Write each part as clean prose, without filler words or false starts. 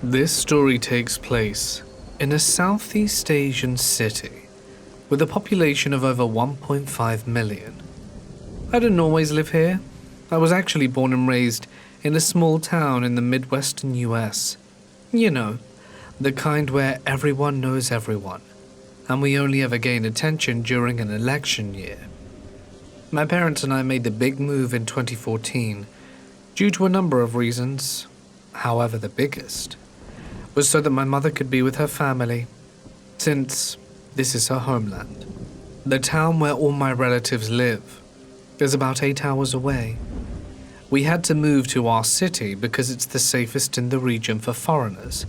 This story takes place in a Southeast Asian city with a population of over 1.5 million. I didn't always live here. I was actually born and raised in a small town in the Midwestern US. You know, the kind where everyone knows everyone, and we only ever gain attention during an election year. My parents and I made the big move in 2014 due to a number of reasons. However, the biggest was so that my mother could be with her family, since this is her homeland. The town where all my relatives live is about 8 hours away. We had to move to our city because it's the safest in the region for foreigners,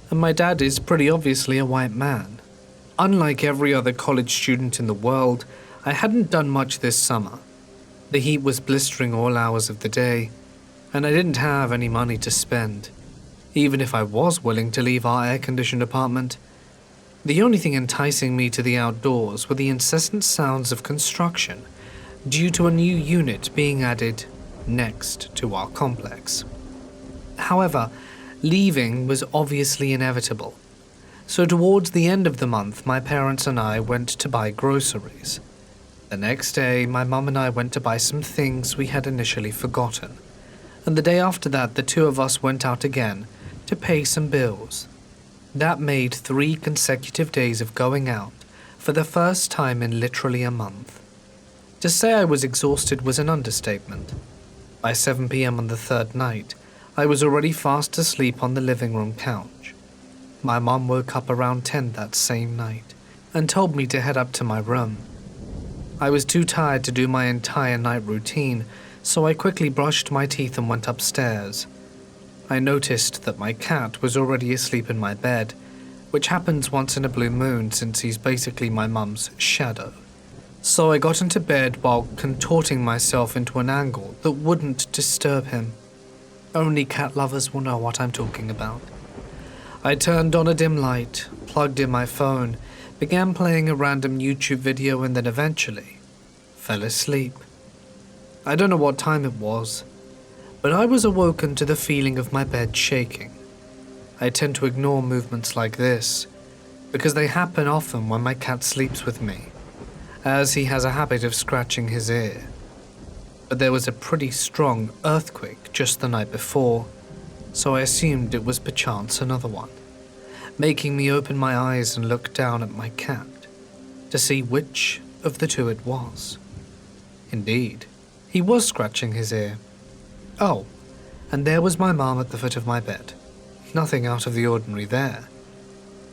and my dad is pretty obviously a white man. Unlike every other college student in the world, I hadn't done much this summer. The heat was blistering all hours of the day, and I didn't have any money to spend, even if I was willing to leave our air-conditioned apartment. The only thing enticing me to the outdoors were the incessant sounds of construction due to a new unit being added next to our complex. However, leaving was obviously inevitable, so towards the end of the month, my parents and I went to buy groceries. The next day, my mum and I went to buy some things we had initially forgotten, and the day after that, the two of us went out again to pay some bills. That made 3 consecutive days of going out for the first time in literally a month. To say I was exhausted was an understatement. By 7 p.m. on the third night, I was already fast asleep on the living room couch. My mum woke up around 10 that same night and told me to head up to my room. I was too tired to do my entire night routine, so I quickly brushed my teeth and went upstairs. I noticed that my cat was already asleep in my bed, which happens once in a blue moon since he's basically my mum's shadow. So I got into bed while contorting myself into an angle that wouldn't disturb him. Only cat lovers will know what I'm talking about. I turned on a dim light, plugged in my phone, began playing a random YouTube video, and then eventually fell asleep. I don't know what time it was, but I was awoken to the feeling of my bed shaking. I tend to ignore movements like this because they happen often when my cat sleeps with me, as he has a habit of scratching his ear. But there was a pretty strong earthquake just the night before, so I assumed it was perchance another one, making me open my eyes and look down at my cat to see which of the two it was. Indeed, he was scratching his ear. Oh, and there was my mom at the foot of my bed. Nothing out of the ordinary there.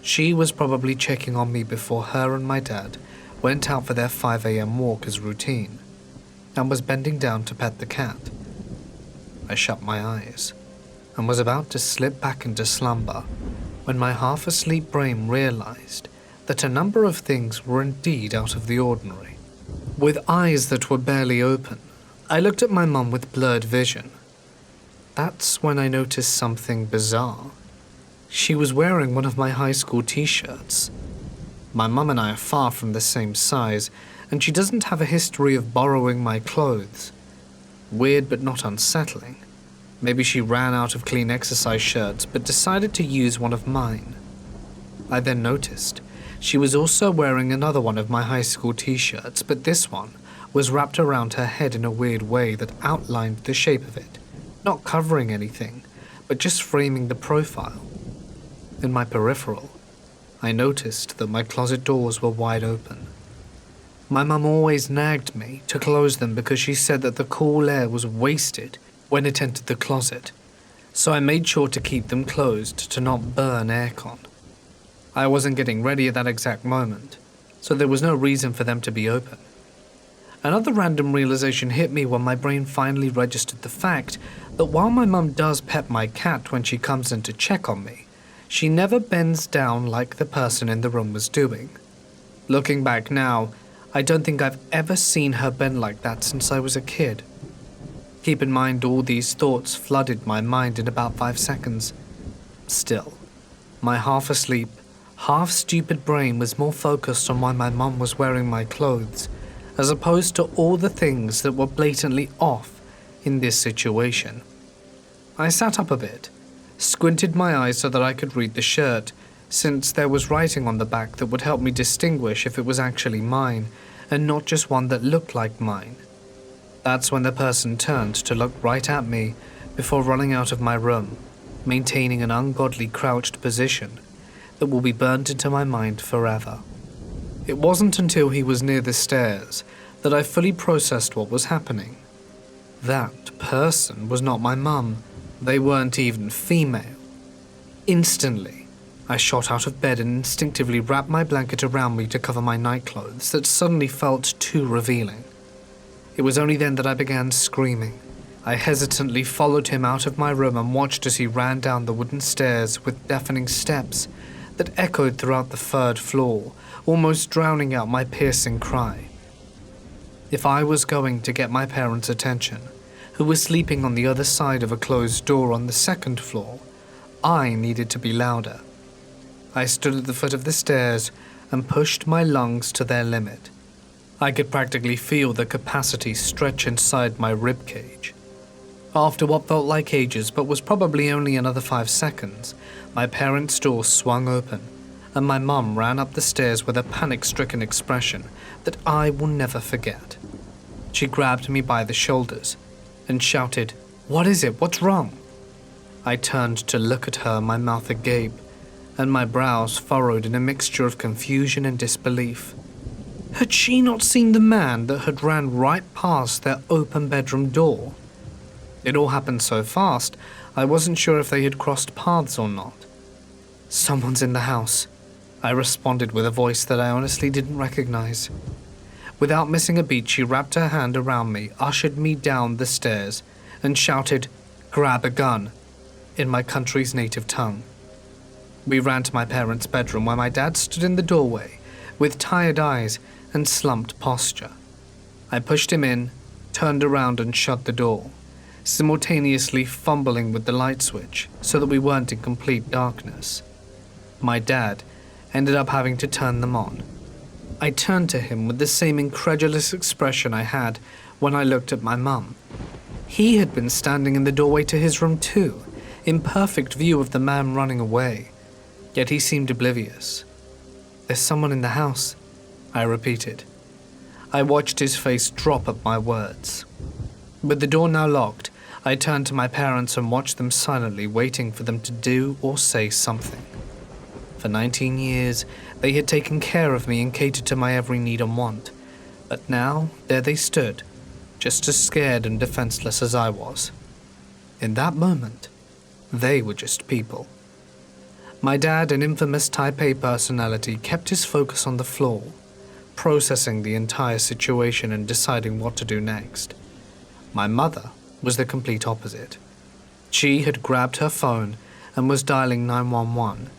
She was probably checking on me before her and my dad went out for their 5 a.m. walk as routine, and was bending down to pet the cat. I shut my eyes and was about to slip back into slumber when my half-asleep brain realized that a number of things were indeed out of the ordinary. With eyes that were barely open, I looked at my mum with blurred vision. That's when I noticed something bizarre. She was wearing one of my high school t-shirts. My mum and I are far from the same size, and she doesn't have a history of borrowing my clothes. Weird but not unsettling. Maybe she ran out of clean exercise shirts but decided to use one of mine. I then noticed she was also wearing another one of my high school t-shirts, but this one was wrapped around her head in a weird way that outlined the shape of it, not covering anything, but just framing the profile. In my peripheral, I noticed that my closet doors were wide open. My mum always nagged me to close them because she said that the cool air was wasted when it entered the closet, so I made sure to keep them closed to not burn aircon. I wasn't getting ready at that exact moment, so there was no reason for them to be open. Another random realization hit me when my brain finally registered the fact that while my mum does pet my cat when she comes in to check on me, she never bends down like the person in the room was doing. Looking back now, I don't think I've ever seen her bend like that since I was a kid. Keep in mind, all these thoughts flooded my mind in about 5 seconds. Still, my half-asleep, half-stupid brain was more focused on why my mum was wearing my clothes, as opposed to all the things that were blatantly off in this situation. I sat up a bit, squinted my eyes so that I could read the shirt, since there was writing on the back that would help me distinguish if it was actually mine, and not just one that looked like mine. That's when the person turned to look right at me before running out of my room, maintaining an ungodly crouched position that will be burnt into my mind forever. It wasn't until he was near the stairs that I fully processed what was happening. That person was not my mum. They weren't even female. Instantly, I shot out of bed and instinctively wrapped my blanket around me to cover my nightclothes that suddenly felt too revealing. It was only then that I began screaming. I hesitantly followed him out of my room and watched as he ran down the wooden stairs with deafening steps that echoed throughout the 3rd floor, almost drowning out my piercing cry. If I was going to get my parents' attention, who were sleeping on the other side of a closed door on the 2nd floor, I needed to be louder. I stood at the foot of the stairs and pushed my lungs to their limit. I could practically feel the capacity stretch inside my ribcage. After what felt like ages but was probably only another 5 seconds, my parents' door swung open, and my mum ran up the stairs with a panic-stricken expression that I will never forget. She grabbed me by the shoulders and shouted, "What is it? What's wrong?" I turned to look at her, my mouth agape, and my brows furrowed in a mixture of confusion and disbelief. Had she not seen the man that had ran right past their open bedroom door? It all happened so fast, I wasn't sure if they had crossed paths or not. "Someone's in the house," I responded with a voice that I honestly didn't recognize. Without missing a beat, she wrapped her hand around me, ushered me down the stairs, and shouted, "Grab a gun," in my country's native tongue. We ran to my parents' bedroom where my dad stood in the doorway with tired eyes and slumped posture. I pushed him in, turned around and shut the door, simultaneously fumbling with the light switch so that we weren't in complete darkness. My dad ended up having to turn them on. I turned to him with the same incredulous expression I had when I looked at my mum. He had been standing in the doorway to his room too, in perfect view of the man running away, yet he seemed oblivious. "There's someone in the house," I repeated. I watched his face drop at my words. With the door now locked, I turned to my parents and watched them silently, waiting for them to do or say something. For 19 years, they had taken care of me and catered to my every need and want, but now there they stood, just as scared and defenseless as I was. In that moment, they were just people. My dad, an infamous Type A personality, kept his focus on the floor, processing the entire situation and deciding what to do next. My mother was the complete opposite. She had grabbed her phone and was dialing 911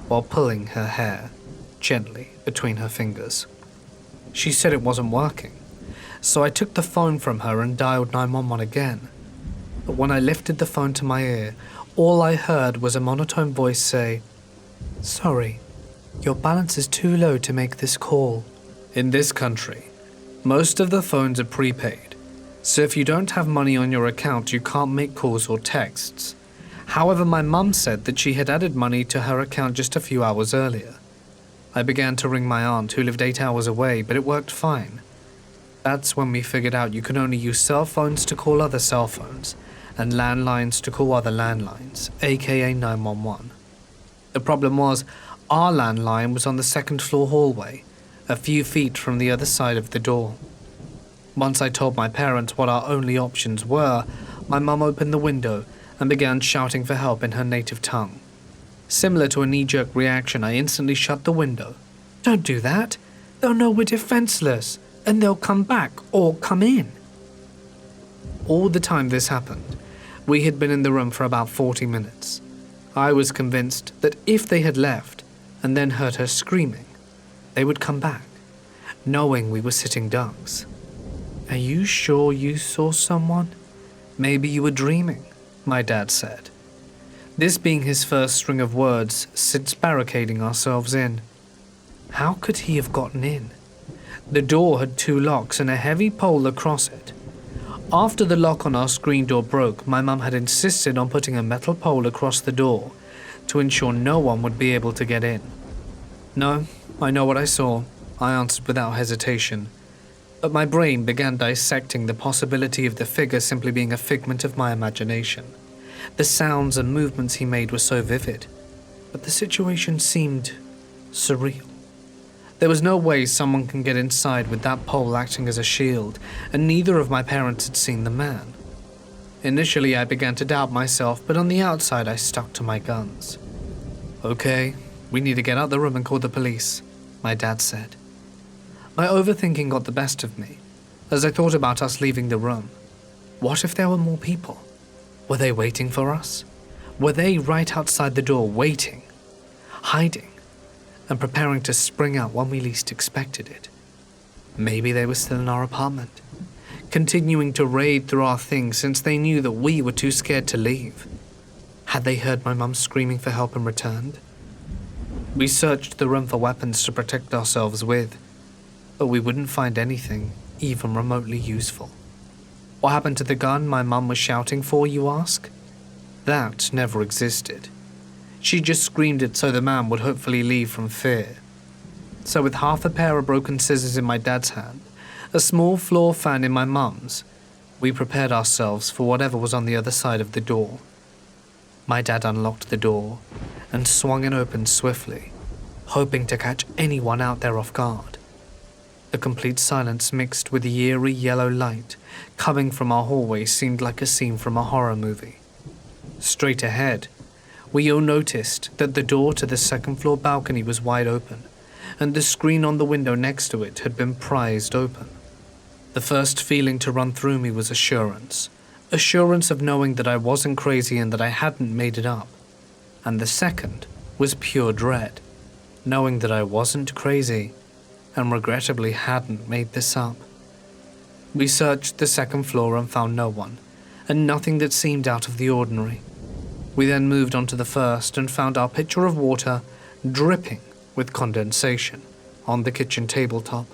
while pulling her hair gently between her fingers. She said it wasn't working, so I took the phone from her and dialed 911 again. But when I lifted the phone to my ear, all I heard was a monotone voice say, "Sorry, your balance is too low to make this call." In this country, most of the phones are prepaid, so if you don't have money on your account, you can't make calls or texts. However, my mum said that she had added money to her account just a few hours earlier. I began to ring my aunt, who lived 8 hours away, but it worked fine. That's when we figured out you can only use cell phones to call other cell phones, and landlines to call other landlines, aka 911. The problem was, our landline was on the 2nd floor hallway, a few feet from the other side of the door. Once I told my parents what our only options were, my mum opened the window and began shouting for help in her native tongue. Similar to a knee-jerk reaction, I instantly shut the window. "Don't do that. They'll know we're defenseless, and they'll come back or come in." All the time this happened, we had been in the room for about 40 minutes. I was convinced that if they had left and then heard her screaming, they would come back, knowing we were sitting ducks. "Are you sure you saw someone? Maybe you were dreaming," my dad said. This being his first string of words since barricading ourselves in. How could he have gotten in? The door had 2 locks and a heavy pole across it. After the lock on our screen door broke, my mum had insisted on putting a metal pole across the door to ensure no one would be able to get in. "No, I know what I saw," I answered without hesitation, but my brain began dissecting the possibility of the figure simply being a figment of my imagination. The sounds and movements he made were so vivid, but the situation seemed surreal. There was no way someone can get inside with that pole acting as a shield, and neither of my parents had seen the man. Initially, I began to doubt myself, but on the outside, I stuck to my guns. "Okay, we need to get out of the room and call the police," my dad said. My overthinking got the best of me as I thought about us leaving the room. What if there were more people? Were they waiting for us? Were they right outside the door waiting, hiding, and preparing to spring out when we least expected it? Maybe they were still in our apartment, continuing to raid through our things since they knew that we were too scared to leave. Had they heard my mum screaming for help and returned? We searched the room for weapons to protect ourselves with, but we wouldn't find anything even remotely useful. What happened to the gun my mum was shouting for, you ask? That never existed. She just screamed it so the man would hopefully leave from fear. So with half a pair of broken scissors in my dad's hand, a small floor fan in my mum's, we prepared ourselves for whatever was on the other side of the door. My dad unlocked the door and swung it open swiftly, hoping to catch anyone out there off guard. The complete silence mixed with the eerie yellow light coming from our hallway seemed like a scene from a horror movie. Straight ahead, we all noticed that the door to the second-floor balcony was wide open, and the screen on the window next to it had been prized open. The first feeling to run through me was assurance of knowing that I wasn't crazy and that I hadn't made it up. And the second was pure dread, knowing that I wasn't crazy and regrettably hadn't made this up. We searched the second floor and found no one, and nothing that seemed out of the ordinary. We then moved on to the first and found our pitcher of water dripping with condensation on the kitchen tabletop.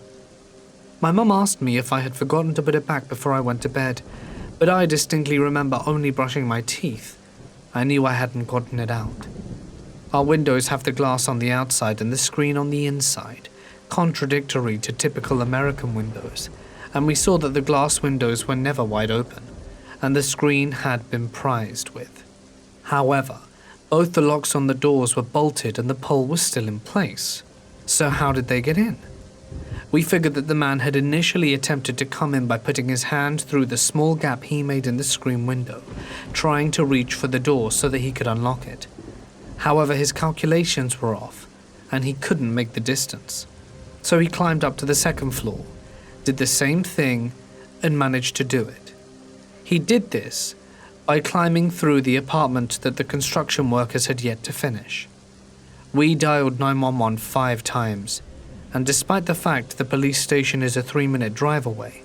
My mum asked me if I had forgotten to put it back before I went to bed, but I distinctly remember only brushing my teeth. I knew I hadn't gotten it out. Our windows have the glass on the outside and the screen on the inside, contradictory to typical American windows, and we saw that the glass windows were never wide open, and the screen had been prized with. However, both the locks on the doors were bolted and the pole was still in place. So how did they get in? We figured that the man had initially attempted to come in by putting his hand through the small gap he made in the screen window, trying to reach for the door so that he could unlock it. However, his calculations were off, and he couldn't make the distance. So he climbed up to the second floor, did the same thing, and managed to do it. He did this by climbing through the apartment that the construction workers had yet to finish. We dialed 911 5 times, and despite the fact the police station is a 3-minute drive away,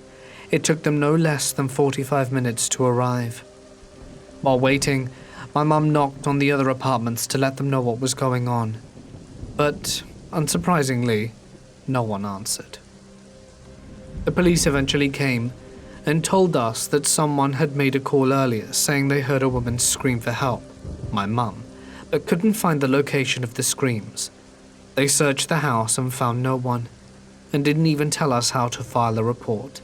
it took them no less than 45 minutes to arrive. While waiting, my mum knocked on the other apartments to let them know what was going on, but, unsurprisingly, no one answered. The police eventually came and told us that someone had made a call earlier saying they heard a woman scream for help, my mum, but couldn't find the location of the screams. They searched the house and found no one, and didn't even tell us how to file a report.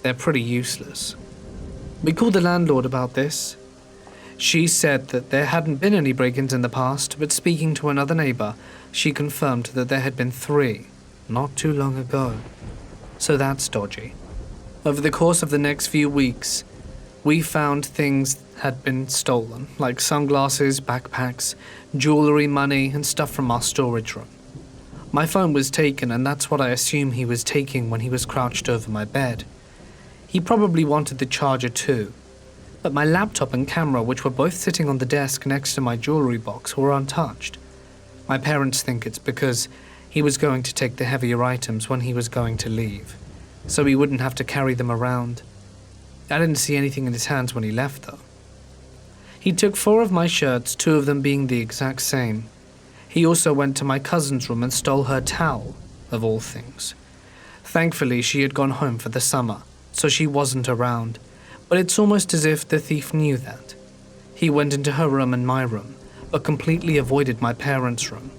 They're pretty useless. We called the landlord about this. She said that there hadn't been any break-ins in the past, but speaking to another neighbor, she confirmed that there had been 3, not too long ago. So that's dodgy. Over the course of the next few weeks, we found things had been stolen, like sunglasses, backpacks, jewelry, money, and stuff from our storage room. My phone was taken, and that's what I assume he was taking when he was crouched over my bed. He probably wanted the charger too, but my laptop and camera, which were both sitting on the desk next to my jewelry box, were untouched. My parents think it's because he was going to take the heavier items when he was going to leave, so he wouldn't have to carry them around. I didn't see anything in his hands when he left, though. He took 4 of my shirts, 2 of them being the exact same. He also went to my cousin's room and stole her towel, of all things. Thankfully, she had gone home for the summer, so she wasn't around, but it's almost as if the thief knew that. He went into her room and my room, but completely avoided my parents' room.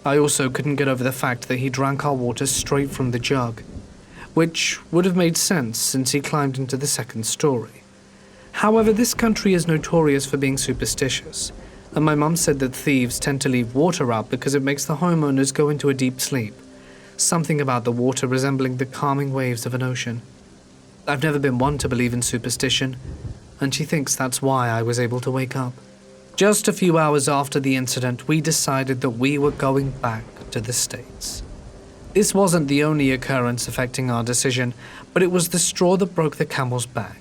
I also couldn't get over the fact that he drank our water straight from the jug, which would have made sense since he climbed into the second story. However, this country is notorious for being superstitious, and my mum said that thieves tend to leave water out because it makes the homeowners go into a deep sleep. Something about the water resembling the calming waves of an ocean. I've never been one to believe in superstition, and she thinks that's why I was able to wake up. Just a few hours after the incident, we decided that we were going back to the States. This wasn't the only occurrence affecting our decision, but it was the straw that broke the camel's back.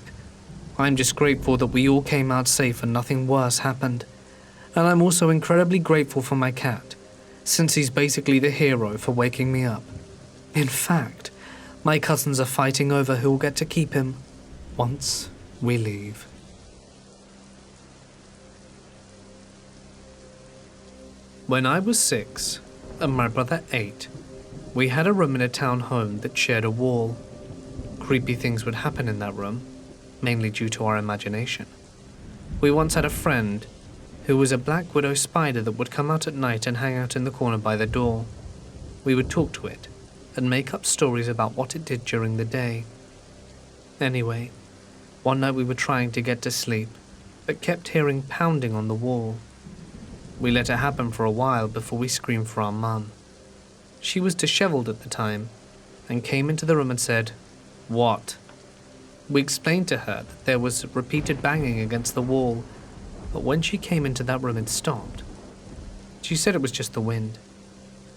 I'm just grateful that we all came out safe and nothing worse happened. And I'm also incredibly grateful for my cat, since he's basically the hero for waking me up. In fact, my cousins are fighting over who will get to keep him once we leave. When I was 6 and my brother 8, we had a room in a town home that shared a wall. Creepy things would happen in that room, mainly due to our imagination. We once had a friend who was a black widow spider that would come out at night and hang out in the corner by the door. We would talk to it and make up stories about what it did during the day. Anyway, one night we were trying to get to sleep, but kept hearing pounding on the wall. We let it happen for a while before we screamed for our mum. She was disheveled at the time and came into the room and said, "What?" We explained to her that there was repeated banging against the wall, but when she came into that room it stopped. She said it was just the wind.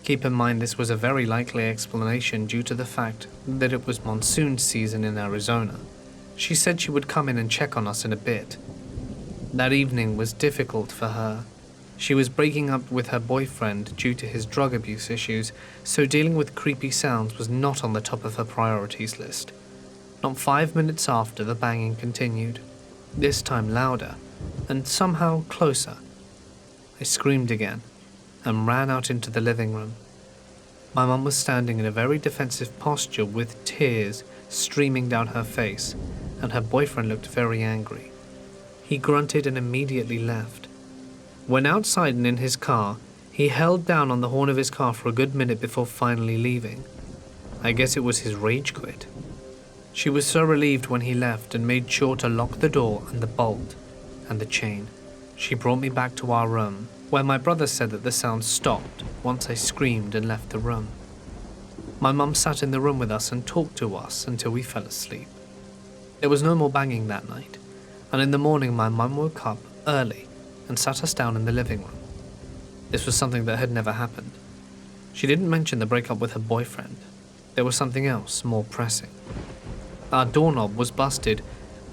Keep in mind this was a very likely explanation due to the fact that it was monsoon season in Arizona. She said she would come in and check on us in a bit. That evening was difficult for her. She was breaking up with her boyfriend due to his drug abuse issues, so dealing with creepy sounds was not on the top of her priorities list. Not 5 minutes after, the banging continued, this time louder, and somehow closer. I screamed again, and ran out into the living room. My mum was standing in a very defensive posture with tears streaming down her face, and her boyfriend looked very angry. He grunted and immediately left. When outside and in his car, he held down on the horn of his car for a good minute before finally leaving. I guess it was his rage quit. She was so relieved when he left and made sure to lock the door and the bolt and the chain. She brought me back to our room, where my brother said that the sound stopped once I screamed and left the room. My mum sat in the room with us and talked to us until we fell asleep. There was no more banging that night, and in the morning my mum woke up early and sat us down in the living room. This was something that had never happened. She didn't mention the breakup with her boyfriend. There was something else more pressing. Our doorknob was busted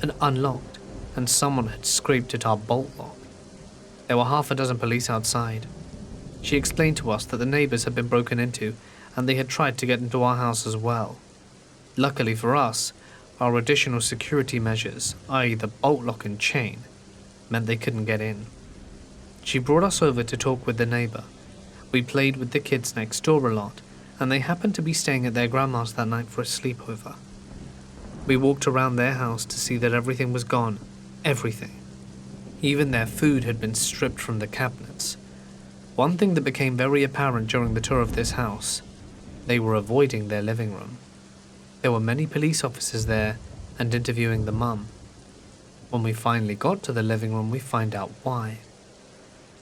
and unlocked, and someone had scraped at our bolt lock. There were half a dozen police outside. She explained to us that the neighbors had been broken into, and they had tried to get into our house as well. Luckily for us, our additional security measures, i.e. the bolt lock and chain, meant they couldn't get in. She brought us over to talk with the neighbor. We played with the kids next door a lot, and they happened to be staying at their grandma's that night for a sleepover. We walked around their house to see that everything was gone. Everything. Even their food had been stripped from the cabinets. One thing that became very apparent during the tour of this house: they were avoiding their living room. There were many police officers there and interviewing the mum. When we finally got to the living room, we find out why.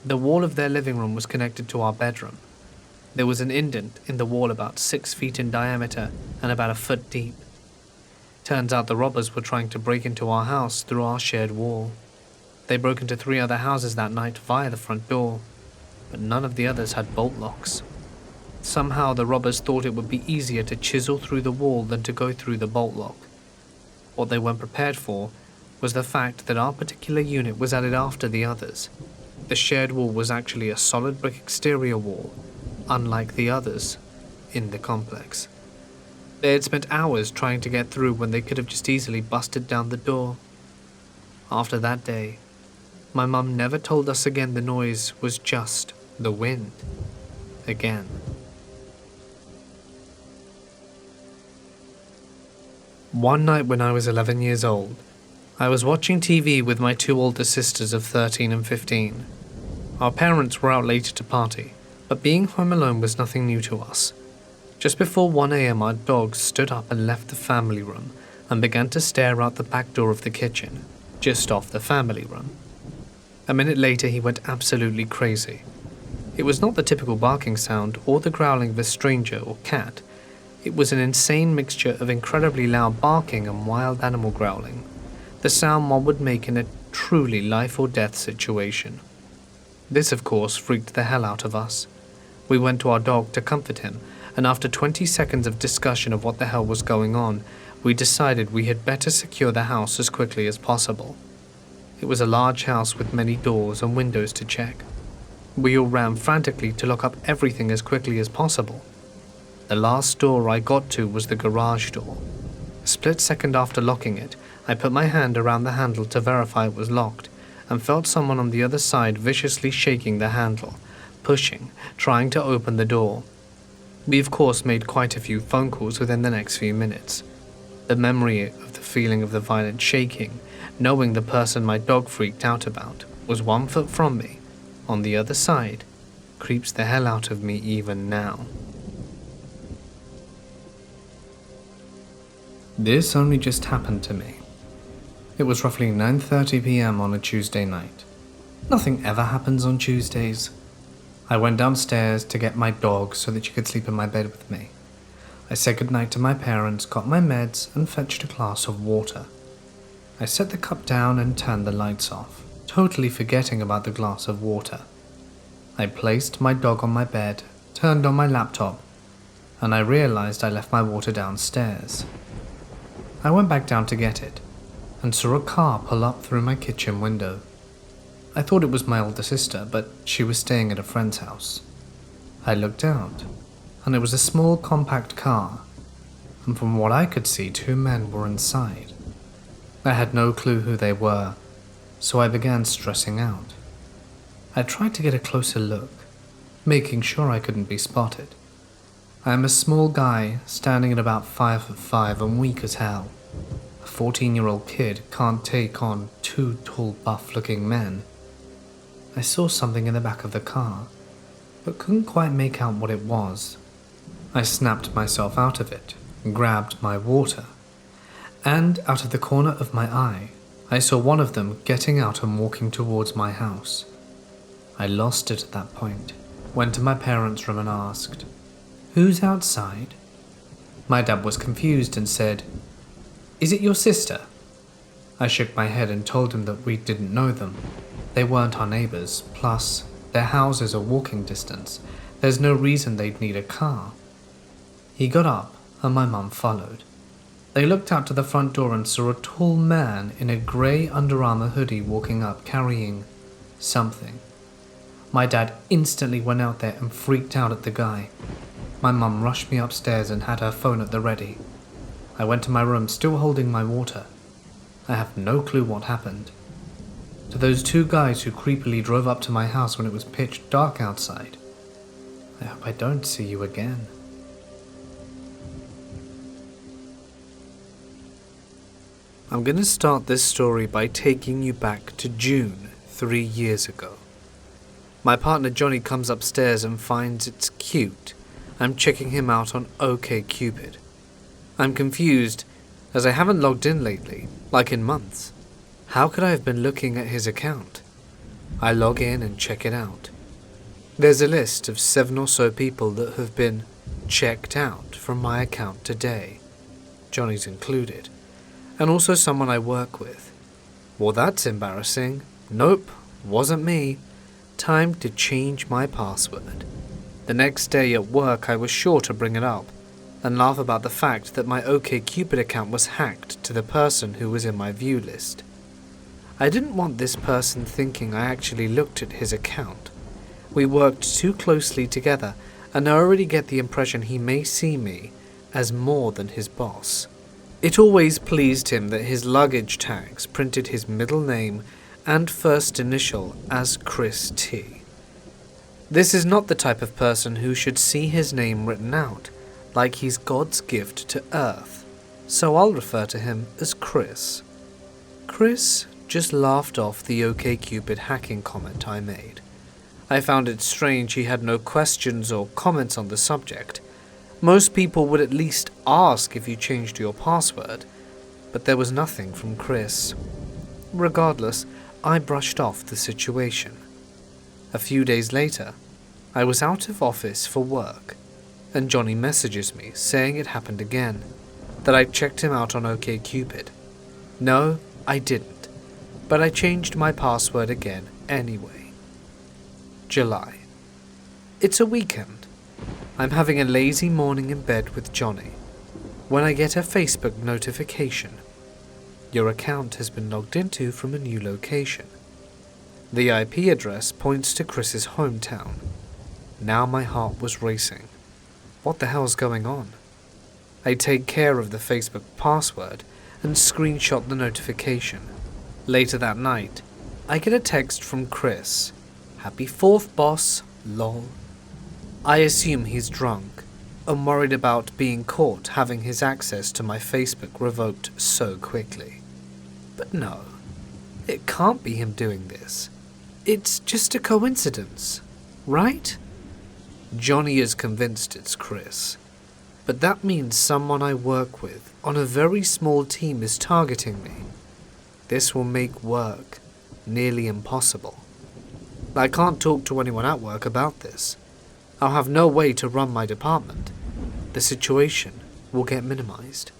The wall of their living room was connected to our bedroom. There was an indent in the wall about 6 feet in diameter and about a foot deep. Turns out the robbers were trying to break into our house through our shared wall. They broke into 3 other houses that night via the front door, but none of the others had bolt locks. Somehow the robbers thought it would be easier to chisel through the wall than to go through the bolt lock. What they weren't prepared for was the fact that our particular unit was added after the others. The shared wall was actually a solid brick exterior wall, unlike the others in the complex. They had spent hours trying to get through when they could have just easily busted down the door. After that day, my mum never told us again the noise was just the wind. Again. One night when I was 11 years old, I was watching TV with my two older sisters of 13 and 15. Our parents were out later to party, but being home alone was nothing new to us. Just before 1 a.m. our dog stood up and left the family room and began to stare out the back door of the kitchen, just off the family room. A minute later he went absolutely crazy. It was not the typical barking sound or the growling of a stranger or cat. It was an insane mixture of incredibly loud barking and wild animal growling, the sound one would make in a truly life or death situation. This, of course, freaked the hell out of us. We went to our dog to comfort him, and after 20 seconds of discussion of what the hell was going on, we decided we had better secure the house as quickly as possible. It was a large house with many doors and windows to check. We all ran frantically to lock up everything as quickly as possible. The last door I got to was the garage door. A split second after locking it, I put my hand around the handle to verify it was locked, and felt someone on the other side viciously shaking the handle, pushing, trying to open the door. We of course made quite a few phone calls within the next few minutes. The memory of the feeling of the violent shaking, knowing the person my dog freaked out about, was 1 foot from me, on the other side, creeps the hell out of me even now. This only just happened to me. It was roughly 9:30 p.m. on a Tuesday night. Nothing ever happens on Tuesdays. I went downstairs to get my dog so that she could sleep in my bed with me. I said goodnight to my parents, got my meds, and fetched a glass of water. I set the cup down and turned the lights off, totally forgetting about the glass of water. I placed my dog on my bed, turned on my laptop, and I realized I left my water downstairs. I went back down to get it, and saw a car pull up through my kitchen window. I thought it was my older sister, but she was staying at a friend's house. I looked out, and it was a small compact car, and from what I could see 2 men were inside. I had no clue who they were, so I began stressing out. I tried to get a closer look, making sure I couldn't be spotted. I am a small guy, standing at about 5'5" and weak as hell. A 14-year-old kid can't take on 2 tall, buff-looking men. I saw something in the back of the car, but couldn't quite make out what it was. I snapped myself out of it, grabbed my water, and out of the corner of my eye, I saw one of them getting out and walking towards my house. I lost it at that point, went to my parents' room and asked, "Who's outside?" My dad was confused and said, "Is it your sister?" I shook my head and told him that we didn't know them. They weren't our neighbors, plus their houses are walking distance. There's no reason they'd need a car. He got up and my mum followed. They looked out to the front door and saw a tall man in a grey Under Armour hoodie walking up carrying something. My dad instantly went out there and freaked out at the guy. My mum rushed me upstairs and had her phone at the ready. I went to my room still holding my water. I have no clue what happened. To those 2 guys who creepily drove up to my house when it was pitch dark outside, I hope I don't see you again. I'm going to start this story by taking you back to June 3 years ago. My partner Johnny comes upstairs and finds it's cute. I'm checking him out on OkCupid. I'm confused as I haven't logged in lately, like in months. How could I have been looking at his account? I log in and check it out. There's a list of 7 or so people that have been checked out from my account today. Johnny's included. And also someone I work with. Well, that's embarrassing. Nope, wasn't me. Time to change my password. The next day at work I was sure to bring it up and laugh about the fact that my OkCupid account was hacked to the person who was in my view list. I didn't want this person thinking I actually looked at his account. We worked too closely together, and I already get the impression he may see me as more than his boss. It always pleased him that his luggage tags printed his middle name and first initial as Chris T. This is not the type of person who should see his name written out, like he's God's gift to Earth, so I'll refer to him as Chris. Chris just laughed off the OkCupid hacking comment I made. I found it strange he had no questions or comments on the subject. Most people would at least ask if you changed your password, but there was nothing from Chris. Regardless, I brushed off the situation. A few days later, I was out of office for work, and Johnny messages me saying it happened again, that I checked him out on OkCupid. No, I didn't, but I changed my password again anyway. July. It's a weekend. I'm having a lazy morning in bed with Johnny when I get a Facebook notification. Your account has been logged into from a new location. The IP address points to Chris's hometown. Now my heart was racing. What the hell's going on? I take care of the Facebook password and screenshot the notification. Later that night, I get a text from Chris. Happy 4th, boss, lol. I assume he's drunk and worried about being caught having his access to my Facebook revoked so quickly. But no, it can't be him doing this. It's just a coincidence, right? Johnny is convinced it's Chris, but that means someone I work with on a very small team is targeting me. This will make work nearly impossible. I can't talk to anyone at work about this. I'll have no way to run my department. The situation will get minimized.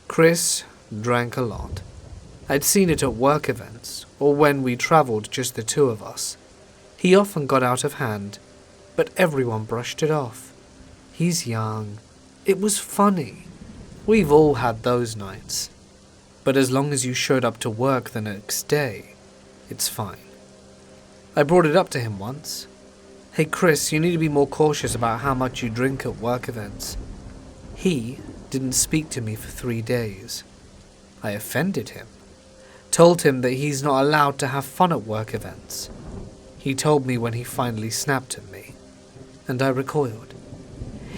Chris drank a lot. I'd seen it at work events, or when we traveled just the two of us. He often got out of hand, but everyone brushed it off. He's young. It was funny. We've all had those nights. But as long as you showed up to work the next day, it's fine. I brought it up to him once. Hey Chris, you need to be more cautious about how much you drink at work events. He didn't speak to me for 3 days. I offended him. Told him that he's not allowed to have fun at work events. He told me when he finally snapped at me, and I recoiled.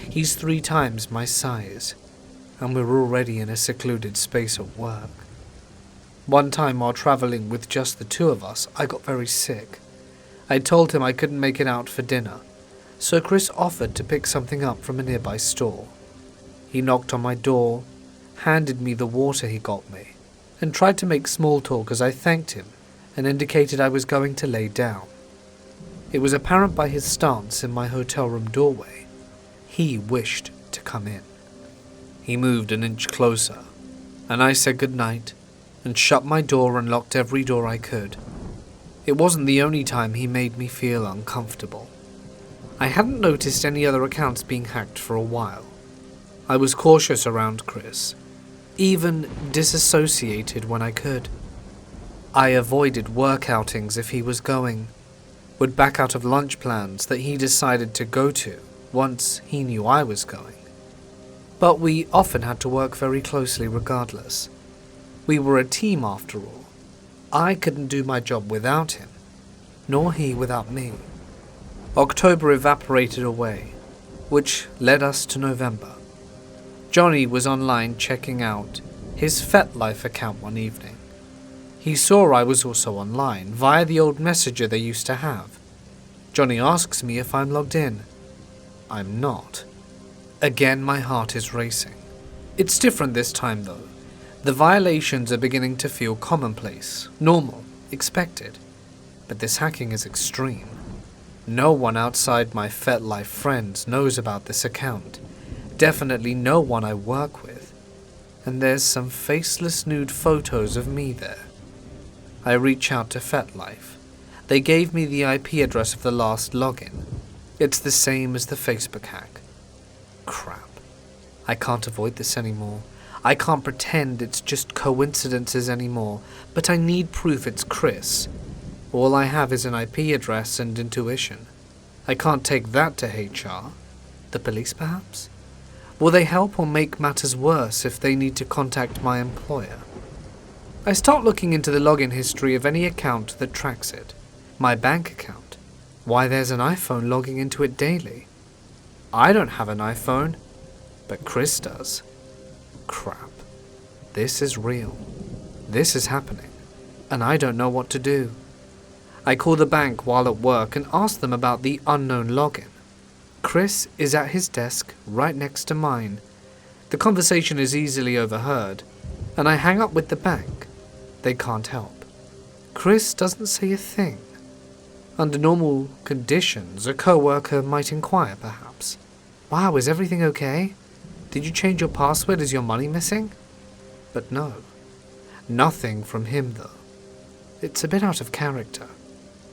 He's 3 times my size, and we're already in a secluded space at work. One time while traveling with just the two of us, I got very sick. I told him I couldn't make it out for dinner, so Chris offered to pick something up from a nearby store. He knocked on my door, handed me the water he got me, and tried to make small talk as I thanked him and indicated I was going to lay down. It was apparent by his stance in my hotel room doorway. He wished to come in. He moved an inch closer, and I said goodnight and shut my door and locked every door I could. It wasn't the only time he made me feel uncomfortable. I hadn't noticed any other accounts being hacked for a while. I was cautious around Chris, even disassociated when I could. I avoided work outings if he was going, would back out of lunch plans that he decided to go to once he knew I was going. But we often had to work very closely regardless. We were a team after all. I couldn't do my job without him, nor he without me. October evaporated away, which led us to November. Johnny was online checking out his FetLife account one evening. He saw I was also online via the old messenger they used to have. Johnny asks me if I'm logged in. I'm not. Again, my heart is racing. It's different this time though. The violations are beginning to feel commonplace, normal, expected. But this hacking is extreme. No one outside my FetLife friends knows about this account. Definitely no one I work with. And there's some faceless nude photos of me there. I reach out to FetLife. They gave me the IP address of the last login. It's the same as the Facebook hack. Crap. I can't avoid this anymore. I can't pretend it's just coincidences anymore, but I need proof it's Chris. All I have is an IP address and intuition. I can't take that to HR. The police, perhaps? Will they help or make matters worse if they need to contact my employer? I start looking into the login history of any account that tracks it. My bank account. Why, there's an iPhone logging into it daily. I don't have an iPhone, but Chris does. Crap. This is real. This is happening, and I don't know what to do. I call the bank while at work and ask them about the unknown login. Chris is at his desk right next to mine. The conversation is easily overheard, and I hang up with the bank. They can't help. Chris doesn't say a thing. Under normal conditions, a co-worker might inquire, perhaps. Wow, is everything okay? Did you change your password? Is your money missing? But no. Nothing from him, though. It's a bit out of character.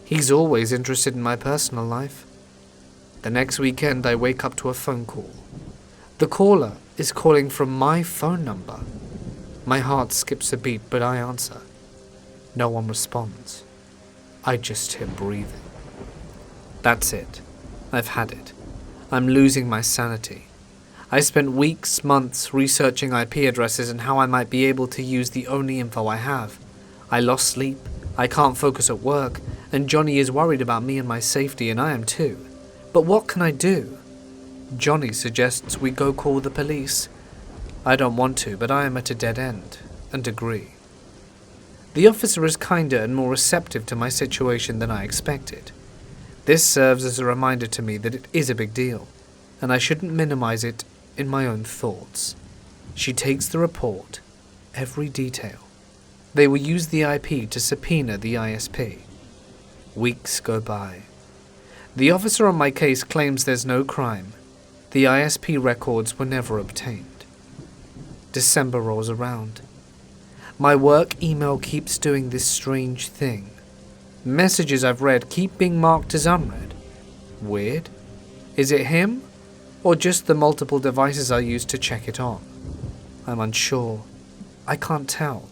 He's always interested in my personal life. The next weekend, I wake up to a phone call. The caller is calling from my phone number. My heart skips a beat, but I answer. No one responds. I just hear breathing. That's it. I've had it. I'm losing my sanity. I spent weeks, months researching IP addresses and how I might be able to use the only info I have. I lost sleep, I can't focus at work, and Johnny is worried about me and my safety, and I am too. But what can I do? Johnny suggests we go call the police. I don't want to, but I am at a dead end, and agree. The officer is kinder and more receptive to my situation than I expected. This serves as a reminder to me that it is a big deal, and I shouldn't minimize it in my own thoughts. She takes the report, every detail. They will use the IP to subpoena the ISP. Weeks go by. The officer on my case claims there's no crime. The ISP records were never obtained. December rolls around. My work email keeps doing this strange thing. Messages I've read keep being marked as unread. Weird. Is it him? Or just the multiple devices I use to check it on? I'm unsure. I can't tell.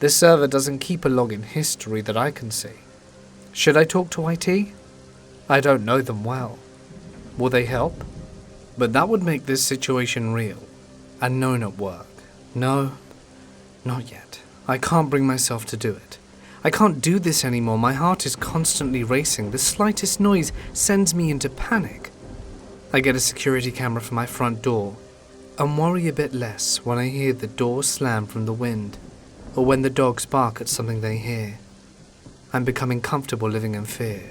The server doesn't keep a login history that I can see. Should I talk to IT? I don't know them well. Will they help? But that would make this situation real, and known at work. No, not yet. I can't bring myself to do it. I can't do this anymore. My heart is constantly racing. The slightest noise sends me into panic. I get a security camera for my front door, and worry a bit less when I hear the door slam from the wind, or when the dogs bark at something they hear. I'm becoming comfortable living in fear.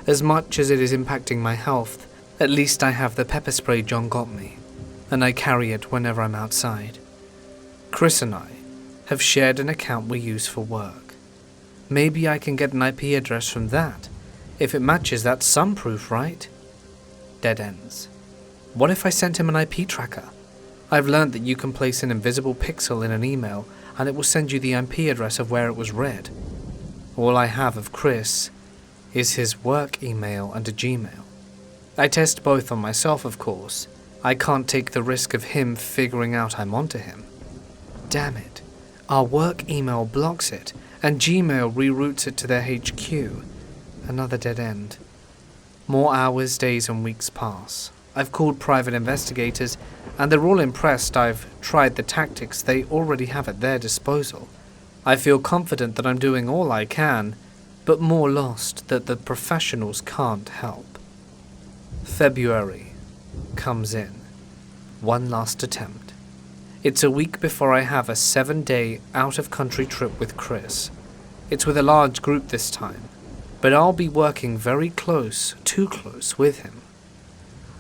As much as it is impacting my health, at least I have the pepper spray John got me, and I carry it whenever I'm outside. Chris and I have shared an account we use for work. Maybe I can get an IP address from that. If it matches, that's some proof, right? Dead ends. What if I sent him an IP tracker? I've learned that you can place an invisible pixel in an email and it will send you the IP address of where it was read. All I have of Chris is his work email and a Gmail. I test both on myself, of course. I can't take the risk of him figuring out I'm onto him. Damn it. Our work email blocks it, and Gmail reroutes it to their HQ. Another dead end. More hours, days, and weeks pass. I've called private investigators, and they're all impressed I've tried the tactics they already have at their disposal. I feel confident that I'm doing all I can, but more lost that the professionals can't help. February comes in. One last attempt. It's a week before I have a 7-day out-of-country trip with Chris. It's with a large group this time, but I'll be working very close, too close, with him.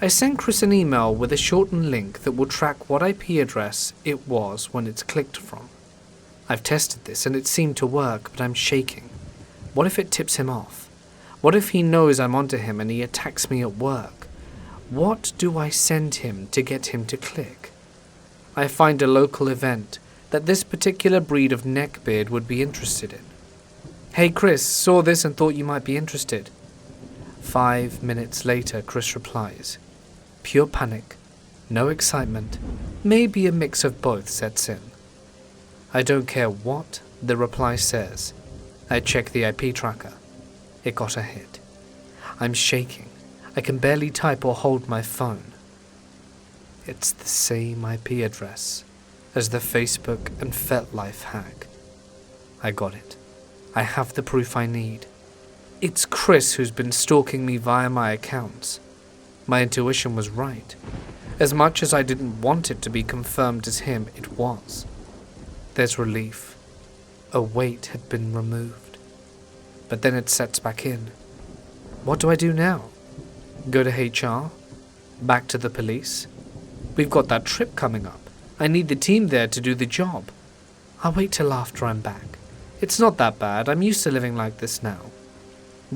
I sent Chris an email with a shortened link that will track what IP address it was when it's clicked from. I've tested this and it seemed to work, but I'm shaking. What if it tips him off? What if he knows I'm onto him and he attacks me at work? What do I send him to get him to click? I find a local event that this particular breed of neckbeard would be interested in. Hey Chris, saw this and thought you might be interested. 5 minutes later, Chris replies. Pure panic, no excitement, maybe a mix of both sets in. I don't care what the reply says. I check the IP tracker. It got a hit. I'm shaking. I can barely type or hold my phone. It's the same IP address as the Facebook and FetLife hack. I got it. I have the proof I need. It's Chris who's been stalking me via my accounts. My intuition was right. As much as I didn't want it to be confirmed as him, it was. There's relief. A weight had been removed. But then it sets back in. What do I do now? Go to HR? Back to the police? We've got that trip coming up. I need the team there to do the job. I'll wait till after I'm back. It's not that bad. I'm used to living like this now.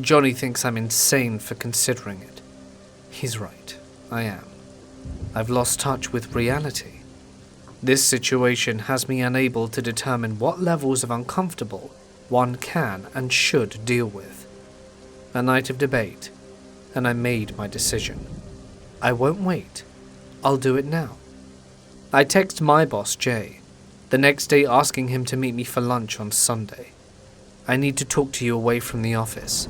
Johnny thinks I'm insane for considering it. He's right. I am. I've lost touch with reality. This situation has me unable to determine what levels of uncomfortable one can and should deal with. A night of debate, and I made my decision. I won't wait. I'll do it now. I text my boss, Jay, the next day asking him to meet me for lunch on Sunday. I need to talk to you away from the office.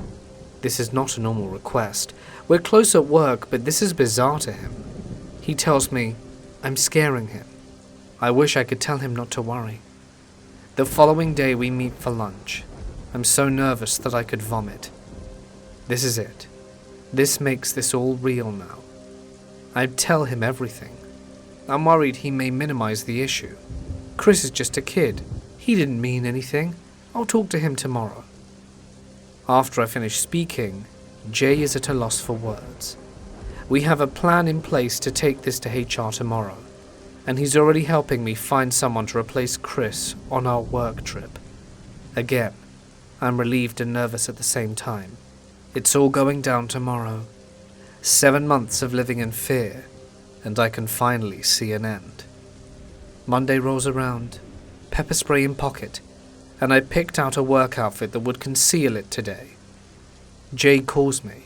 This is not a normal request. We're close at work, but this is bizarre to him. He tells me I'm scaring him. I wish I could tell him not to worry. The following day we meet for lunch. I'm so nervous that I could vomit. This is it. This makes this all real now. I'd tell him everything. I'm worried he may minimize the issue. Chris is just a kid. He didn't mean anything. I'll talk to him tomorrow. After I finish speaking, Jay is at a loss for words. We have a plan in place to take this to HR tomorrow, and he's already helping me find someone to replace Chris on our work trip. Again, I'm relieved and nervous at the same time. It's all going down tomorrow. 7 months of living in fear, and I can finally see an end. Monday rolls around, pepper spray in pocket, and I picked out a work outfit that would conceal it today. Jay calls me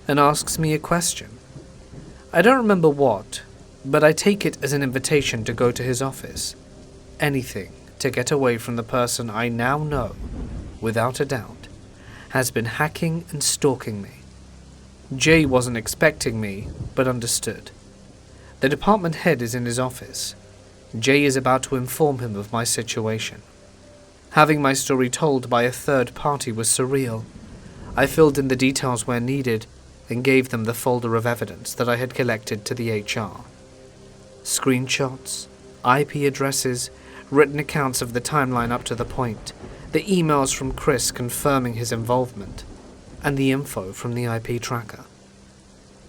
and asks me a question. I don't remember what, but I take it as an invitation to go to his office. Anything to get away from the person I now know, without a doubt, has been hacking and stalking me. Jay wasn't expecting me, but understood. The department head is in his office. Jay is about to inform him of my situation. Having my story told by a third party was surreal. I filled in the details where needed and gave them the folder of evidence that I had collected to the HR. Screenshots, IP addresses, written accounts of the timeline up to the point, the emails from Chris confirming his involvement, and the info from the IP tracker.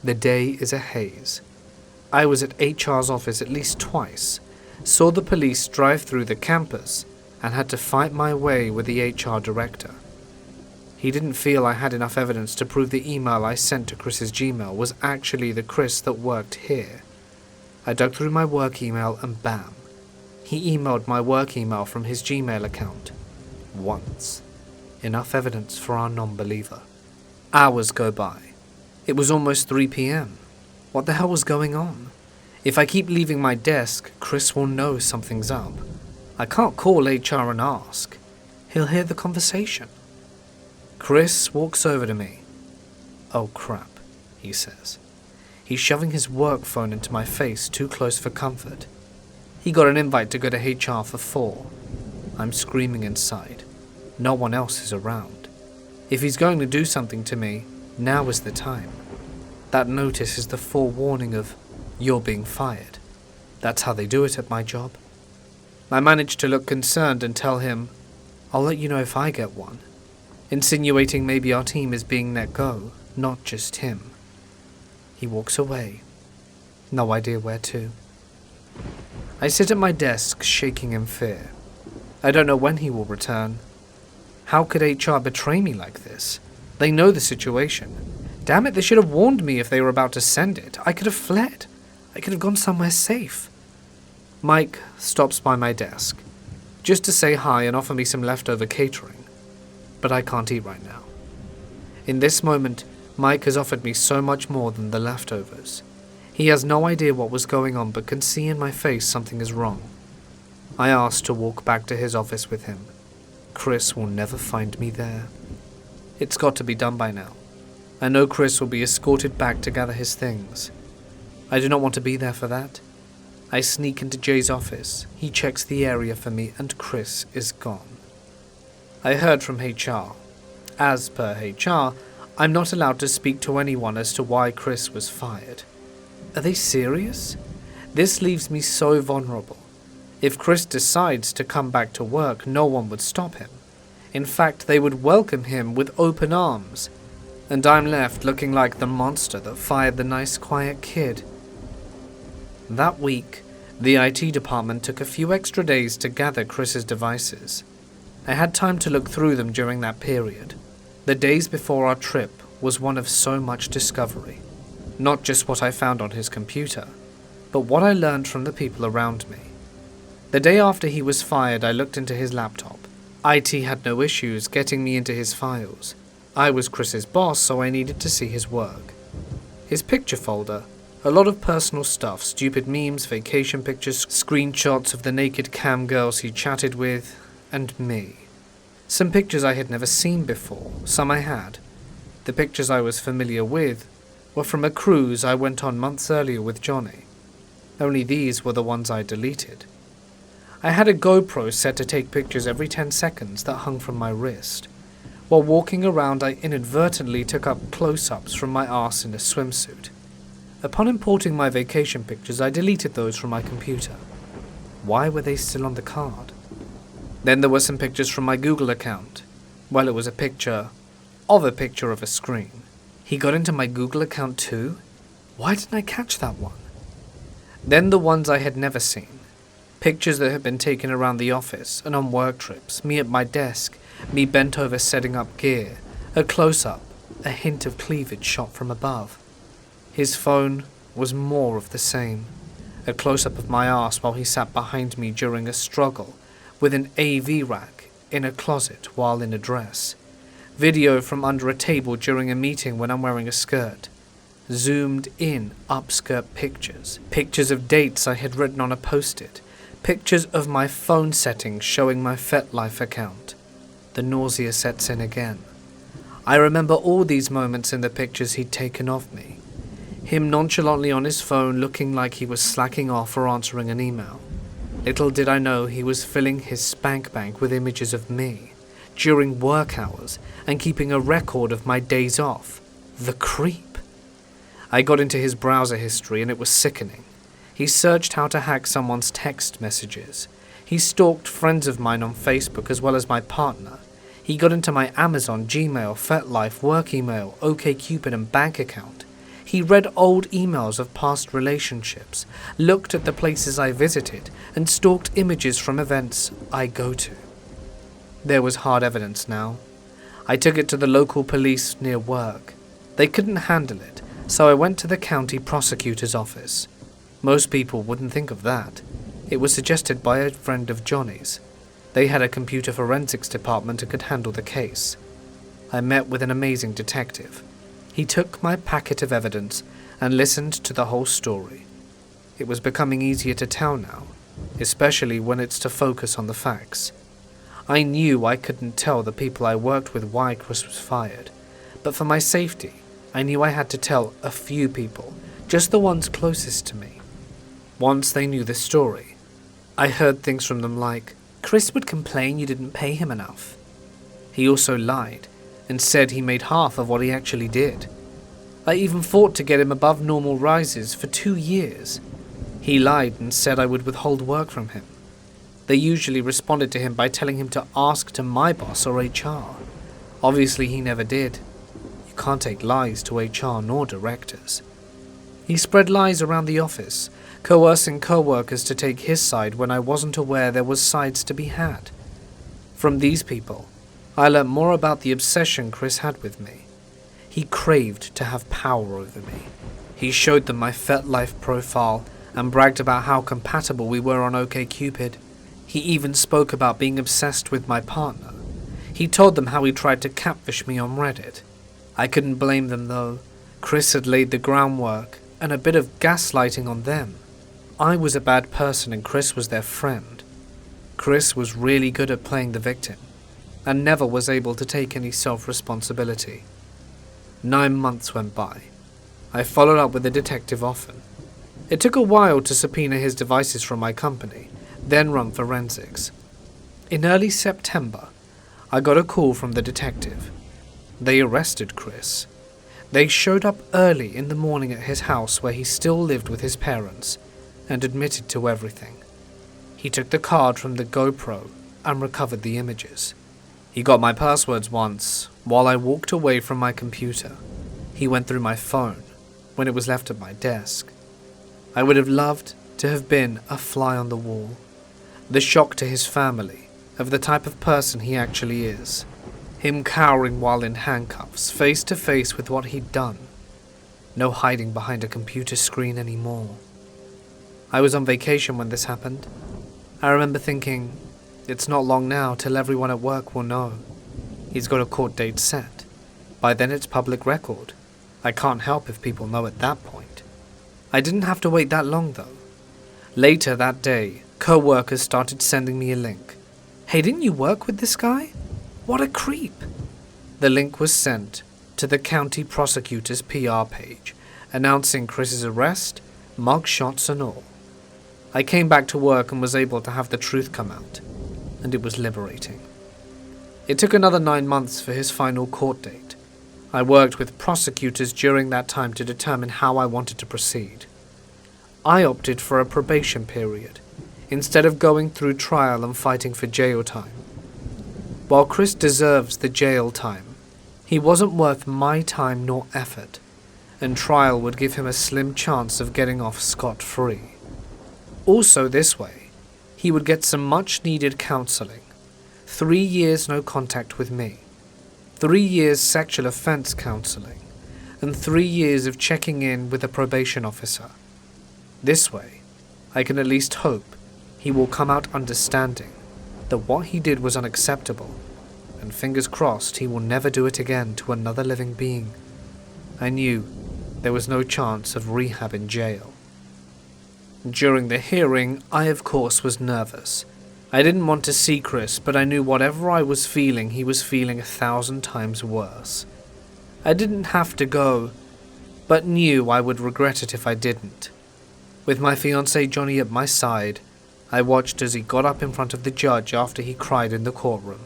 The day is a haze. I was at HR's office at least twice, saw the police drive through the campus, and had to fight my way with the HR director. He didn't feel I had enough evidence to prove the email I sent to Chris's Gmail was actually the Chris that worked here. I dug through my work email and bam, he emailed my work email from his Gmail account. Once. Enough evidence for our non-believer. Hours go by. It was almost 3 p.m. What the hell was going on? If I keep leaving my desk, Chris will know something's up. I can't call HR and ask. He'll hear the conversation. Chris walks over to me. Oh crap, he says. He's shoving his work phone into my face too close for comfort. He got an invite to go to HR for 4. I'm screaming inside. No one else is around. If he's going to do something to me, now is the time. That notice is the forewarning of, you're being fired. That's how they do it at my job. I manage to look concerned and tell him, I'll let you know if I get one, insinuating maybe our team is being let go, not just him. He walks away. No idea where to. I sit at my desk, shaking in fear. I don't know when he will return. How could HR betray me like this? They know the situation. Damn it, they should have warned me if they were about to send it. I could have fled. I could have gone somewhere safe. Mike stops by my desk, just to say hi and offer me some leftover catering. But I can't eat right now. In this moment, Mike has offered me so much more than the leftovers. He has no idea what was going on but can see in my face something is wrong. I asked to walk back to his office with him. Chris will never find me there. It's got to be done by now. I know Chris will be escorted back to gather his things. I do not want to be there for that. I sneak into Jay's office. He checks the area for me and Chris is gone. I heard from HR. As per HR, I'm not allowed to speak to anyone as to why Chris was fired. Are they serious? This leaves me so vulnerable. If Chris decides to come back to work, no one would stop him. In fact, they would welcome him with open arms, and I'm left looking like the monster that fired the nice quiet kid. That week, the IT department took a few extra days to gather Chris's devices. I had time to look through them during that period. The days before our trip was one of so much discovery. Not just what I found on his computer, but what I learned from the people around me. The day after he was fired, I looked into his laptop. IT had no issues getting me into his files. I was Chris's boss, so I needed to see his work. His picture folder, a lot of personal stuff, stupid memes, vacation pictures, screenshots of the naked cam girls he chatted with, and me. Some pictures I had never seen before, some I had. The pictures I was familiar with were from a cruise I went on months earlier with Johnny. Only these were the ones I deleted. I had a GoPro set to take pictures every 10 seconds that hung from my wrist. While walking around, I inadvertently took up close-ups from my arse in a swimsuit. Upon importing my vacation pictures, I deleted those from my computer. Why were they still on the card? Then there were some pictures from my Google account. Well, it was a picture of a screen. He got into my Google account too? Why didn't I catch that one? Then the ones I had never seen. Pictures that had been taken around the office and on work trips, me at my desk, me bent over setting up gear, a close-up, a hint of cleavage shot from above. His phone was more of the same. A close-up of my arse while he sat behind me during a struggle with an AV rack in a closet while in a dress. Video from under a table during a meeting when I'm wearing a skirt. Zoomed in upskirt pictures. Pictures of dates I had written on a post-it. Pictures of my phone settings showing my FetLife account. The nausea sets in again. I remember all these moments in the pictures he'd taken of me. Him nonchalantly on his phone looking like he was slacking off or answering an email. Little did I know he was filling his spank bank with images of me during work hours and keeping a record of my days off. The creep. I got into his browser history and it was sickening. He searched how to hack someone's text messages. He stalked friends of mine on Facebook as well as my partner. He got into my Amazon, Gmail, FetLife, work email, OkCupid and bank account. He read old emails of past relationships, looked at the places I visited, and stalked images from events I go to. There was hard evidence now. I took it to the local police near work. They couldn't handle it, so I went to the county prosecutor's office. Most people wouldn't think of that. It was suggested by a friend of Johnny's. They had a computer forensics department and could handle the case. I met with an amazing detective. He took my packet of evidence and listened to the whole story. It was becoming easier to tell now, especially when it's to focus on the facts. I knew I couldn't tell the people I worked with why Chris was fired, but for my safety, I knew I had to tell a few people, just the ones closest to me. Once they knew the story, I heard things from them like, Chris would complain you didn't pay him enough. He also lied and said he made half of what he actually did. I even fought to get him above normal rises for 2 years. He lied and said I would withhold work from him. They usually responded to him by telling him to ask to my boss or HR. Obviously he never did. You can't take lies to HR nor directors. He spread lies around the office, coercing co-workers to take his side when I wasn't aware there was sides to be had. From these people, I learnt more about the obsession Chris had with me. He craved to have power over me. He showed them my FetLife profile and bragged about how compatible we were on OkCupid. He even spoke about being obsessed with my partner. He told them how he tried to catfish me on Reddit. I couldn't blame them though. Chris had laid the groundwork and a bit of gaslighting on them. I was a bad person and Chris was their friend. Chris was really good at playing the victim and never was able to take any self-responsibility. 9 months went by. I followed up with the detective often. It took a while to subpoena his devices from my company, then run forensics. In early September, I got a call from the detective. They arrested Chris. They showed up early in the morning at his house where he still lived with his parents and admitted to everything. He took the card from the GoPro and recovered the images. He got my passwords once while I walked away from my computer. He went through my phone when it was left at my desk. I would have loved to have been a fly on the wall. The shock to his family of the type of person he actually is. Him cowering while in handcuffs, face to face with what he'd done. No hiding behind a computer screen anymore. I was on vacation when this happened. I remember thinking, it's not long now till everyone at work will know. He's got a court date set. By then it's public record. I can't help if people know at that point. I didn't have to wait that long though. Later that day, co-workers started sending me a link. Hey, didn't you work with this guy? What a creep. The link was sent to the county prosecutor's PR page, announcing Chris's arrest, mug shots and all. I came back to work and was able to have the truth come out, and it was liberating. It took another 9 months for his final court date. I worked with prosecutors during that time to determine how I wanted to proceed. I opted for a probation period, instead of going through trial and fighting for jail time. While Chris deserves the jail time, he wasn't worth my time nor effort, and trial would give him a slim chance of getting off scot-free. Also this way, he would get some much-needed counseling. 3 years no contact with me, 3 years sexual offense counseling, and 3 years of checking in with a probation officer. This way, I can at least hope he will come out understanding that what he did was unacceptable, and fingers crossed he will never do it again to another living being. I knew there was no chance of rehab in jail. During the hearing, I of course was nervous. I didn't want to see Chris, but I knew whatever I was feeling, he was feeling 1,000 times worse. I didn't have to go, but knew I would regret it if I didn't. With my fiancé Johnny at my side, I watched as he got up in front of the judge after he cried in the courtroom,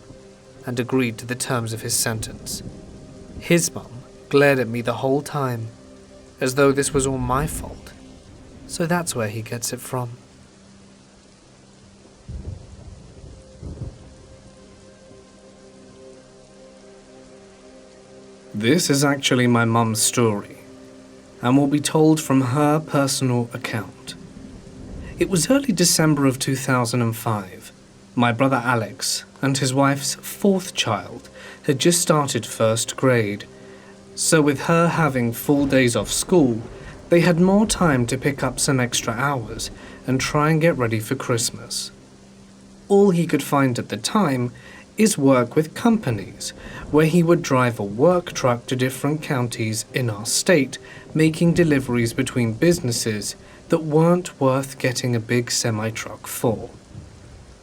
and agreed to the terms of his sentence. His mum glared at me the whole time, as though this was all my fault. So that's where he gets it from. This is actually my mum's story, and will be told from her personal account. It was early December of 2005. My brother Alex and his wife's 4th child had just started 1st grade, so with her having full days off school, they had more time to pick up some extra hours and try and get ready for Christmas. All he could find at the time is work with companies, where he would drive a work truck to different counties in our state, making deliveries between businesses that weren't worth getting a big semi-truck for.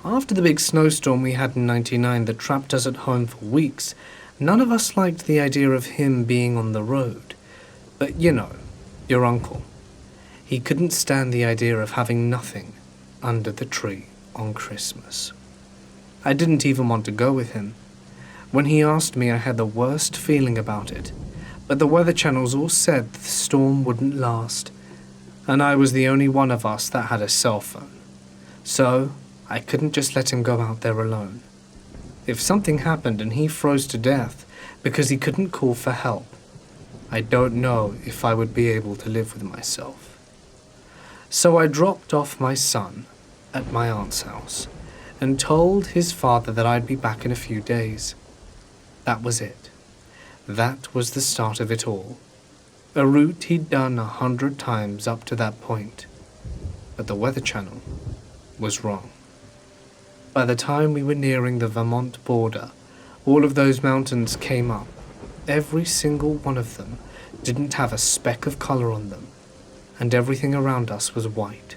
After the big snowstorm we had in '99 that trapped us at home for weeks, none of us liked the idea of him being on the road. But you know, your uncle. He couldn't stand the idea of having nothing under the tree on Christmas. I didn't even want to go with him. When he asked me, I had the worst feeling about it, but the weather channels all said the storm wouldn't last, and I was the only one of us that had a cell phone. So, I couldn't just let him go out there alone. If something happened and he froze to death because he couldn't call for help, I don't know if I would be able to live with myself. So I dropped off my son at my aunt's house and told his father that I'd be back in a few days. That was it. That was the start of it all. A route he'd done 100 times up to that point. But the Weather Channel was wrong. By the time we were nearing the Vermont border, all of those mountains came up. Every single one of them didn't have a speck of color on them, and everything around us was white.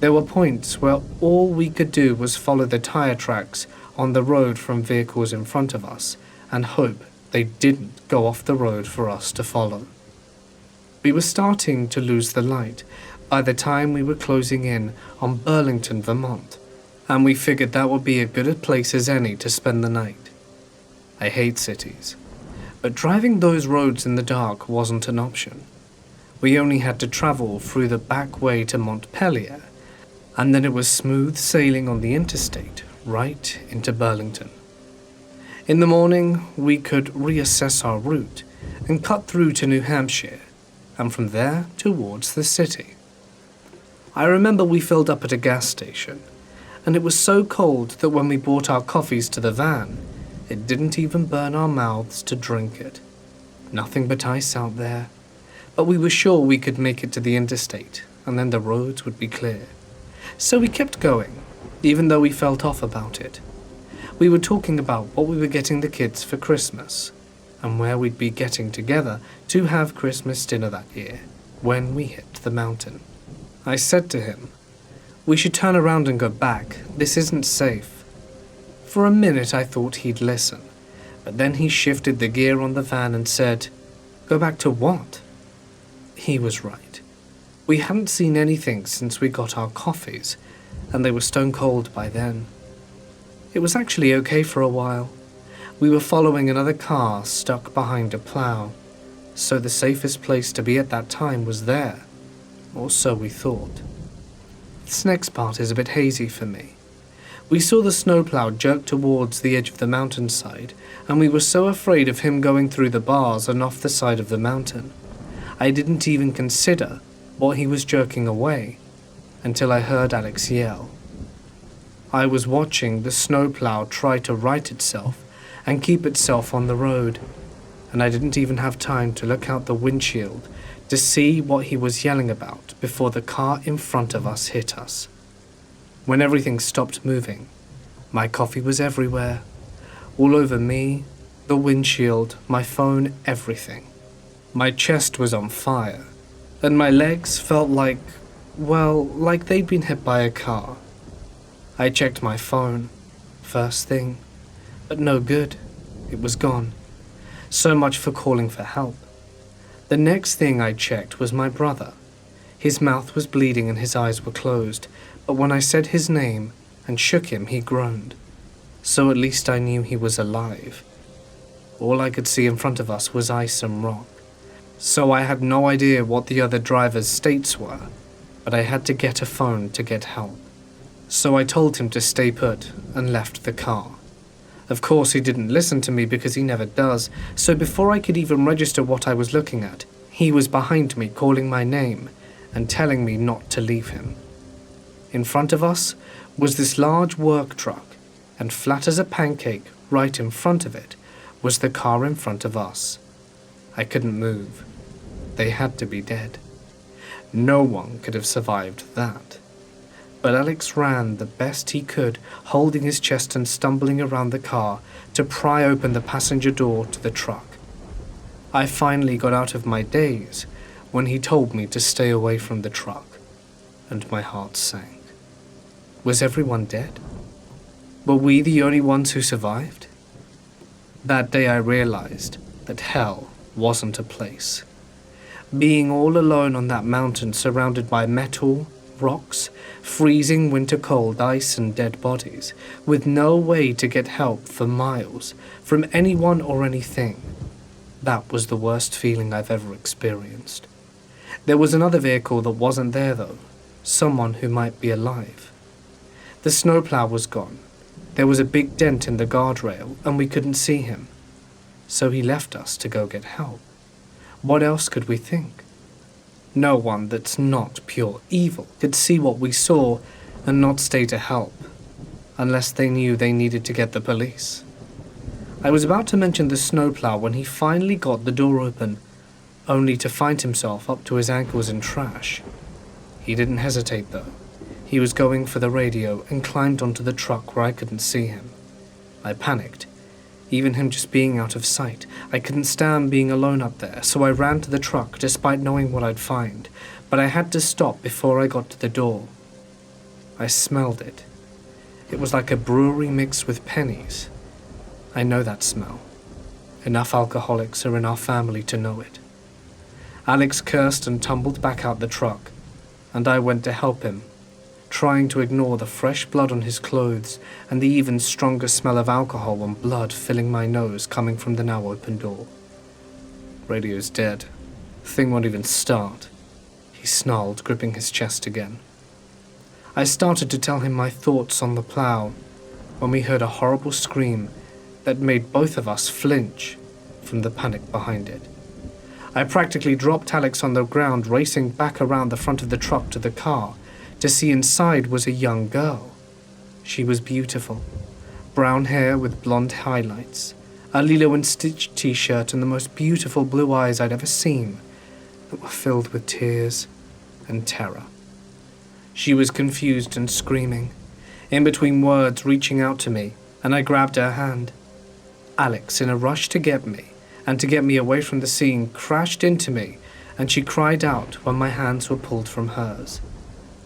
There were points where all we could do was follow the tire tracks on the road from vehicles in front of us and hope they didn't go off the road for us to follow. We were starting to lose the light by the time we were closing in on Burlington, Vermont, and we figured that would be as good a place as any to spend the night. I hate cities, but driving those roads in the dark wasn't an option. We only had to travel through the back way to Montpelier, and then it was smooth sailing on the interstate right into Burlington. In the morning, we could reassess our route and cut through to New Hampshire, and from there towards the city. I remember we filled up at a gas station, and it was so cold that when we brought our coffees to the van, it didn't even burn our mouths to drink it. Nothing but ice out there, but we were sure we could make it to the interstate, and then the roads would be clear. So we kept going, even though we felt off about it. We were talking about what we were getting the kids for Christmas, and where we'd be getting together to have Christmas dinner that year, when we hit the mountain. I said to him, "We should turn around and go back. This isn't safe." For a minute I thought he'd listen, but then he shifted the gear on the van and said, "Go back to what?" He was right. We hadn't seen anything since we got our coffees, and they were stone cold by then. It was actually okay for a while. We were following another car stuck behind a plow, so the safest place to be at that time was there, or so we thought. This next part is a bit hazy for me. We saw the snowplow jerk towards the edge of the mountainside, and we were so afraid of him going through the bars and off the side of the mountain. I didn't even consider what he was jerking away until I heard Alex yell. I was watching the snowplow try to right itself and keep itself on the road, and I didn't even have time to look out the windshield to see what he was yelling about before the car in front of us hit us. When everything stopped moving, my coffee was everywhere, all over me, the windshield, my phone, everything. My chest was on fire, and my legs felt like they'd been hit by a car. I checked my phone, first thing, but no good. It was gone. So much for calling for help. The next thing I checked was my brother. His mouth was bleeding and his eyes were closed, but when I said his name and shook him, he groaned. So at least I knew he was alive. All I could see in front of us was ice and rock, so I had no idea what the other drivers' states were, but I had to get a phone to get help. So I told him to stay put and left the car. Of course, he didn't listen to me because he never does, so before I could even register what I was looking at, he was behind me calling my name and telling me not to leave him. In front of us was this large work truck, and flat as a pancake right in front of it was the car in front of us. I couldn't move. They had to be dead. No one could have survived that. But Alex ran the best he could, holding his chest and stumbling around the car to pry open the passenger door to the truck. I finally got out of my daze when he told me to stay away from the truck, and my heart sank. Was everyone dead? Were we the only ones who survived? That day I realized that hell wasn't a place. Being all alone on that mountain surrounded by metal, rocks, freezing winter cold ice and dead bodies, with no way to get help for miles from anyone or anything. That was the worst feeling I've ever experienced. There was another vehicle that wasn't there though, someone who might be alive. The snowplow was gone. There was a big dent in the guardrail and we couldn't see him. So he left us to go get help. What else could we think? No one that's not pure evil could see what we saw and not stay to help, unless they knew they needed to get the police. I was about to mention the snowplow when he finally got the door open, only to find himself up to his ankles in trash. He didn't hesitate though. He was going for the radio and climbed onto the truck where I couldn't see him. I panicked. Even him just being out of sight, I couldn't stand being alone up there, so I ran to the truck despite knowing what I'd find, but I had to stop before I got to the door. I smelled it. It was like a brewery mixed with pennies. I know that smell. Enough alcoholics are in our family to know it. Alex cursed and tumbled back out the truck, and I went to help him, trying to ignore the fresh blood on his clothes and the even stronger smell of alcohol and blood filling my nose coming from the now open door. "Radio's dead. Thing won't even start," he snarled, gripping his chest again. I started to tell him my thoughts on the plow when we heard a horrible scream that made both of us flinch from the panic behind it. I practically dropped Alex on the ground, racing back around the front of the truck to the car to see inside was a young girl. She was beautiful. Brown hair with blonde highlights, a Lilo and Stitch t-shirt, and the most beautiful blue eyes I'd ever seen that were filled with tears and terror. She was confused and screaming, in between words reaching out to me, and I grabbed her hand. Alex, in a rush to get me, and to get me away from the scene, crashed into me, and she cried out when my hands were pulled from hers.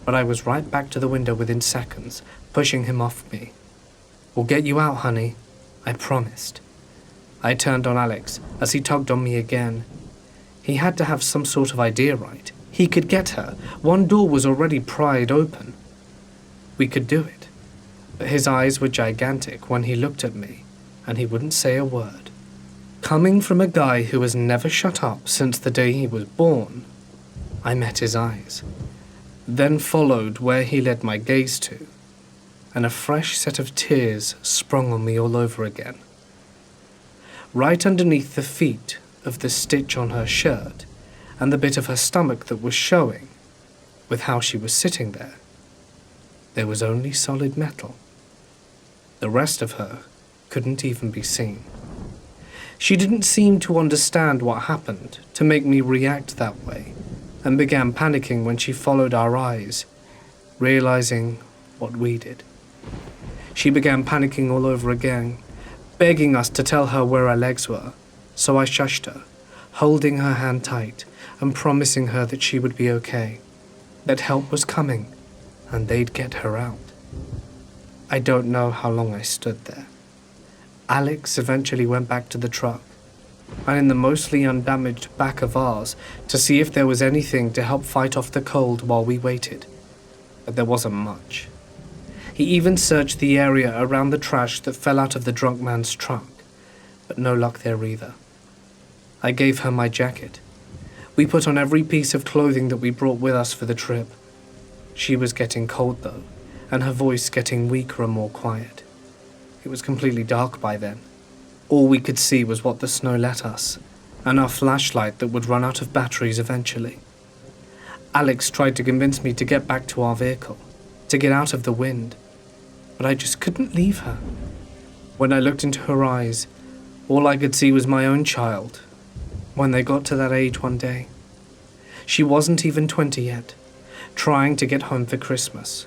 But I was right back to the window within seconds, pushing him off me. "We'll get you out, honey," I promised. I turned on Alex as he tugged on me again. He had to have some sort of idea, right? He could get her. One door was already pried open. We could do it. But his eyes were gigantic when he looked at me, and he wouldn't say a word. Coming from a guy who has never shut up since the day he was born, I met his eyes, then followed where he led my gaze to, and a fresh set of tears sprung on me all over again. Right underneath the feet of the stitch on her shirt and the bit of her stomach that was showing, with how she was sitting there was only solid metal. The rest of her couldn't even be seen. She didn't seem to understand what happened to make me react that way, and began panicking when she followed our eyes, realizing what we did. She began panicking all over again, begging us to tell her where our legs were, so I shushed her, holding her hand tight and promising her that she would be okay, that help was coming, and they'd get her out. I don't know how long I stood there. Alex eventually went back to the truck, and in the mostly undamaged back of ours to see if there was anything to help fight off the cold while we waited, but there wasn't much. He even searched the area around the trash that fell out of the drunk man's truck, but no luck there either. I gave her my jacket. We put on every piece of clothing that we brought with us for the trip. She was getting cold though, and her voice getting weaker and more quiet. It was completely dark by then. All we could see was what the snow let us, and our flashlight that would run out of batteries eventually. Alex tried to convince me to get back to our vehicle, to get out of the wind, but I just couldn't leave her. When I looked into her eyes, all I could see was my own child, when they got to that age one day. She wasn't even 20 yet, trying to get home for Christmas.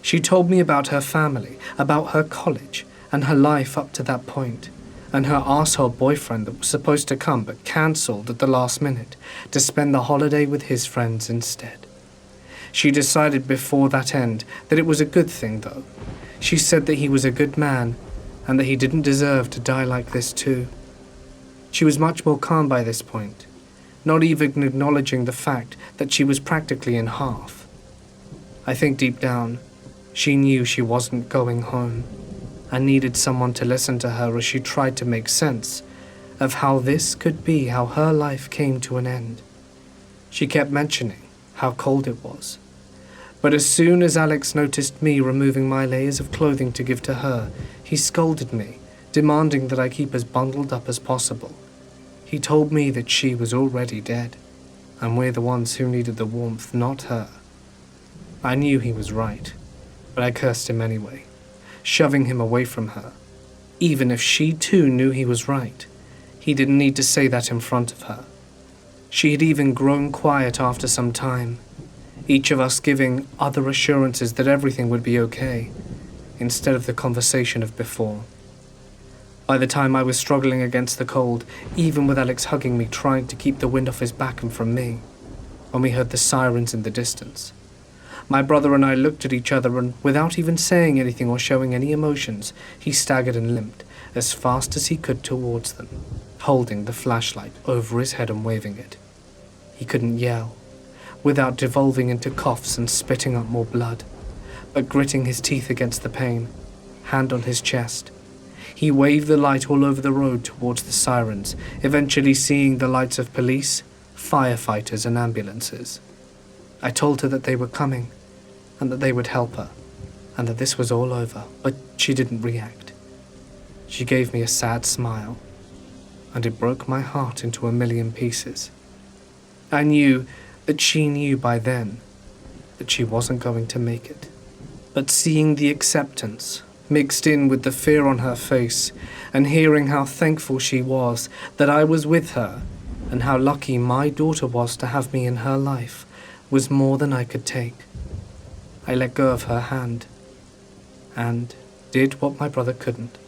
She told me about her family, about her college, and her life up to that point, and her arsehole boyfriend that was supposed to come but cancelled at the last minute to spend the holiday with his friends instead. She decided before that end that it was a good thing though. She said that he was a good man, and that he didn't deserve to die like this too. She was much more calm by this point, not even acknowledging the fact that she was practically in half. I think deep down, she knew she wasn't going home, and needed someone to listen to her as she tried to make sense of how this could be how her life came to an end. She kept mentioning how cold it was. But as soon as Alex noticed me removing my layers of clothing to give to her, he scolded me, demanding that I keep as bundled up as possible. He told me that she was already dead, and we're the ones who needed the warmth, not her. I knew he was right, but I cursed him anyway, shoving him away from her. Even if she too knew he was right, he didn't need to say that in front of her. She had even grown quiet after some time, each of us giving other assurances that everything would be okay, instead of the conversation of before. By the time I was struggling against the cold, even with Alex hugging me, trying to keep the wind off his back and from me, when we heard the sirens in the distance. My brother and I looked at each other, and without even saying anything or showing any emotions, he staggered and limped as fast as he could towards them, holding the flashlight over his head and waving it. He couldn't yell, without devolving into coughs and spitting up more blood, but gritting his teeth against the pain, hand on his chest. He waved the light all over the road towards the sirens, eventually seeing the lights of police, firefighters, and ambulances. I told her that they were coming, and that they would help her, and that this was all over, but she didn't react. She gave me a sad smile, and it broke my heart into a million pieces. I knew that she knew by then that she wasn't going to make it. But seeing the acceptance mixed in with the fear on her face and hearing how thankful she was that I was with her and how lucky my daughter was to have me in her life was more than I could take. I let go of her hand and did what my brother couldn't.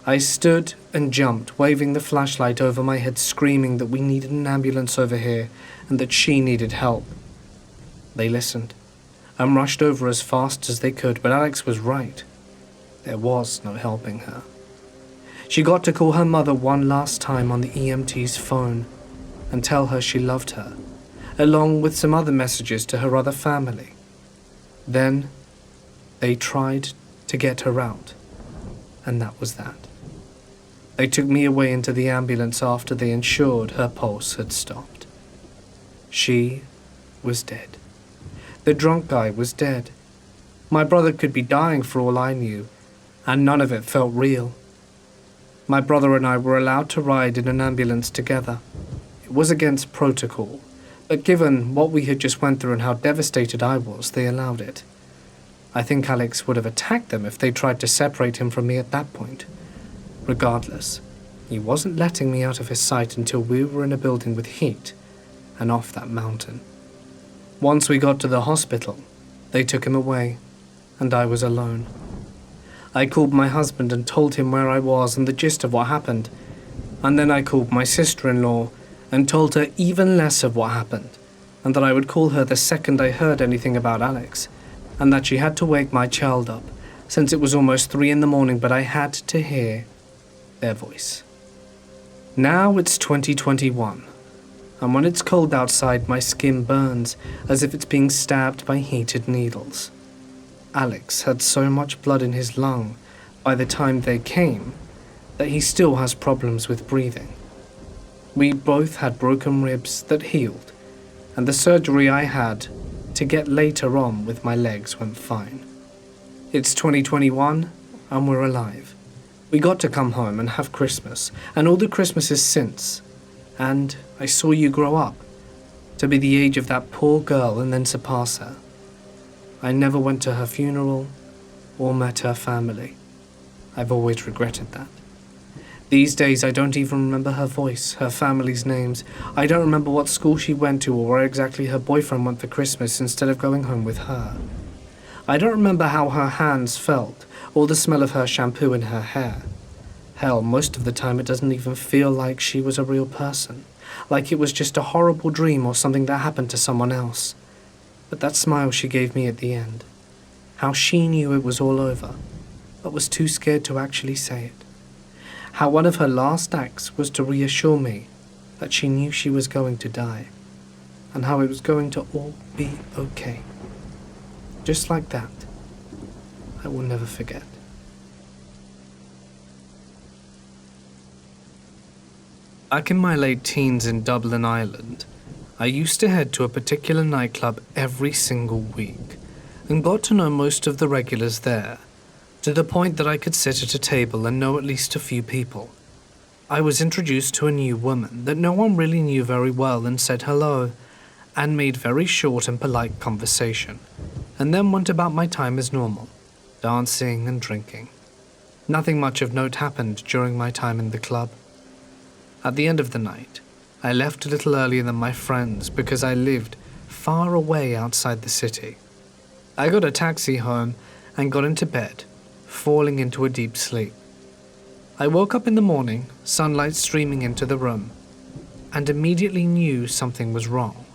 I stood and jumped, waving the flashlight over my head, screaming that we needed an ambulance over here and that she needed help. They listened and rushed over as fast as they could, but Alex was right. There was no helping her. She got to call her mother one last time on the EMT's phone and tell her she loved her, along with some other messages to her other family. Then they tried to get her out, and that was that. They took me away into the ambulance after they ensured her pulse had stopped. She was dead. The drunk guy was dead. My brother could be dying for all I knew, and none of it felt real. My brother and I were allowed to ride in an ambulance together. It was against protocol, but given what we had just went through and how devastated I was, they allowed it. I think Alex would have attacked them if they tried to separate him from me at that point. Regardless, he wasn't letting me out of his sight until we were in a building with heat and off that mountain. Once we got to the hospital, they took him away, and I was alone. I called my husband and told him where I was and the gist of what happened, and then I called my sister-in-law and told her even less of what happened, and that I would call her the second I heard anything about Alex, and that she had to wake my child up, since it was almost 3 a.m, but I had to hear their voice. Now it's 2021, and when it's cold outside, my skin burns as if it's being stabbed by heated needles. Alex had so much blood in his lung by the time they came that he still has problems with breathing. We both had broken ribs that healed, and the surgery I had to get later on with my legs went fine. It's 2021, and we're alive. We got to come home and have Christmas, and all the Christmases since, and I saw you grow up, to be the age of that poor girl and then surpass her. I never went to her funeral or met her family. I've always regretted that. These days I don't even remember her voice, her family's names. I don't remember what school she went to or where exactly her boyfriend went for Christmas instead of going home with her. I don't remember how her hands felt or the smell of her shampoo in her hair. Hell, most of the time it doesn't even feel like she was a real person, like it was just a horrible dream or something that happened to someone else. But that smile she gave me at the end, how she knew it was all over, but was too scared to actually say it. How one of her last acts was to reassure me that she knew she was going to die, and how it was going to all be okay. Just like that, I will never forget. Back in my late teens in Dublin, Ireland, I used to head to a particular nightclub every single week, and got to know most of the regulars there, to the point that I could sit at a table and know at least a few people. I was introduced to a new woman that no one really knew very well and said hello, and made very short and polite conversation, and then went about my time as normal, dancing and drinking. Nothing much of note happened during my time in the club. At the end of the night, I left a little earlier than my friends because I lived far away outside the city. I got a taxi home and got into bed, falling into a deep sleep. I woke up in the morning, sunlight streaming into the room, and immediately knew something was wrong.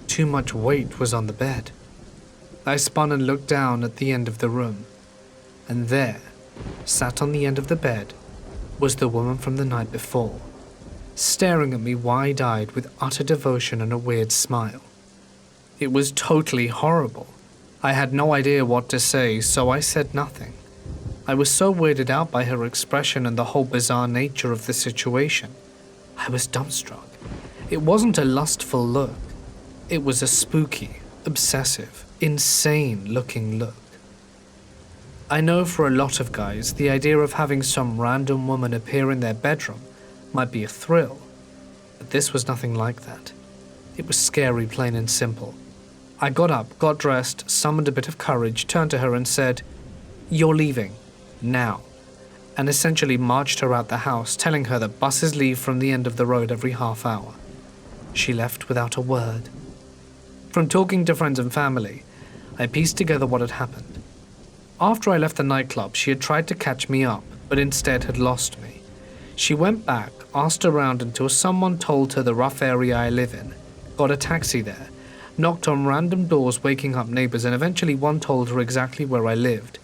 Too much weight was on the bed. I spun and looked down at the end of the room, and there, sat on the end of the bed, was the woman from the night before, staring at me wide-eyed with utter devotion and a weird smile. It was totally horrible. I had no idea what to say, so I said nothing. I was so weirded out by her expression and the whole bizarre nature of the situation. I was dumbstruck. It wasn't a lustful look. It was a spooky, obsessive, insane-looking look. I know for a lot of guys, the idea of having some random woman appear in their bedroom might be a thrill, but this was nothing like that. It was scary, plain and simple. I got up, got dressed, summoned a bit of courage, turned to her and said, "You're leaving. Now," and essentially marched her out the house, telling her that buses leave from the end of the road every half hour. She left without a word. From talking to friends and family, I pieced together what had happened. After I left the nightclub, she had tried to catch me up, but instead had lost me. She went back, asked around until someone told her the rough area I live in, got a taxi there, knocked on random doors waking up neighbors, and eventually one told her exactly where I lived,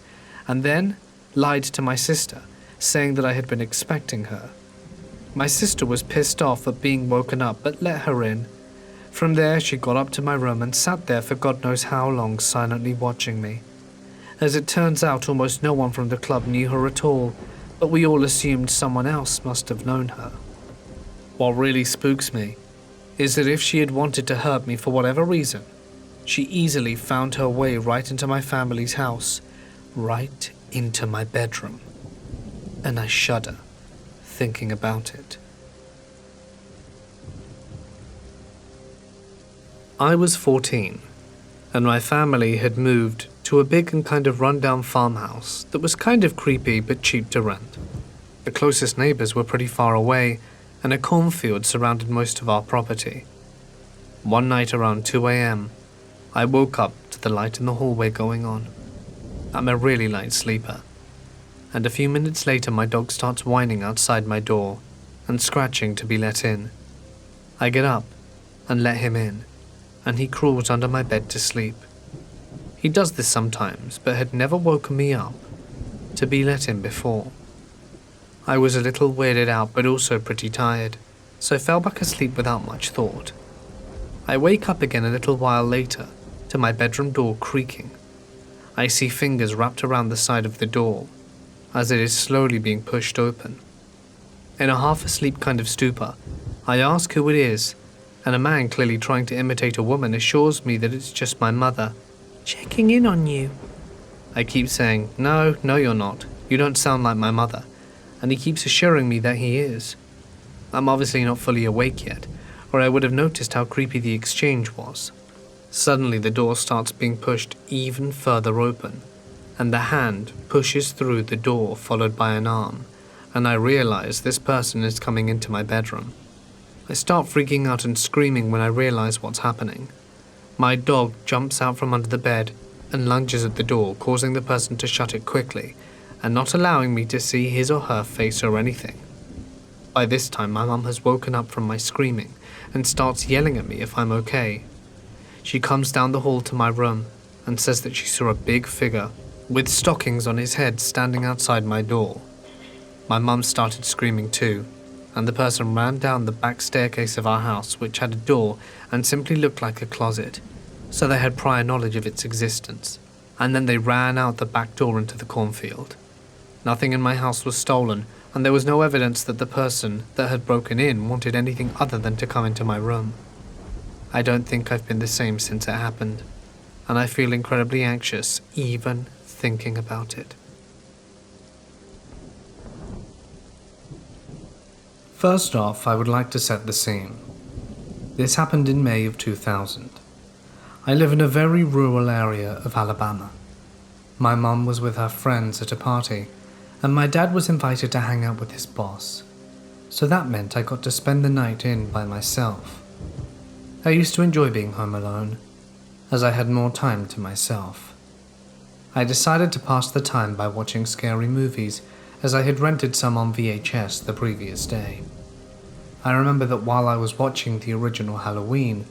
and then lied to my sister, saying that I had been expecting her. My sister was pissed off at being woken up, but let her in. From there, she got up to my room and sat there for God knows how long, silently watching me. As it turns out, almost no one from the club knew her at all, but we all assumed someone else must have known her. What really spooks me is that if she had wanted to hurt me for whatever reason, she easily found her way right into my family's house, right into my bedroom. And I shudder thinking about it. I was 14, and my family had moved to a big and kind of run-down farmhouse that was kind of creepy but cheap to rent. The closest neighbors were pretty far away, and a cornfield surrounded most of our property. One night around 2 a.m., I woke up to the light in the hallway going on. I'm a really light sleeper, and a few minutes later my dog starts whining outside my door and scratching to be let in. I get up and let him in, and he crawls under my bed to sleep. He does this sometimes, but had never woken me up to be let in before. I was a little weirded out, but also pretty tired, so fell back asleep without much thought. I wake up again a little while later to my bedroom door creaking. I see fingers wrapped around the side of the door as it is slowly being pushed open. In a half-asleep kind of stupor, I ask who it is, and a man clearly trying to imitate a woman assures me that it's just my mother. "Checking in on you." I keep saying, No, you're not. You don't sound like my mother." And he keeps assuring me that he is. I'm obviously not fully awake yet, or I would have noticed how creepy the exchange was. Suddenly the door starts being pushed even further open, and the hand pushes through the door followed by an arm, and I realize this person is coming into my bedroom. I start freaking out and screaming when I realize what's happening. My dog jumps out from under the bed and lunges at the door, causing the person to shut it quickly and not allowing me to see his or her face or anything. By this time, my mum has woken up from my screaming and starts yelling at me if I'm okay. She comes down the hall to my room and says that she saw a big figure with stockings on his head standing outside my door. My mum started screaming too, and the person ran down the back staircase of our house, which had a door and simply looked like a closet, so they had prior knowledge of its existence, and then they ran out the back door into the cornfield. Nothing in my house was stolen, and there was no evidence that the person that had broken in wanted anything other than to come into my room. I don't think I've been the same since it happened, and I feel incredibly anxious even thinking about it. First off, I would like to set the scene. This happened in May of 2000. I live in a very rural area of Alabama. My mum was with her friends at a party, and my dad was invited to hang out with his boss, so that meant I got to spend the night in by myself. I used to enjoy being home alone, as I had more time to myself. I decided to pass the time by watching scary movies, as I had rented some on VHS the previous day. I remember that while I was watching the original Halloween,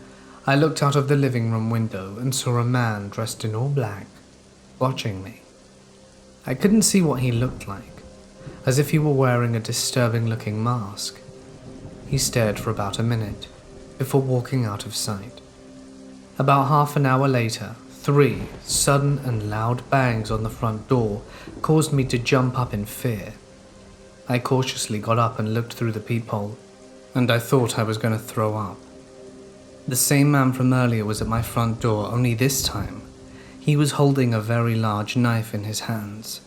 I looked out of the living room window and saw a man dressed in all black, watching me. I couldn't see what he looked like, as if he were wearing a disturbing-looking mask. He stared for about a minute, before walking out of sight. About half an hour later, 3 sudden and loud bangs on the front door caused me to jump up in fear. I cautiously got up and looked through the peephole, and I thought I was going to throw up. The same man from earlier was at my front door, only this time, he was holding a very large knife in his hands.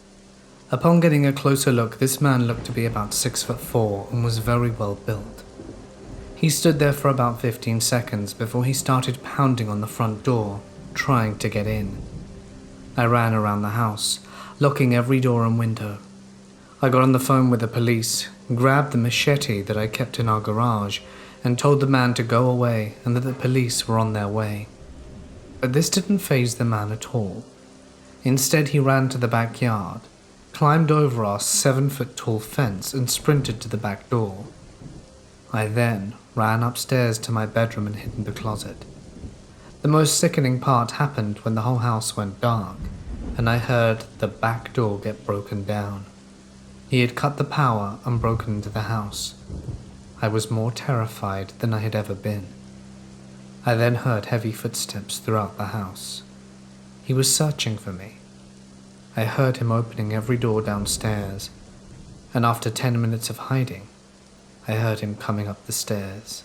Upon getting a closer look, this man looked to be about 6'4" and was very well built. He stood there for about 15 seconds before he started pounding on the front door, trying to get in. I ran around the house, locking every door and window. I got on the phone with the police, grabbed the machete that I kept in our garage, and told the man to go away and that the police were on their way. But this didn't faze the man at all. Instead, he ran to the backyard, climbed over our 7-foot-tall fence and sprinted to the back door. I then ran upstairs to my bedroom and hid in the closet. The most sickening part happened when the whole house went dark, and I heard the back door get broken down. He had cut the power and broken into the house. I was more terrified than I had ever been. I then heard heavy footsteps throughout the house. He was searching for me. I heard him opening every door downstairs, and after 10 minutes of hiding, I heard him coming up the stairs.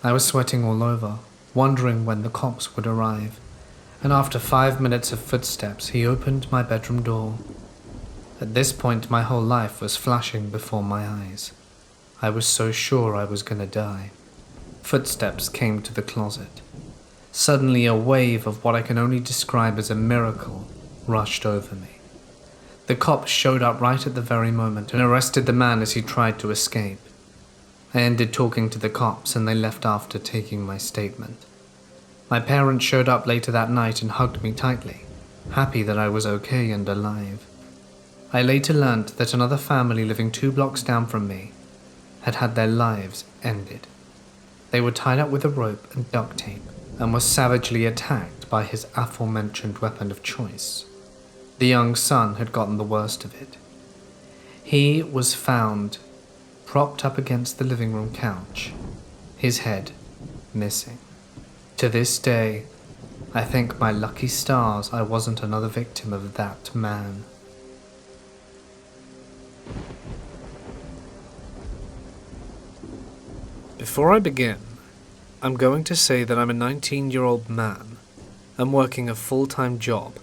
I was sweating all over, wondering when the cops would arrive, and after 5 minutes of footsteps, he opened my bedroom door. At this point, my whole life was flashing before my eyes. I was so sure I was gonna die. Footsteps came to the closet. Suddenly, a wave of what I can only describe as a miracle rushed over me. The cops showed up right at the very moment and arrested the man as he tried to escape. I ended talking to the cops and they left after taking my statement. My parents showed up later that night and hugged me tightly, happy that I was okay and alive. I later learned that another family living 2 blocks down from me had had their lives ended. They were tied up with a rope and duct tape and were savagely attacked by his aforementioned weapon of choice. The young son had gotten the worst of it. He was found propped up against the living room couch, his head missing. To this day, I thank my lucky stars I wasn't another victim of that man. Before I begin, I'm going to say that I'm a 19-year-old man and working a full-time job.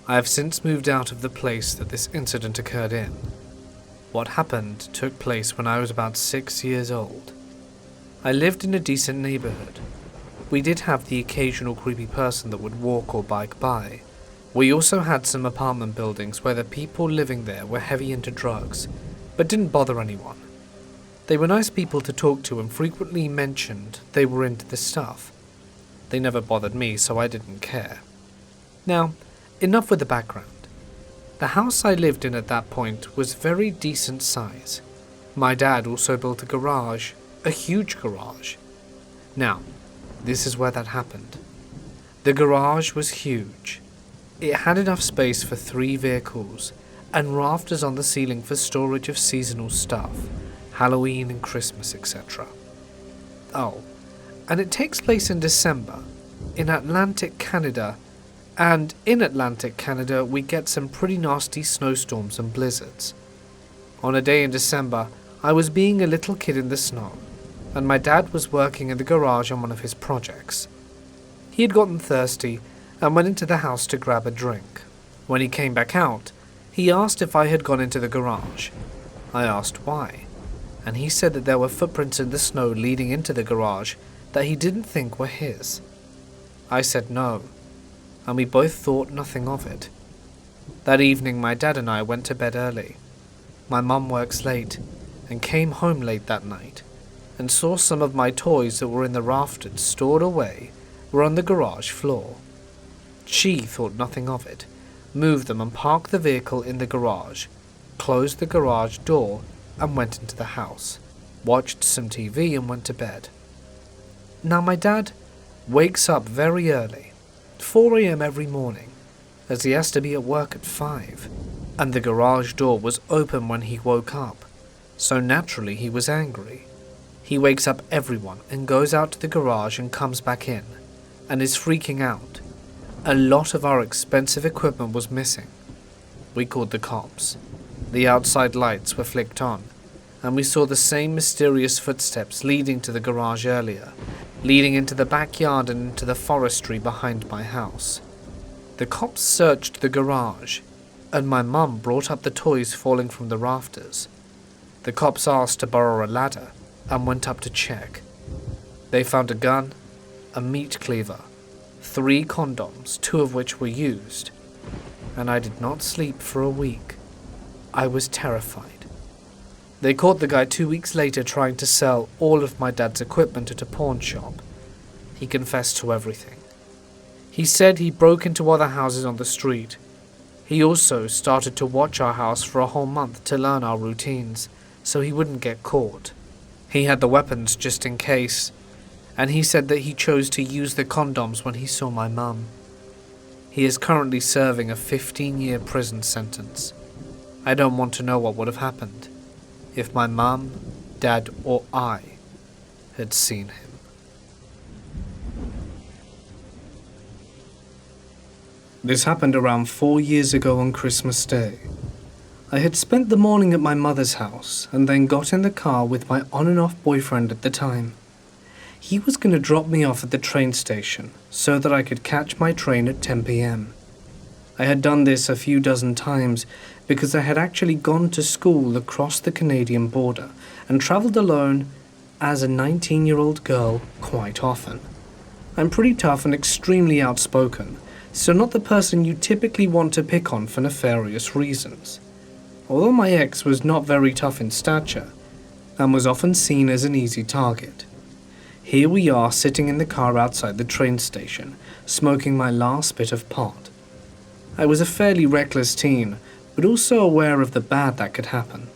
I have since moved out of the place that this incident occurred in. What happened took place when I was about 6 years old. I lived in a decent neighborhood. We did have the occasional creepy person that would walk or bike by. We also had some apartment buildings where the people living there were heavy into drugs, but didn't bother anyone. They were nice people to talk to and frequently mentioned they were into the stuff. They never bothered me, so I didn't care. Now, enough with the background. The house I lived in at that point was very decent size. My dad also built a garage, a huge garage. Now, this is where that happened. The garage was huge. It had enough space for 3 vehicles and rafters on the ceiling for storage of seasonal stuff, Halloween and Christmas, etc. Oh, and it takes place in December, in Atlantic Canada, and in Atlantic Canada we get some pretty nasty snowstorms and blizzards. On a day in December, I was being a little kid in the snow, and my dad was working in the garage on one of his projects. He had gotten thirsty and went into the house to grab a drink. When he came back out, he asked if I had gone into the garage. I asked why, and he said that there were footprints in the snow leading into the garage that he didn't think were his. I said no, and we both thought nothing of it. That evening, my dad and I went to bed early. My mum works late and came home late that night and saw some of my toys that were in the rafters stored away were on the garage floor. She thought nothing of it, moved them and parked the vehicle in the garage, closed the garage door and went into the house, watched some TV and went to bed. Now my dad wakes up very early, 4 a.m. every morning, as he has to be at work at 5, and the garage door was open when he woke up, so naturally he was angry. He wakes up everyone and goes out to the garage and comes back in, and is freaking out. A lot of our expensive equipment was missing. We called the cops. The outside lights were flicked on, and we saw the same mysterious footsteps leading to the garage earlier, leading into the backyard and into the forestry behind my house. The cops searched the garage. and my mum brought up the toys falling from the rafters. The cops asked to borrow a ladder and went up to check. They found a gun, a meat cleaver, 3 condoms, 2 of which were used, and I did not sleep for a week. I was terrified. They caught the guy 2 weeks later trying to sell all of my dad's equipment at a pawn shop. He confessed to everything. He said he broke into other houses on the street. He also started to watch our house for a whole month to learn our routines, so he wouldn't get caught. He had the weapons just in case, and he said that he chose to use the condoms when he saw my mum. He is currently serving a 15-year prison sentence. I don't want to know what would have happened if my mum, dad, or I had seen him. This happened around 4 years ago on Christmas Day. I had spent the morning at my mother's house and then got in the car with my on and off boyfriend at the time. He was going to drop me off at the train station so that I could catch my train at 10 p.m. I had done this a few dozen times because I had actually gone to school across the Canadian border and travelled alone as a 19-year-old girl quite often. I'm pretty tough and extremely outspoken, so not the person you typically want to pick on for nefarious reasons. Although my ex was not very tough in stature and was often seen as an easy target. Here we are sitting in the car outside the train station, smoking my last bit of pot. I was a fairly reckless teen, but also aware of the bad that could happen.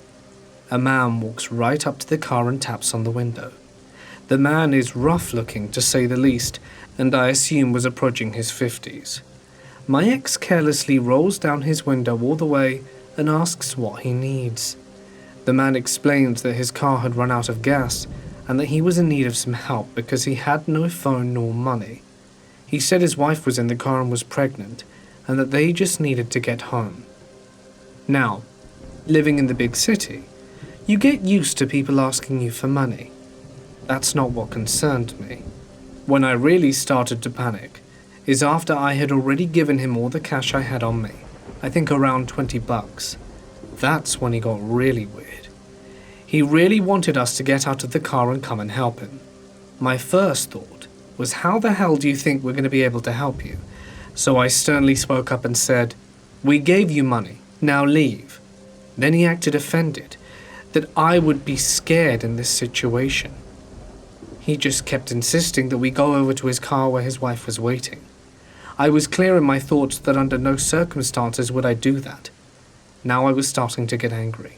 A man walks right up to the car and taps on the window. The man is rough looking to say the least, and I assume was approaching his 50s. My ex carelessly rolls down his window all the way and asks what he needs. The man explains that his car had run out of gas and that he was in need of some help because he had no phone nor money. He said his wife was in the car and was pregnant, and that they just needed to get home. Now, living in the big city, you get used to people asking you for money. That's not what concerned me. When I really started to panic is after I had already given him all the cash I had on me, I think around $20. That's when he got really weird. He really wanted us to get out of the car and come and help him. My first thought was, how the hell do you think we're going to be able to help you? So I sternly spoke up and said, "We gave you money, now leave." Then he acted offended that I would be scared in this situation. He just kept insisting that we go over to his car where his wife was waiting. I was clear in my thoughts that under no circumstances would I do that. Now I was starting to get angry.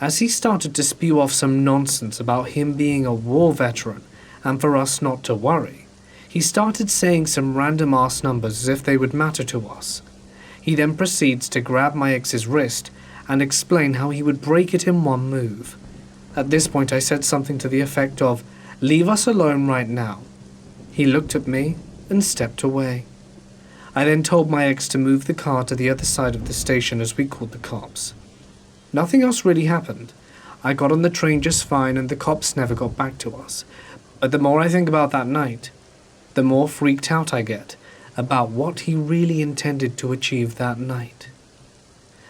As he started to spew off some nonsense about him being a war veteran and for us not to worry, he started saying some random-ass numbers as if they would matter to us. He then proceeds to grab my ex's wrist and explain how he would break it in one move. At this point I said something to the effect of, "Leave us alone right now." He looked at me and stepped away. I then told my ex to move the car to the other side of the station as we called the cops. Nothing else really happened. I got on the train just fine and the cops never got back to us. But the more I think about that night, the more freaked out I get about what he really intended to achieve that night.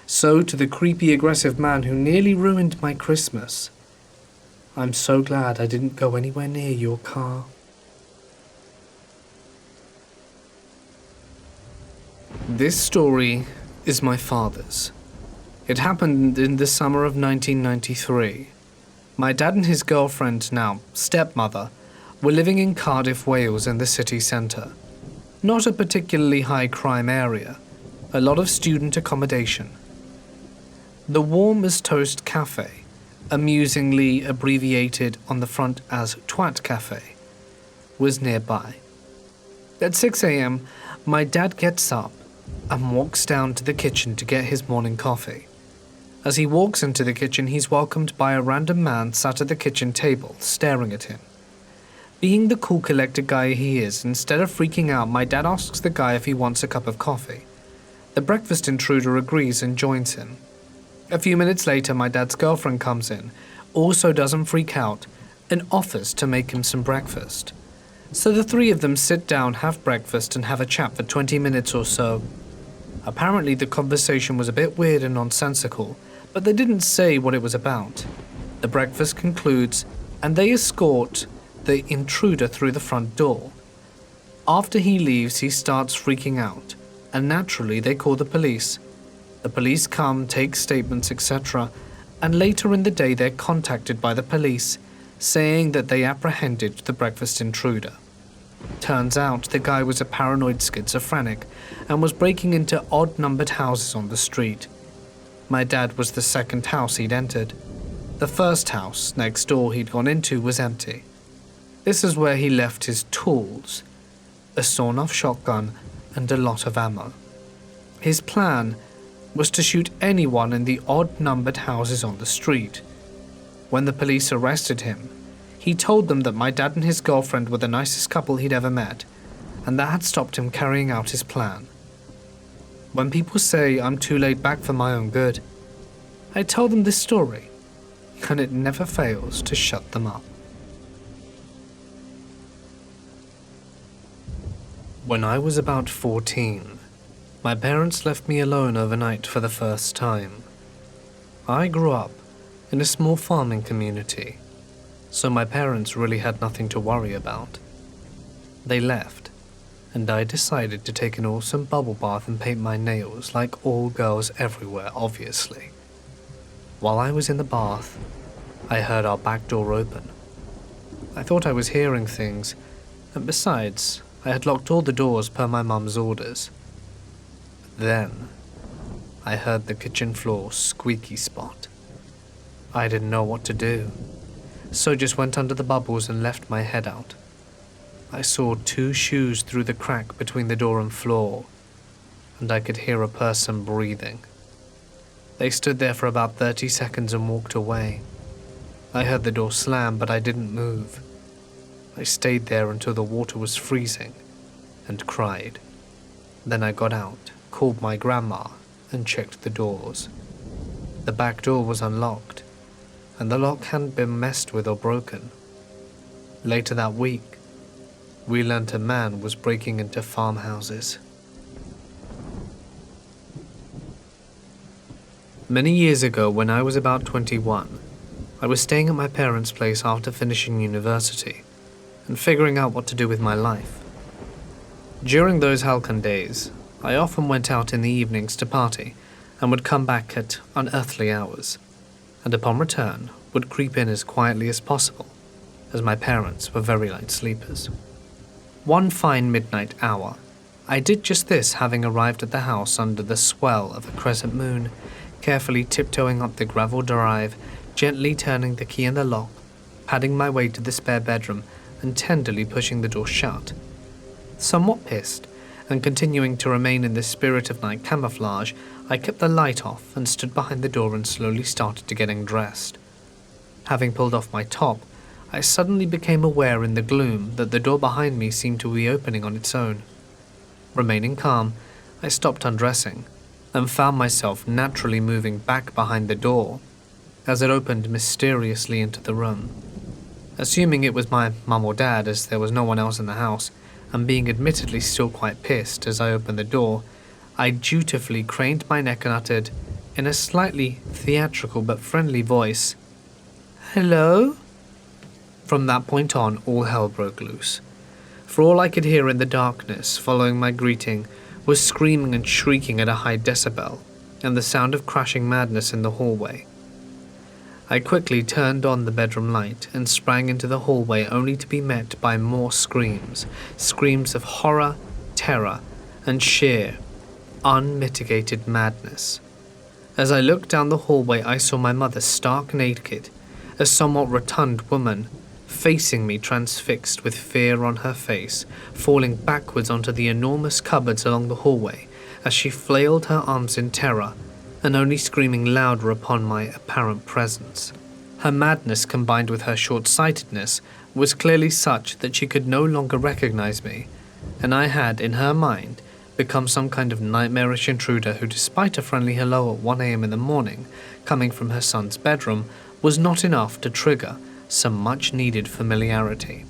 So to the creepy aggressive man who nearly ruined my Christmas, I'm so glad I didn't go anywhere near your car. This story is my father's. It happened in the summer of 1993. My dad and his girlfriend, now stepmother, were living in Cardiff, Wales in the city centre. Not a particularly high crime area, a lot of student accommodation. The Warm as Toast Cafe, amusingly abbreviated on the front as Twat Cafe, was nearby. At 6 a.m, my dad gets up and walks down to the kitchen to get his morning coffee. As he walks into the kitchen, he's welcomed by a random man sat at the kitchen table, staring at him. Being the cool, collected guy he is, instead of freaking out, my dad asks the guy if he wants a cup of coffee. The breakfast intruder agrees and joins him. A few minutes later, my dad's girlfriend comes in, also doesn't freak out, and offers to make him some breakfast. So the three of them sit down, have breakfast, and have a chat for 20 minutes or so. Apparently the conversation was a bit weird and nonsensical, but they didn't say what it was about. The breakfast concludes, and they escort the intruder through the front door. After he leaves, he starts freaking out, and naturally they call the police. The police come, take statements, etc., and later in the day they're contacted by the police, saying that they apprehended the breakfast intruder. Turns out the guy was a paranoid schizophrenic and was breaking into odd-numbered houses on the street. My dad was the second house he'd entered. The first house, next door, he'd gone into was empty. This is where he left his tools, a sawn-off shotgun and a lot of ammo. His plan was to shoot anyone in the odd-numbered houses on the street. When the police arrested him, he told them that my dad and his girlfriend were the nicest couple he'd ever met, and that had stopped him carrying out his plan. When people say I'm too laid back for my own good, I tell them this story, and it never fails to shut them up. When I was about 14, my parents left me alone overnight for the first time. I grew up in a small farming community, so my parents really had nothing to worry about. They left, and I decided to take an awesome bubble bath and paint my nails like all girls everywhere, obviously. While I was in the bath, I heard our back door open. I thought I was hearing things, and besides, I had locked all the doors per my mum's orders. Then, I heard the kitchen floor squeaky spot. I didn't know what to do, so just went under the bubbles and left my head out. I saw 2 shoes through the crack between the door and floor, and I could hear a person breathing. They stood there for about 30 seconds and walked away. I heard the door slam, but I didn't move. I stayed there until the water was freezing and cried. Then I got out, called my grandma, and checked the doors. The back door was unlocked, and the lock hadn't been messed with or broken. Later that week, we learnt a man was breaking into farmhouses. Many years ago, when I was about 21, I was staying at my parents' place after finishing university and figuring out what to do with my life. During those halcyon days, I often went out in the evenings to party and would come back at unearthly hours, and upon return would creep in as quietly as possible, as my parents were very light sleepers. One fine midnight hour, I did just this, having arrived at the house under the swell of a crescent moon, carefully tiptoeing up the gravel drive, gently turning the key in the lock, padding my way to the spare bedroom and tenderly pushing the door shut. Somewhat pissed, and continuing to remain in the spirit of night camouflage, I kept the light off and stood behind the door and slowly started to getting dressed. Having pulled off my top, I suddenly became aware in the gloom that the door behind me seemed to be opening on its own. Remaining calm, I stopped undressing and found myself naturally moving back behind the door as it opened mysteriously into the room. Assuming it was my mum or dad, as there was no one else in the house, and being admittedly still quite pissed as I opened the door, I dutifully craned my neck and uttered, in a slightly theatrical but friendly voice, "Hello?" From that point on, all hell broke loose. For all I could hear in the darkness following my greeting was screaming and shrieking at a high decibel, and the sound of crashing madness in the hallway. I quickly turned on the bedroom light and sprang into the hallway, only to be met by more screams of horror, terror, and sheer, unmitigated madness. As I looked down the hallway, I saw my mother stark naked, a somewhat rotund woman, facing me transfixed with fear on her face, falling backwards onto the enormous cupboards along the hallway as she flailed her arms in terror, and only screaming louder upon my apparent presence. Her madness, combined with her short-sightedness, was clearly such that she could no longer recognize me, and I had, in her mind, become some kind of nightmarish intruder who, despite a friendly hello at 1 a.m. in the morning, coming from her son's bedroom, was not enough to trigger some much-needed familiarity.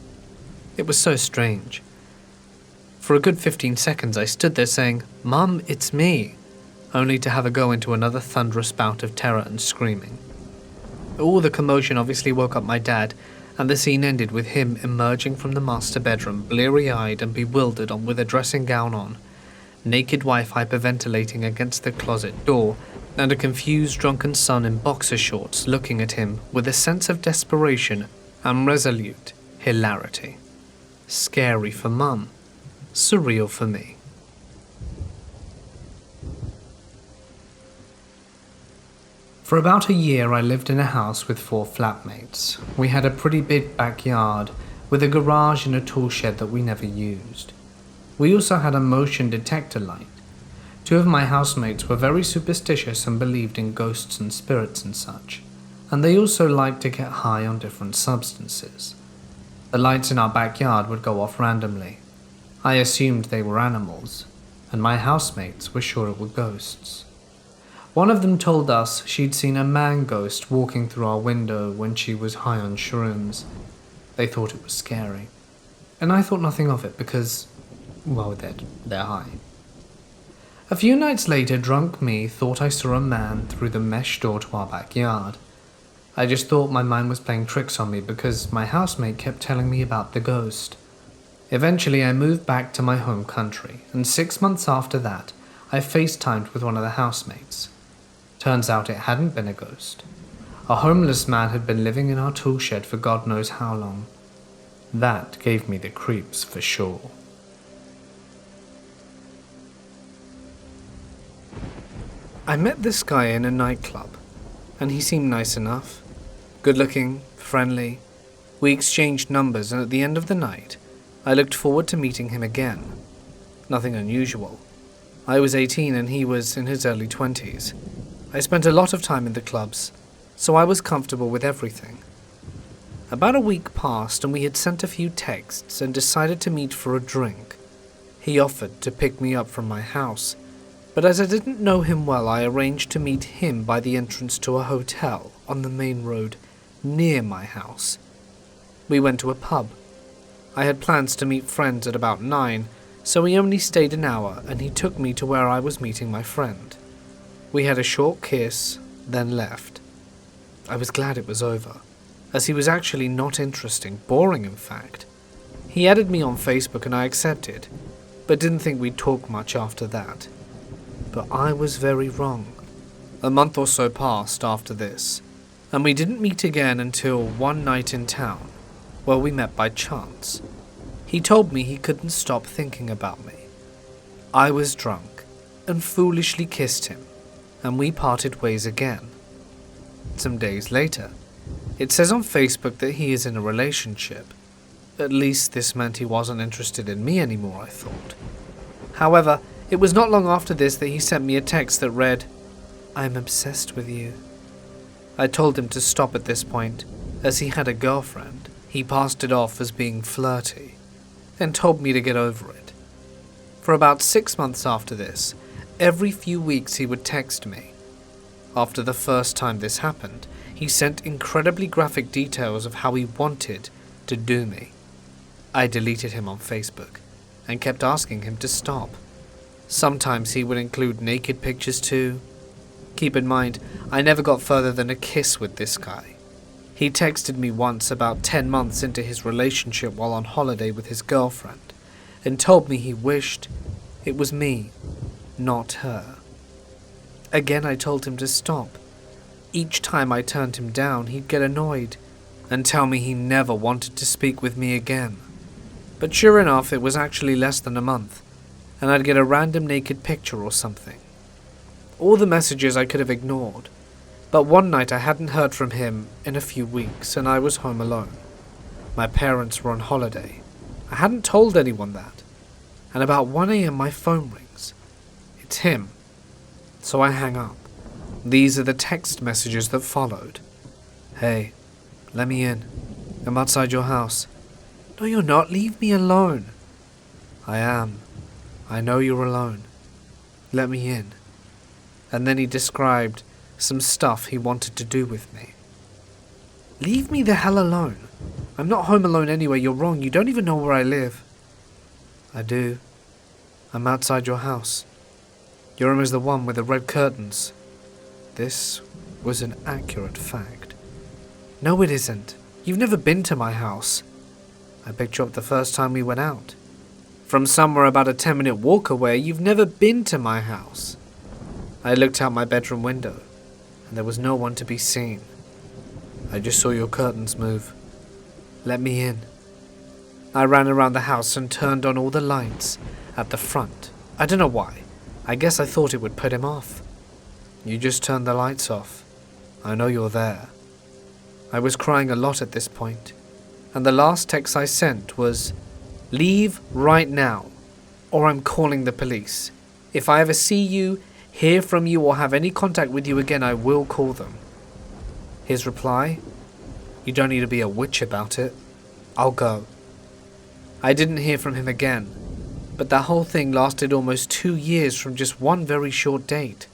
It was so strange. For a good 15 seconds I stood there saying, "Mum, it's me," only to have her go into another thunderous bout of terror and screaming. All the commotion obviously woke up my dad, and the scene ended with him emerging from the master bedroom, bleary-eyed and bewildered with a dressing gown on, naked wife hyperventilating against the closet door, and a confused drunken son in boxer shorts looking at him with a sense of desperation and resolute hilarity. Scary for Mum, surreal for me. For about a year I lived in a house with 4 flatmates. We had a pretty big backyard with a garage and a tool shed that we never used. We also had a motion detector light. 2 of my housemates were very superstitious and believed in ghosts and spirits and such, and they also liked to get high on different substances. The lights in our backyard would go off randomly. I assumed they were animals, and my housemates were sure it were ghosts. One of them told us she'd seen a man ghost walking through our window when she was high on shrooms. They thought it was scary, and I thought nothing of it because, well, they're high. A few nights later, drunk me thought I saw a man through the mesh door to our backyard. I just thought my mind was playing tricks on me because my housemate kept telling me about the ghost. Eventually, I moved back to my home country, and 6 months after that, I FaceTimed with one of the housemates. Turns out it hadn't been a ghost. A homeless man had been living in our tool shed for God knows how long. That gave me the creeps for sure. I met this guy in a nightclub, and he seemed nice enough. Good looking, friendly. We exchanged numbers, and at the end of the night, I looked forward to meeting him again. Nothing unusual. I was 18 and he was in his early 20s. I spent a lot of time in the clubs, so I was comfortable with everything. About a week passed and we had sent a few texts and decided to meet for a drink. He offered to pick me up from my house, but as I didn't know him well, I arranged to meet him by the entrance to a hotel on the main road near my house. We went to a pub. I had plans to meet friends at about 9, so we only stayed an hour and he took me to where I was meeting my friend. We had a short kiss, then left. I was glad it was over, as he was actually not interesting, boring in fact. He added me on Facebook and I accepted, but didn't think we'd talk much after that. But I was very wrong. A month or so passed after this, and we didn't meet again until one night in town, where we met by chance. He told me he couldn't stop thinking about me. I was drunk and foolishly kissed him, and we parted ways again. Some days later, it says on Facebook that he is in a relationship. At least this meant he wasn't interested in me anymore, I thought. However, it was not long after this that he sent me a text that read, "I'm obsessed with you." I told him to stop at this point, as he had a girlfriend. He passed it off as being flirty, and told me to get over it. For about 6 months after this, every few weeks he would text me. After the first time this happened, he sent incredibly graphic details of how he wanted to do me. I deleted him on Facebook, and kept asking him to stop. Sometimes he would include naked pictures too. Keep in mind, I never got further than a kiss with this guy. He texted me once about 10 months into his relationship while on holiday with his girlfriend, and told me he wished it was me, not her. Again I told him to stop. Each time I turned him down, he'd get annoyed, and tell me he never wanted to speak with me again. But sure enough, it was actually less than a month, and I'd get a random naked picture or something. All the messages I could have ignored, but one night I hadn't heard from him in a few weeks and I was home alone. My parents were on holiday. I hadn't told anyone that, and about 1 a.m. my phone rings. It's him. So I hang up. These are the text messages that followed. "Hey, let me in. I'm outside your house." "No, you're not. Leave me alone." "I am. I know you're alone. Let me in." And then he described some stuff he wanted to do with me. "Leave me the hell alone. I'm not home alone anyway. You're wrong. You don't even know where I live." "I do. I'm outside your house." Your room is the one with the red curtains." This was an accurate fact. "No, it isn't. You've never been to my house. I picked you up the first time we went out. From somewhere about a 10-minute walk away, you've never been to my house." I looked out my bedroom window, and there was no one to be seen. "I just saw your curtains move. Let me in." I ran around the house and turned on all the lights at the front. I don't know why. I guess I thought it would put him off. "You just turned the lights off. I know you're there." I was crying a lot at this point, and the last text I sent was, "Leave right now, or I'm calling the police. If I ever see you, hear from you, or have any contact with you again, I will call them." His reply, "You don't need to be a witch about it. I'll go." I didn't hear from him again, but that whole thing lasted almost 2 years from just one very short date.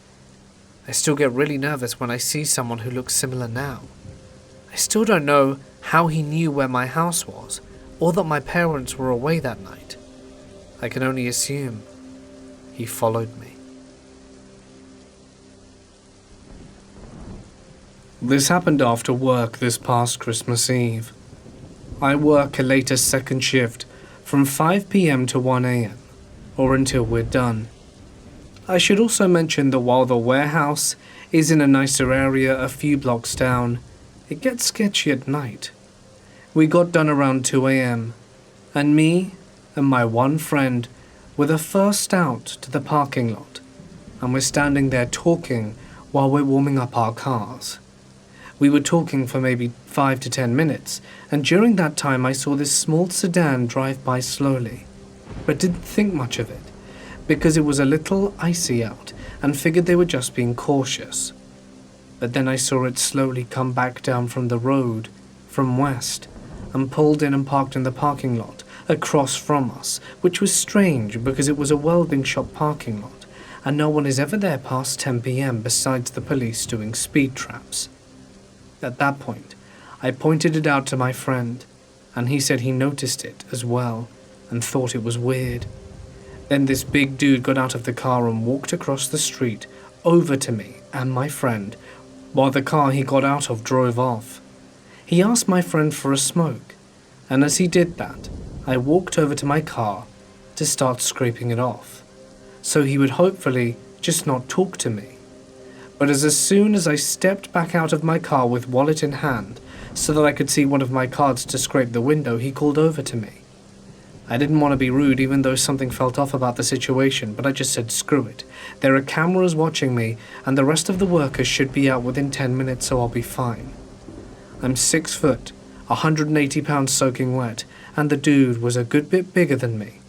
I still get really nervous when I see someone who looks similar now. I still don't know how he knew where my house was, or that my parents were away that night. I can only assume he followed me. This happened after work this past Christmas Eve. I work a later second shift from 5 p.m. to 1 a.m, or until we're done. I should also mention that while the warehouse is in a nicer area a few blocks down, it gets sketchy at night. We got done around 2 a.m, and me and my one friend were the first out to the parking lot, and we're standing there talking while we're warming up our cars. We were talking for maybe 5 to 10 minutes, and during that time I saw this small sedan drive by slowly, but didn't think much of it, because it was a little icy out, and figured they were just being cautious. But then I saw it slowly come back down from the road, from west, and pulled in and parked in the parking lot, across from us, which was strange because it was a welding shop parking lot, and no one is ever there past 10 p.m. besides the police doing speed traps. At that point, I pointed it out to my friend, and he said he noticed it as well, and thought it was weird. Then this big dude got out of the car and walked across the street, over to me and my friend, while the car he got out of drove off. He asked my friend for a smoke, and as he did that, I walked over to my car to start scraping it off, so he would hopefully just not talk to me. But as soon as I stepped back out of my car with wallet in hand, so that I could see one of my cards to scrape the window, he called over to me. I didn't want to be rude even though something felt off about the situation, but I just said screw it. There are cameras watching me, and the rest of the workers should be out within 10 minutes, so I'll be fine. I'm 6 foot, 180 pounds soaking wet, and the dude was a good bit bigger than me.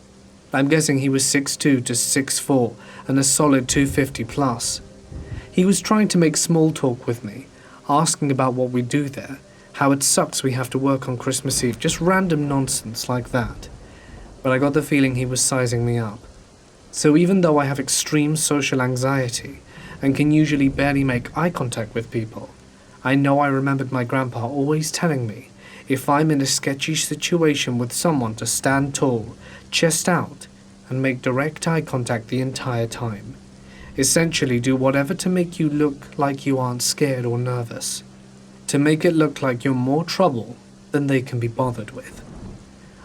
I'm guessing he was 6'2" to 6'4", and a solid 250 plus. He was trying to make small talk with me, asking about what we do there, how it sucks we have to work on Christmas Eve, just random nonsense like that. But I got the feeling he was sizing me up. So even though I have extreme social anxiety and can usually barely make eye contact with people, I know I remembered my grandpa always telling me if I'm in a sketchy situation with someone to stand tall, chest out, and make direct eye contact the entire time. Essentially do whatever to make you look like you aren't scared or nervous. To make it look like you're more trouble than they can be bothered with.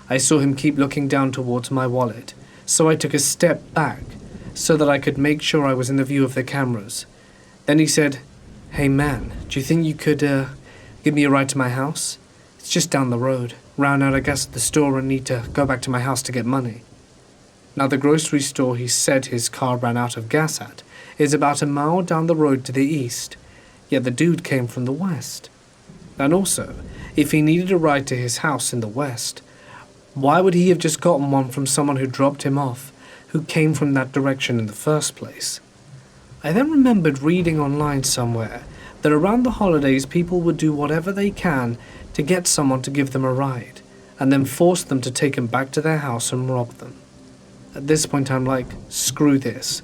I saw him keep looking down towards my wallet, so I took a step back so that I could make sure I was in the view of the cameras. Then he said, "Hey man, do you think you could give me a ride to my house? It's just down the road. Ran out of gas at the store and need to go back to my house to get money." Now the grocery store he said his car ran out of gas at is about a mile down the road to the east, yet the dude came from the west. And also, if he needed a ride to his house in the west, why would he have just gotten one from someone who dropped him off, who came from that direction in the first place? I then remembered reading online somewhere that around the holidays people would do whatever they can to get someone to give them a ride, and then force them to take him back to their house and rob them. At this point I'm like, screw this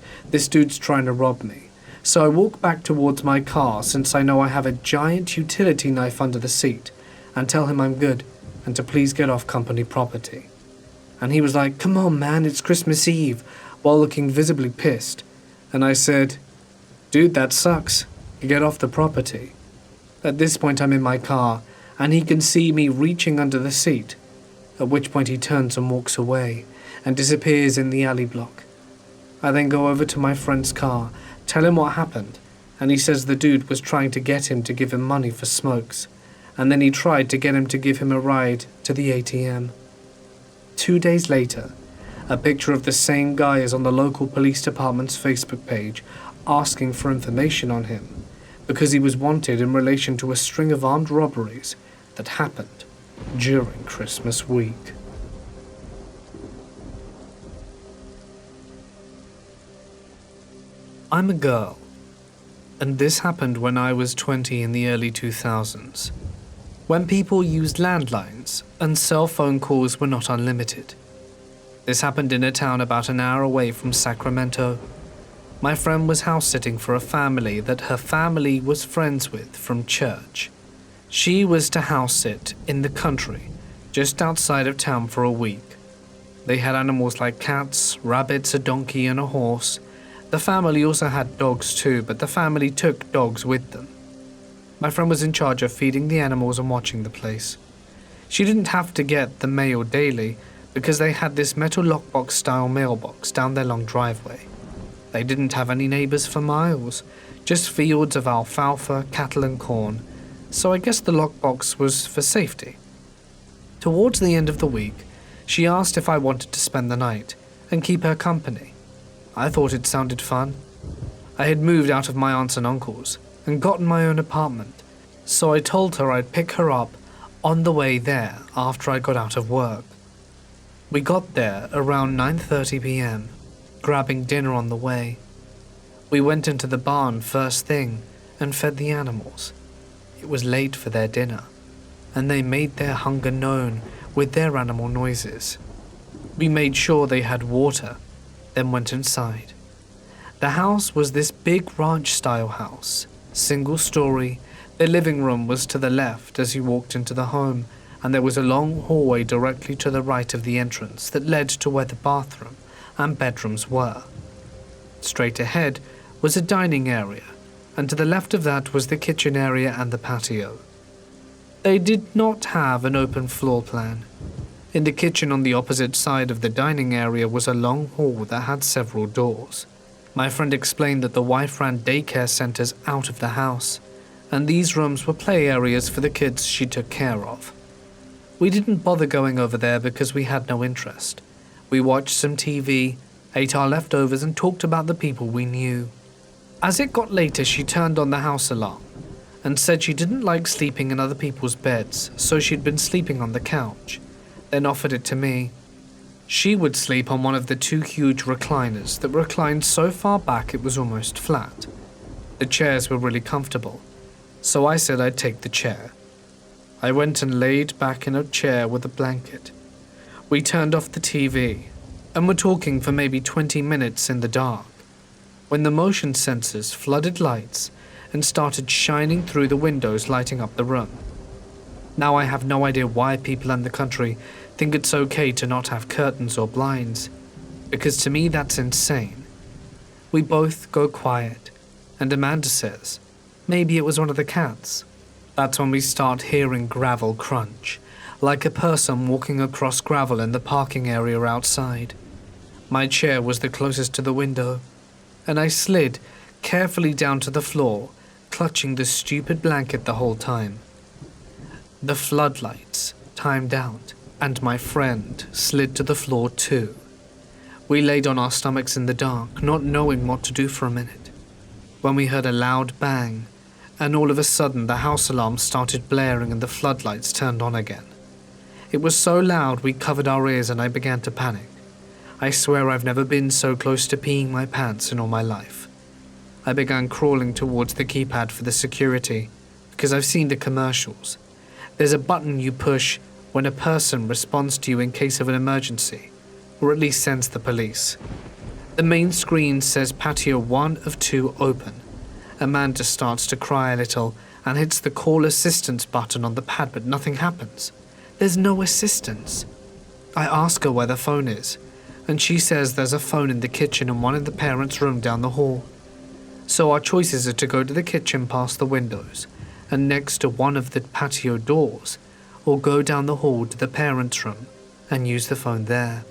dude's trying to rob me. So I walk back towards my car since I know I have a giant utility knife under the seat, and tell him I'm good and to please get off company property. And he was like, "Come on man, it's Christmas Eve," while looking visibly pissed, And I said, "Dude, that sucks. Get off the property." At this point I'm in my car, and he can see me reaching under the seat, at which point he turns and walks away, and disappears in the alley block. I then go over to my friend's car, tell him what happened, and he says the dude was trying to get him to give him money for smokes, and then he tried to get him to give him a ride to the ATM. 2 days later, a picture of the same guy is on the local police department's Facebook page, asking for information on him, because he was wanted in relation to a string of armed robberies that happened during Christmas week. I'm a girl, and this happened when I was 20 in the early 2000s, when people used landlines and cell phone calls were not unlimited. This happened in a town about an hour away from Sacramento. My friend was house-sitting for a family that her family was friends with from church. She was to house-sit in the country, just outside of town for a week. They had animals like cats, rabbits, a donkey, and a horse. The family also had dogs too, but the family took dogs with them. My friend was in charge of feeding the animals and watching the place. She didn't have to get the mail daily because they had this metal lockbox-style mailbox down their long driveway. They didn't have any neighbors for miles, just fields of alfalfa, cattle and corn, so I guess the lockbox was for safety. Towards the end of the week, she asked if I wanted to spend the night and keep her company. I thought it sounded fun. I had moved out of my aunts and uncles and gotten my own apartment, so I told her I'd pick her up on the way there after I got out of work. We got there around 9:30 p.m., grabbing dinner on the way. We went into the barn first thing and fed the animals. It was late for their dinner, and they made their hunger known with their animal noises. We made sure they had water, then went inside. The house was this big ranch-style house, single-story. Their living room was to the left as you walked into the home, and there was a long hallway directly to the right of the entrance that led to where the bathroom and bedrooms were. Straight ahead was a dining area, and to the left of that was the kitchen area and the patio. They did not have an open floor plan. In the kitchen on the opposite side of the dining area was a long hall that had several doors. My friend explained that the wife ran daycare centers out of the house, and these rooms were play areas for the kids she took care of. We didn't bother going over there because we had no interest. We watched some TV, ate our leftovers, and talked about the people we knew. As it got later, she turned on the house alarm and said she didn't like sleeping in other people's beds, so she'd been sleeping on the couch, then offered it to me. She would sleep on one of the two huge recliners that reclined so far back it was almost flat. The chairs were really comfortable, so I said I'd take the chair. I went and laid back in a chair with a blanket. We turned off the TV and were talking for maybe 20 minutes in the dark, when the motion sensors flooded lights and started shining through the windows, lighting up the room. Now I have no idea why people in the country think it's okay to not have curtains or blinds, because to me that's insane. We both go quiet, and Amanda says, maybe it was one of the cats. That's when we start hearing gravel crunch, like a person walking across gravel in the parking area outside. My chair was the closest to the window, and I slid carefully down to the floor, clutching the stupid blanket the whole time. The floodlights timed out, and my friend slid to the floor too. We laid on our stomachs in the dark, not knowing what to do for a minute, when we heard a loud bang, and all of a sudden the house alarm started blaring and the floodlights turned on again. It was so loud we covered our ears and I began to panic. I swear I've never been so close to peeing my pants in all my life. I began crawling towards the keypad for the security, because I've seen the commercials. There's a button you push when a person responds to you in case of an emergency, or at least sends the police. The main screen says patio 1 of 2 open. Amanda starts to cry a little and hits the call assistance button on the pad, but nothing happens. There's no assistance. I ask her where the phone is, and she says there's a phone in the kitchen and one in the parents' room down the hall. So our choices are to go to the kitchen past the windows and next to one of the patio doors, or go down the hall to the parents' room and use the phone there.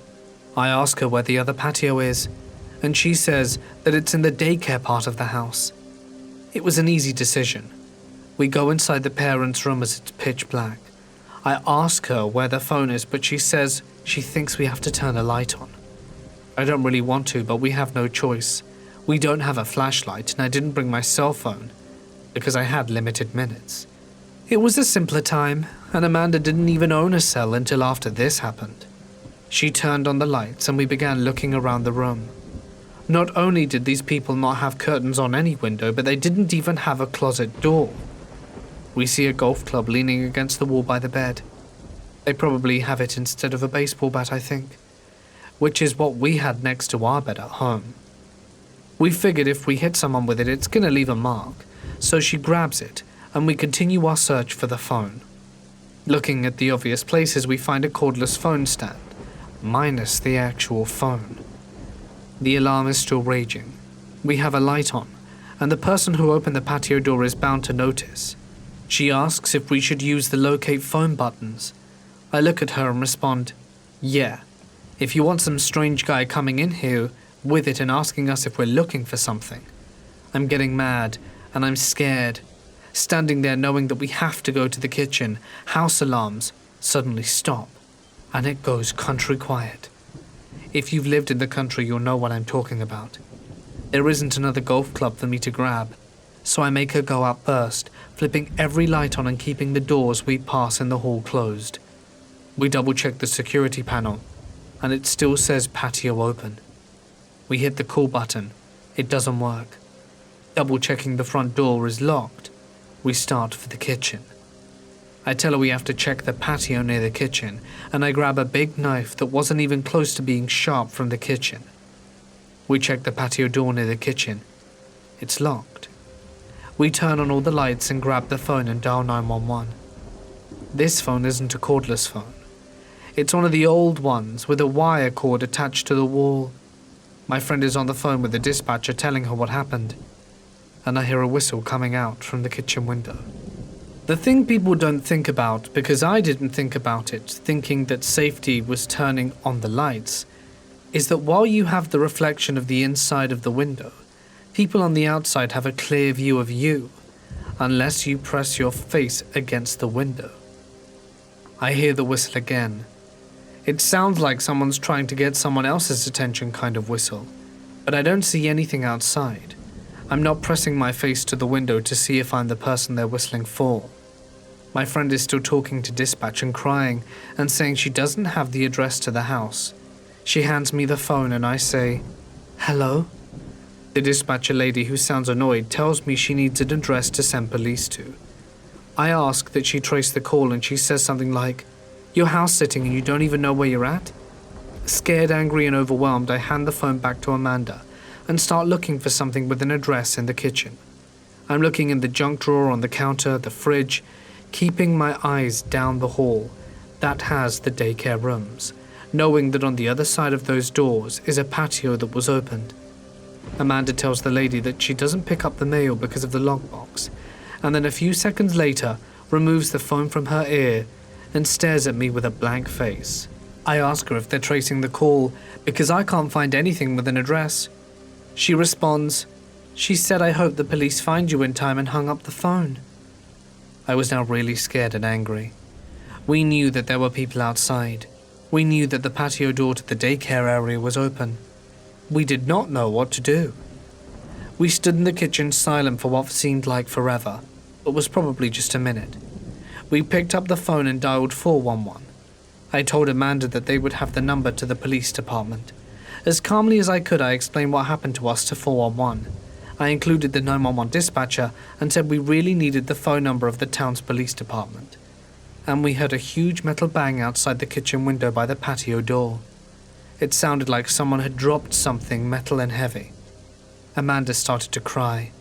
I ask her where the other patio is, and she says that it's in the daycare part of the house. It was an easy decision. We go inside the parents' room as it's pitch black. I ask her where the phone is, but she says she thinks we have to turn a light on. I don't really want to, but we have no choice. We don't have a flashlight, and I didn't bring my cell phone because I had limited minutes. It was a simpler time, and Amanda didn't even own a cell until after this happened. She turned on the lights and we began looking around the room. Not only did these people not have curtains on any window, but they didn't even have a closet door. We see a golf club leaning against the wall by the bed. They probably have it instead of a baseball bat, I think, which is what we had next to our bed at home. We figured if we hit someone with it, it's gonna leave a mark, so she grabs it and we continue our search for the phone. Looking at the obvious places, we find a cordless phone stand, minus the actual phone. The alarm is still raging. We have a light on, and the person who opened the patio door is bound to notice. She asks if we should use the locate phone buttons. I look at her and respond, yeah, if you want some strange guy coming in here with it and asking us if we're looking for something. I'm getting mad, and I'm scared. Standing there knowing that we have to go to the kitchen, house alarms suddenly stop, and it goes country quiet. If you've lived in the country, you'll know what I'm talking about. There isn't another golf club for me to grab, so I make her go out first, flipping every light on and keeping the doors we pass in the hall closed. We double-check the security panel, and it still says patio open. We hit the call button. It doesn't work. Double-checking the front door is locked. We start for the kitchen. I tell her we have to check the patio near the kitchen, and I grab a big knife that wasn't even close to being sharp from the kitchen. We check the patio door near the kitchen. It's locked. We turn on all the lights and grab the phone and dial 911. This phone isn't a cordless phone. It's one of the old ones with a wire cord attached to the wall. My friend is on the phone with the dispatcher telling her what happened, and I hear a whistle coming out from the kitchen window. The thing people don't think about, because I didn't think about it, thinking that safety was turning on the lights, is that while you have the reflection of the inside of the window, people on the outside have a clear view of you, unless you press your face against the window. I hear the whistle again. It sounds like someone's trying to get someone else's attention kind of whistle, but I don't see anything outside. I'm not pressing my face to the window to see if I'm the person they're whistling for. My friend is still talking to dispatch and crying and saying she doesn't have the address to the house. She hands me the phone and I say, "Hello?" The dispatcher lady, who sounds annoyed, tells me she needs an address to send police to. I ask that she trace the call and she says something like, "You're house sitting and you don't even know where you're at?" Scared, angry and overwhelmed, I hand the phone back to Amanda and start looking for something with an address in the kitchen. I'm looking in the junk drawer, on the counter, the fridge, keeping my eyes down the hall that has the daycare rooms, knowing that on the other side of those doors is a patio that was opened. Amanda tells the lady that she doesn't pick up the mail because of the lockbox, and then a few seconds later removes the phone from her ear and stares at me with a blank face. I ask her if they're tracing the call because I can't find anything with an address. She responds, "She said I hope the police find you in time," and hung up the phone. I was now really scared and angry. We knew that there were people outside. We knew that the patio door to the daycare area was open. We did not know what to do. We stood in the kitchen silent for what seemed like forever, but was probably just a minute. We picked up the phone and dialed 411. I told Amanda that they would have the number to the police department. As calmly as I could, I explained what happened to us to 411. I included the 911 dispatcher and said we really needed the phone number of the town's police department. And we heard a huge metal bang outside the kitchen window by the patio door. It sounded like someone had dropped something metal and heavy. Amanda started to cry.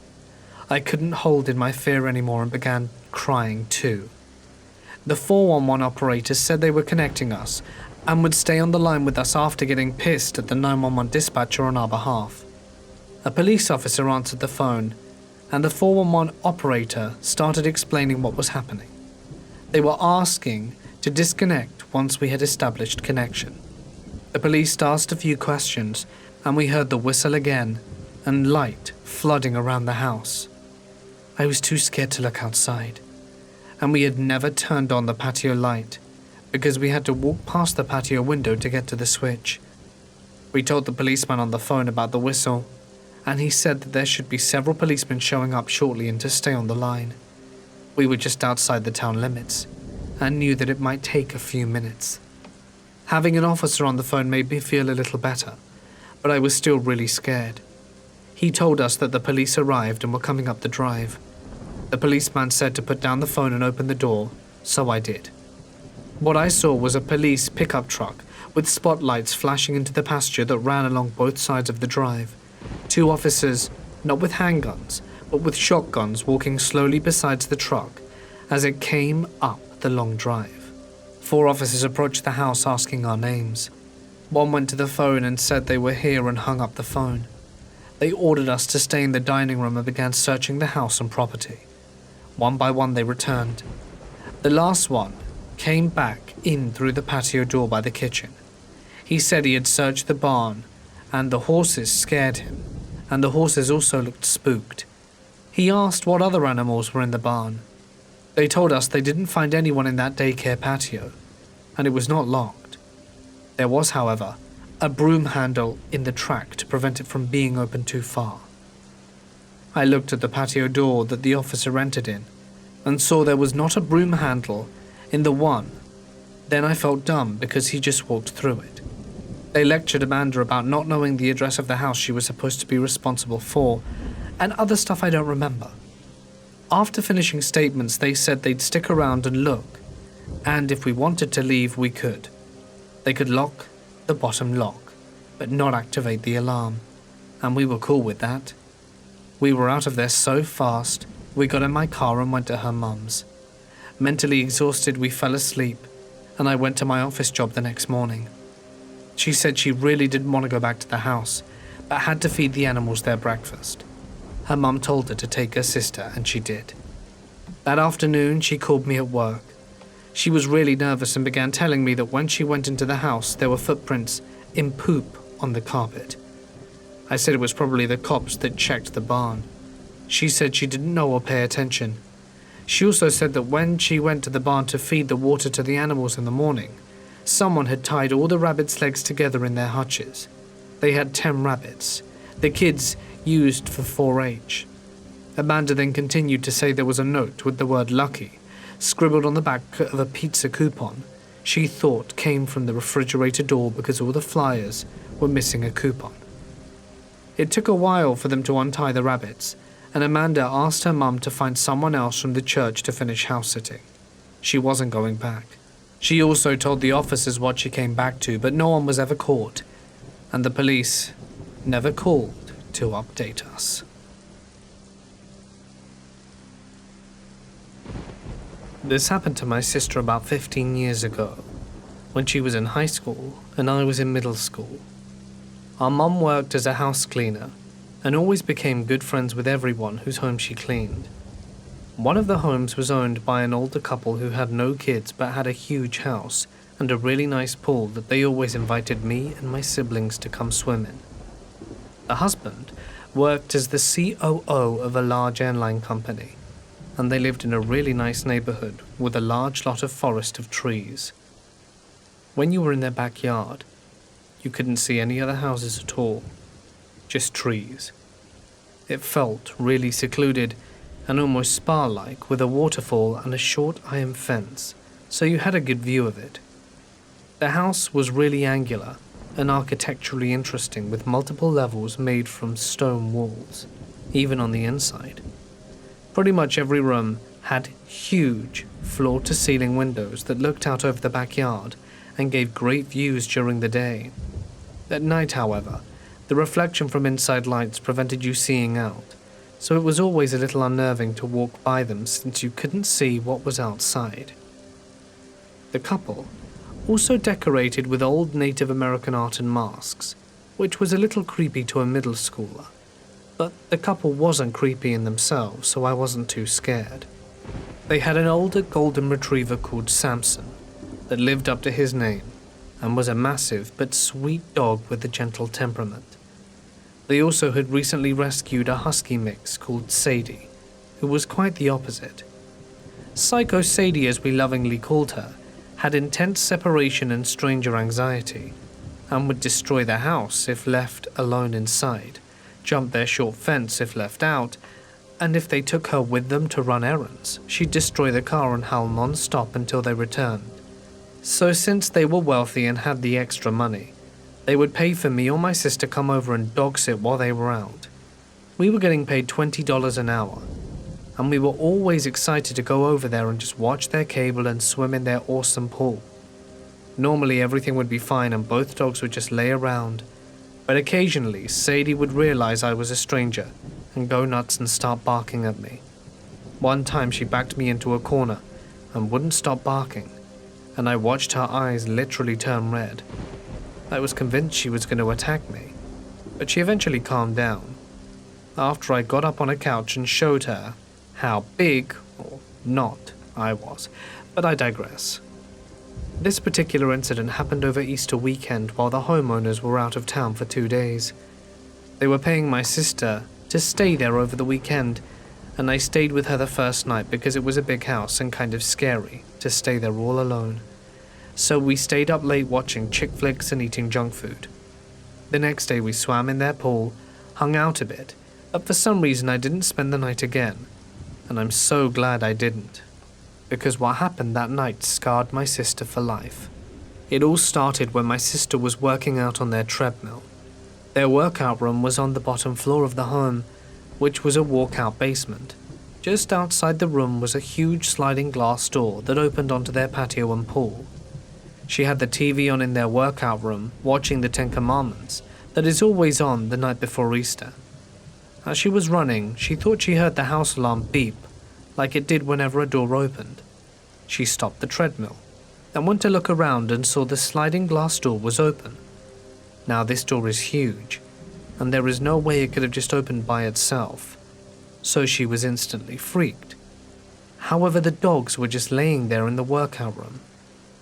I couldn't hold in my fear anymore and began crying too. The 411 operator said they were connecting us, and would stay on the line with us after getting pissed at the 911 dispatcher on our behalf. A police officer answered the phone, and the 411 operator started explaining what was happening. They were asking to disconnect once we had established connection. The police asked a few questions, and we heard the whistle again and light flooding around the house. I was too scared to look outside, and we had never turned on the patio light because we had to walk past the patio window to get to the switch. We told the policeman on the phone about the whistle, and he said that there should be several policemen showing up shortly and to stay on the line. We were just outside the town limits and knew that it might take a few minutes. Having an officer on the phone made me feel a little better, but I was still really scared. He told us that the police arrived and were coming up the drive. The policeman said to put down the phone and open the door, so I did. What I saw was a police pickup truck with spotlights flashing into the pasture that ran along both sides of the drive. 2 officers, not with handguns, but with shotguns, walking slowly beside the truck as it came up the long drive. 4 officers approached the house asking our names. One went to the phone and said they were here and hung up the phone. They ordered us to stay in the dining room and began searching the house and property. One by one they returned. The last one came back in through the patio door by the kitchen. He said he had searched the barn, and the horses scared him, and the horses also looked spooked. He asked what other animals were in the barn. They told us they didn't find anyone in that daycare patio, and it was not locked. There was, however, a broom handle in the track to prevent it from being opened too far. I looked at the patio door that the officer entered in, and saw there was not a broom handle in the one. Then I felt dumb because he just walked through it. They lectured Amanda about not knowing the address of the house she was supposed to be responsible for, and other stuff I don't remember. After finishing statements, they said they'd stick around and look, and if we wanted to leave, we could. They could lock the bottom lock, but not activate the alarm, and we were cool with that. We were out of there so fast, we got in my car and went to her mum's. Mentally exhausted, we fell asleep, and I went to my office job the next morning. She said she really didn't want to go back to the house, but had to feed the animals their breakfast. Her mum told her to take her sister, and she did. That afternoon, she called me at work. She was really nervous and began telling me that when she went into the house, there were footprints in poop on the carpet. I said it was probably the cops that checked the barn. She said she didn't know or pay attention. She also said that when she went to the barn to feed the water to the animals in the morning, someone had tied all the rabbits' legs together in their hutches. They had 10 rabbits. The kids used for 4-H. Amanda then continued to say there was a note with the word lucky scribbled on the back of a pizza coupon she thought came from the refrigerator door because all the flyers were missing a coupon. It took a while for them to untie the rabbits, and Amanda asked her mum to find someone else from the church to finish house sitting. She wasn't going back. She also told the officers what she came back to, but no one was ever caught, and the police never called to update us. This happened to my sister about 15 years ago, when she was in high school and I was in middle school. Our mum worked as a house cleaner and always became good friends with everyone whose home she cleaned. One of the homes was owned by an older couple who had no kids but had a huge house and a really nice pool that they always invited me and my siblings to come swim in. The husband worked as the COO of a large airline company, and they lived in a really nice neighborhood with a large lot of forest of trees. When you were in their backyard, you couldn't see any other houses at all, just trees. It felt really secluded and almost spa-like, with a waterfall and a short iron fence, so you had a good view of it. The house was really angular and architecturally interesting, with multiple levels made from stone walls, even on the inside. Pretty much every room had huge floor-to-ceiling windows that looked out over the backyard and gave great views during the day. At night, however, the reflection from inside lights prevented you seeing out, so it was always a little unnerving to walk by them since you couldn't see what was outside. The couple also decorated with old Native American art and masks, which was a little creepy to a middle schooler. But the couple wasn't creepy in themselves, so I wasn't too scared. They had an older golden retriever called Samson that lived up to his name and was a massive but sweet dog with a gentle temperament. They also had recently rescued a husky mix called Sadie, who was quite the opposite. Psycho Sadie, as we lovingly called her, had intense separation and stranger anxiety, and would destroy the house if left alone inside, jump their short fence if left out, and if they took her with them to run errands, she'd destroy the car and howl non-stop until they returned. So since they were wealthy and had the extra money, they would pay for me or my sister come over and dog sit while they were out. We were getting paid $20 an hour, and we were always excited to go over there and just watch their cable and swim in their awesome pool. Normally everything would be fine and both dogs would just lay around, but occasionally Sadie would realize I was a stranger and go nuts and start barking at me. One time she backed me into a corner and wouldn't stop barking, and I watched her eyes literally turn red. I was convinced she was going to attack me, but she eventually calmed down after I got up on a couch and showed her how big, or not, I was, but I digress. This particular incident happened over Easter weekend while the homeowners were out of town for 2 days. They were paying my sister to stay there over the weekend, and I stayed with her the first night because it was a big house and kind of scary to stay there all alone. So we stayed up late watching chick flicks and eating junk food. The next day we swam in their pool, hung out a bit, but for some reason I didn't spend the night again, and I'm so glad I didn't, because what happened that night scarred my sister for life. It all started when my sister was working out on their treadmill. Their workout room was on the bottom floor of the home, which was a walkout basement. Just outside the room was a huge sliding glass door that opened onto their patio and pool. She had the TV on in their workout room, watching the 10 Commandments, that is always on the night before Easter. As she was running, she thought she heard the house alarm beep, like it did whenever a door opened. She stopped the treadmill, and went to look around and saw the sliding glass door was open. Now this door is huge, and there is no way it could have just opened by itself, so she was instantly freaked. However, the dogs were just laying there in the workout room,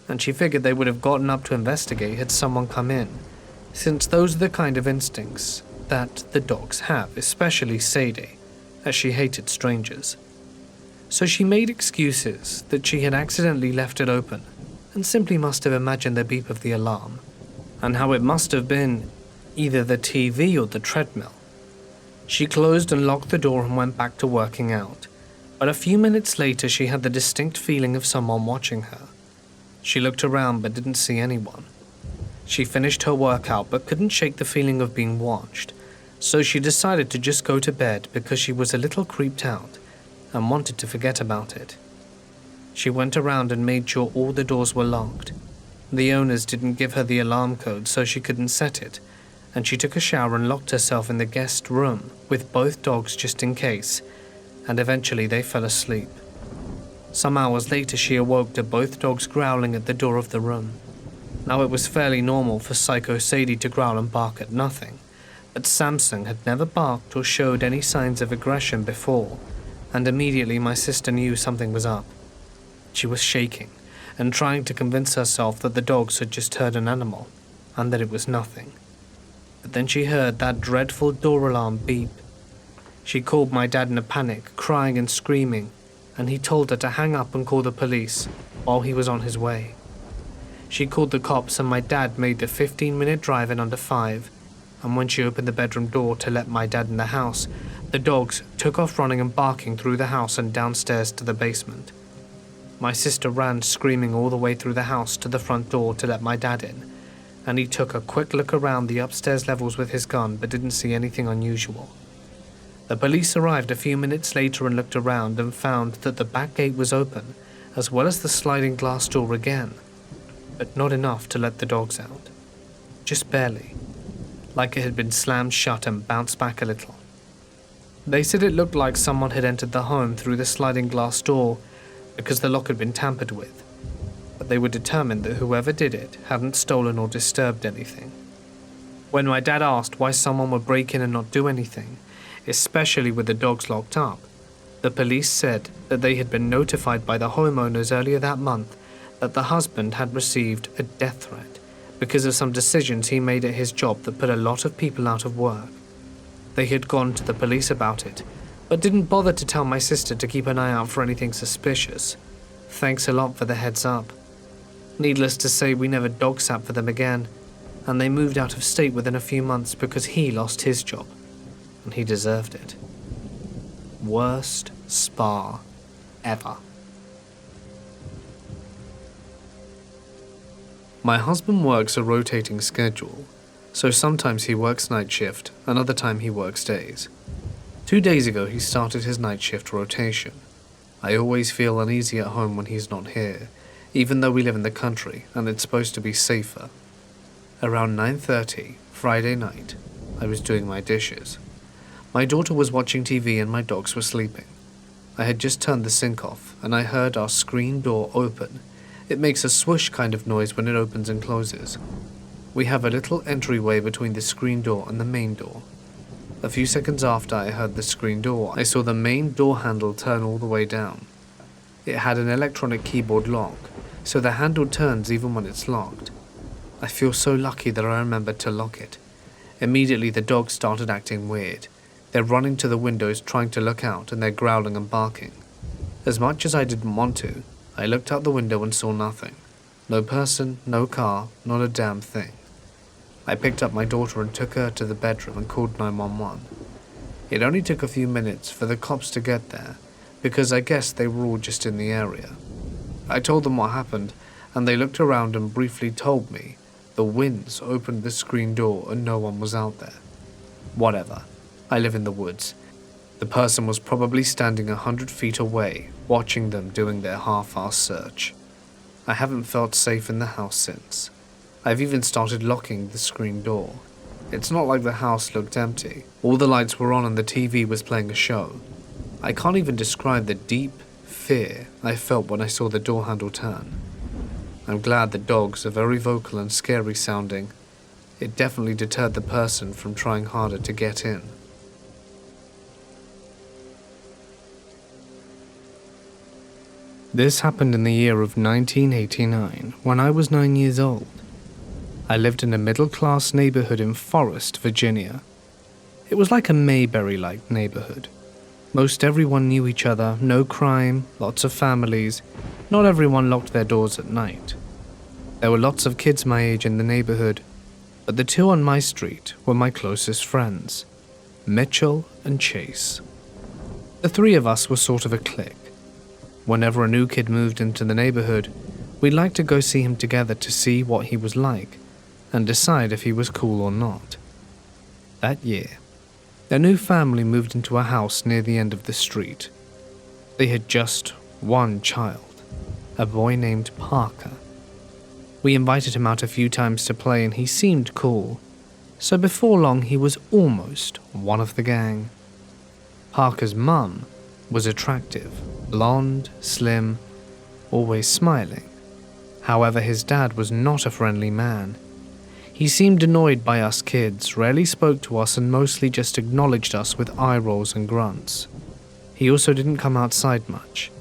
and she figured they would have gotten up to investigate had someone come in, since those are the kind of instincts that the dogs have, especially Sadie, as she hated strangers. So she made excuses that she had accidentally left it open and simply must have imagined the beep of the alarm, and how it must have been either the TV or the treadmill. She closed and locked the door and went back to working out, but a few minutes later she had the distinct feeling of someone watching her. She looked around but didn't see anyone. She finished her workout but couldn't shake the feeling of being watched, so she decided to just go to bed because she was a little creeped out and wanted to forget about it. She went around and made sure all the doors were locked. The owners didn't give her the alarm code, so she couldn't set it, and she took a shower and locked herself in the guest room with both dogs just in case, and eventually they fell asleep. Some hours later she awoke to both dogs growling at the door of the room. Now it was fairly normal for Psycho Sadie to growl and bark at nothing, but Samson had never barked or showed any signs of aggression before, and immediately my sister knew something was up. She was shaking and trying to convince herself that the dogs had just heard an animal, and that it was nothing. But then she heard that dreadful door alarm beep. She called my dad in a panic, crying and screaming, and he told her to hang up and call the police while he was on his way. She called the cops and my dad made the 15-minute drive in under 5, and when she opened the bedroom door to let my dad in the house, the dogs took off running and barking through the house and downstairs to the basement. My sister ran screaming all the way through the house to the front door to let my dad in, and he took a quick look around the upstairs levels with his gun but didn't see anything unusual. The police arrived a few minutes later and looked around and found that the back gate was open, as well as the sliding glass door again, but not enough to let the dogs out. Just barely, like it had been slammed shut and bounced back a little. They said it looked like someone had entered the home through the sliding glass door because the lock had been tampered with, but they were determined that whoever did it hadn't stolen or disturbed anything. When my dad asked why someone would break in and not do anything, especially with the dogs locked up, the police said that they had been notified by the homeowners earlier that month that the husband had received a death threat because of some decisions he made at his job that put a lot of people out of work. They had gone to the police about it, but didn't bother to tell my sister to keep an eye out for anything suspicious. Thanks a lot for the heads up. Needless to say, we never dog sat for them again, and they moved out of state within a few months because he lost his job, and he deserved it. Worst spa ever. My husband works a rotating schedule, so sometimes he works night shift, another time he works days. 2 days ago he started his night shift rotation. I always feel uneasy at home when he's not here, even though we live in the country and it's supposed to be safer. Around 9:30, Friday night, I was doing my dishes. My daughter was watching TV and my dogs were sleeping. I had just turned the sink off and I heard our screen door open. It makes a swoosh kind of noise when it opens and closes. We have a little entryway between the screen door and the main door. A few seconds after I heard the screen door, I saw the main door handle turn all the way down. It had an electronic keyboard lock, so the handle turns even when it's locked. I feel so lucky that I remembered to lock it. Immediately the dogs started acting weird. They're running to the windows trying to look out and they're growling and barking. As much as I didn't want to, I looked out the window and saw nothing. No person, no car, not a damn thing. I picked up my daughter and took her to the bedroom and called 911. It only took a few minutes for the cops to get there, because I guess they were all just in the area. I told them what happened, and they looked around and briefly told me the winds opened the screen door and no one was out there. Whatever. I live in the woods. The person was probably standing 100 feet away, watching them doing their half-assed search. I haven't felt safe in the house since. I've even started locking the screen door. It's not like the house looked empty. All the lights were on and the TV was playing a show. I can't even describe the deep fear I felt when I saw the door handle turn. I'm glad the dogs are very vocal and scary sounding. It definitely deterred the person from trying harder to get in. This happened in the year of 1989, when I was 9 years old. I lived in a middle-class neighborhood in Forest, Virginia. It was like a Mayberry-like neighborhood. Most everyone knew each other, no crime, lots of families. Not everyone locked their doors at night. There were lots of kids my age in the neighborhood, but the two on my street were my closest friends, Mitchell and Chase. The three of us were sort of a clique. Whenever a new kid moved into the neighborhood, we'd like to go see him together to see what he was like and decide if he was cool or not. That year, their new family moved into a house near the end of the street. They had just one child, a boy named Parker. We invited him out a few times to play and he seemed cool, so before long he was almost one of the gang. Parker's mum was attractive, blonde, slim, always smiling. However, his dad was not a friendly man. He seemed annoyed by us kids, rarely spoke to us and mostly just acknowledged us with eye rolls and grunts. He also didn't come outside much.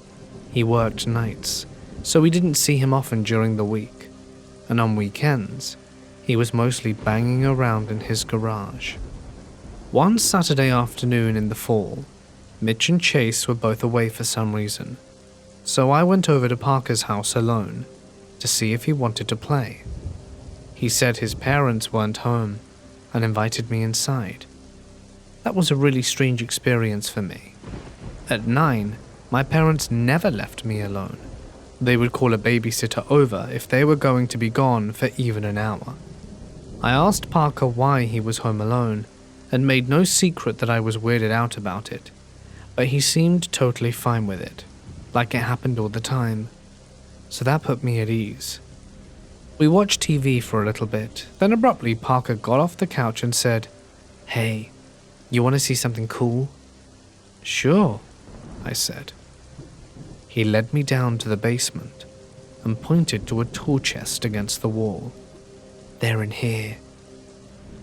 He worked nights, so we didn't see him often during the week. And on weekends, he was mostly banging around in his garage. One Saturday afternoon in the fall, Mitch and Chase were both away for some reason, so I went over to Parker's house alone to see if he wanted to play. He said his parents weren't home and invited me inside. That was a really strange experience for me. At 9, my parents never left me alone. They would call a babysitter over if they were going to be gone for even an hour. I asked Parker why he was home alone and made no secret that I was weirded out about it, but he seemed totally fine with it, like it happened all the time. So that put me at ease. We watched TV for a little bit, then abruptly Parker got off the couch and said, "Hey, you want to see something cool?" "Sure," I said. He led me down to the basement. and pointed to a tool chest against the wall. "They're in here."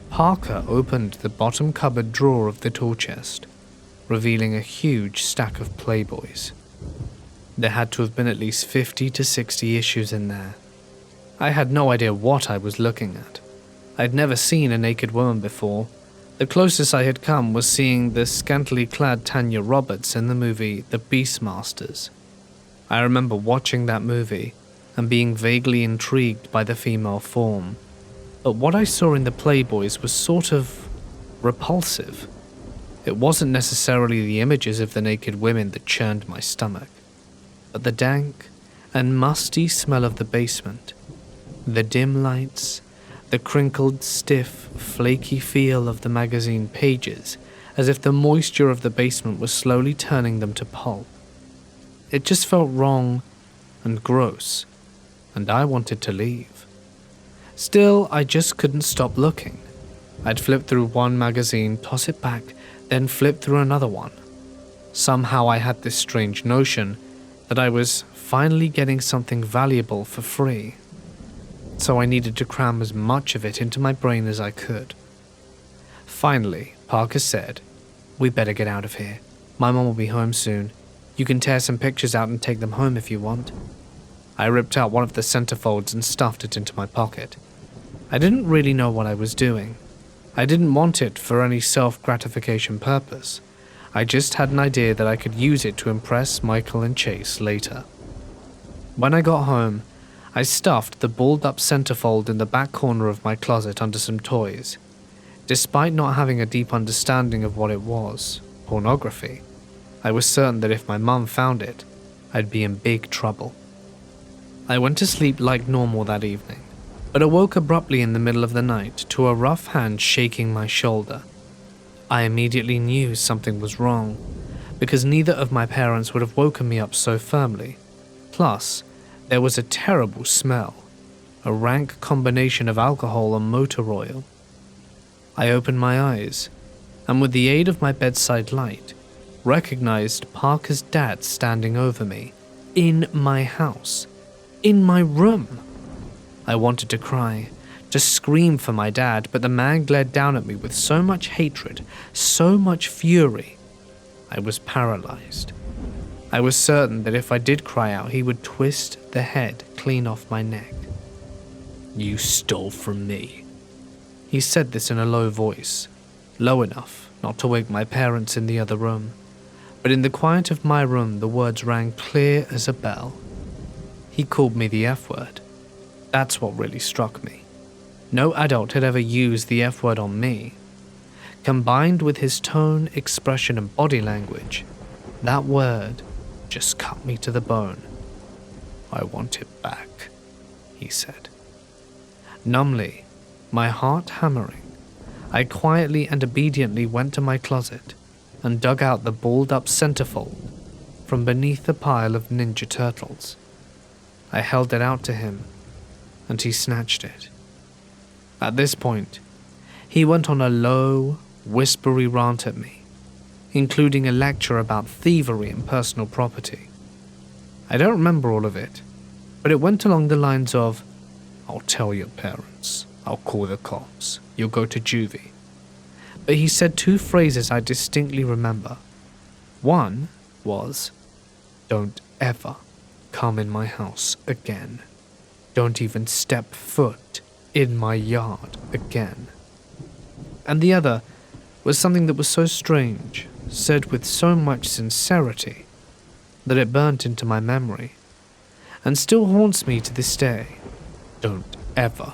Parker opened the bottom cupboard drawer of the tool chest, revealing a huge stack of Playboys. There had to have been at least 50 to 60 issues in there. I had no idea what I was looking at. I'd never seen a naked woman before. The closest I had come was seeing the scantily clad Tanya Roberts in the movie The Beastmasters. I remember watching that movie and being vaguely intrigued by the female form, but what I saw in the Playboys was sort of repulsive. It wasn't necessarily the images of the naked women that churned my stomach, but the dank and musty smell of the basement, the dim lights, the crinkled, stiff, flaky feel of the magazine pages, as if the moisture of the basement was slowly turning them to pulp. It just felt wrong and gross, and I wanted to leave. Still, I just couldn't stop looking. I'd flip through one magazine, toss it back, then flip through another one. Somehow I had this strange notion that I was finally getting something valuable for free, so I needed to cram as much of it into my brain as I could. Finally, Parker said, "We better get out of here. My mom will be home soon. You can tear some pictures out and take them home if you want." I ripped out one of the centerfolds and stuffed it into my pocket. I didn't really know what I was doing. I didn't want it for any self-gratification purpose. I just had an idea that I could use it to impress Michael and Chase later. When I got home, I stuffed the balled-up centerfold in the back corner of my closet under some toys. Despite not having a deep understanding of what it was, pornography, I was certain that if my mum found it, I'd be in big trouble. I went to sleep like normal that evening, but awoke abruptly in the middle of the night to a rough hand shaking my shoulder. I immediately knew something was wrong, because neither of my parents would have woken me up so firmly. Plus, there was a terrible smell, a rank combination of alcohol and motor oil. I opened my eyes, and with the aid of my bedside light, recognized Parker's dad standing over me, in my house, in my room. I wanted to cry, to scream for my dad, but the man glared down at me with so much hatred, so much fury. I was paralyzed. I was certain that if I did cry out, he would twist the head clean off my neck. "You stole from me." He said this in a low voice, low enough not to wake my parents in the other room, but in the quiet of my room the words rang clear as a bell. He called me the F word. That's what really struck me. No adult had ever used the F word on me. Combined with his tone, expression, and body language, that word just cut me to the bone. "I want it back," he said. Numbly, my heart hammering, I quietly and obediently went to my closet and dug out the balled-up centerfold from beneath a pile of Ninja Turtles. I held it out to him, and he snatched it. At this point, he went on a low, whispery rant at me, including a lecture about thievery and personal property. I don't remember all of it, but it went along the lines of, "I'll tell your parents, I'll call the cops, you'll go to juvie." But he said two phrases I distinctly remember. One was, "Don't ever come in my house again. Don't even step foot in my yard again." And the other was something that was so strange, said with so much sincerity, that it burnt into my memory, and still haunts me to this day. "Don't ever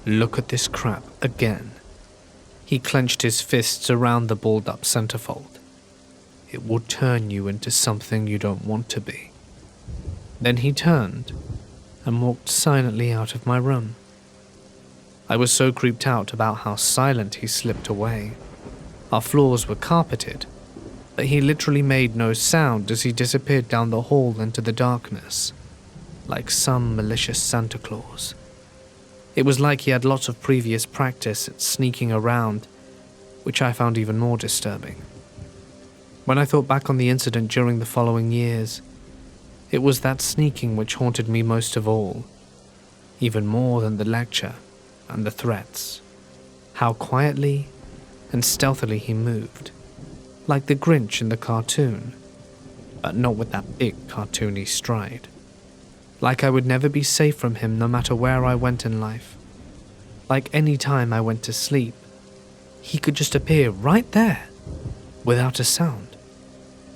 look at this crap again." He clenched his fists around the balled-up centerfold. "It will turn you into something you don't want to be." Then he turned and walked silently out of my room. I was so creeped out about how silent he slipped away. Our floors were carpeted, but he literally made no sound as he disappeared down the hall into the darkness, like some malicious Santa Claus. It was like he had lots of previous practice at sneaking around, which I found even more disturbing. When I thought back on the incident during the following years, It was that sneaking which haunted me most of all, even more than the lecture and the threats. How quietly and stealthily he moved, like the Grinch in the cartoon, but not with that big cartoony stride. Like I would never be safe from him no matter where I went in life. Like any time I went to sleep, he could just appear right there, without a sound,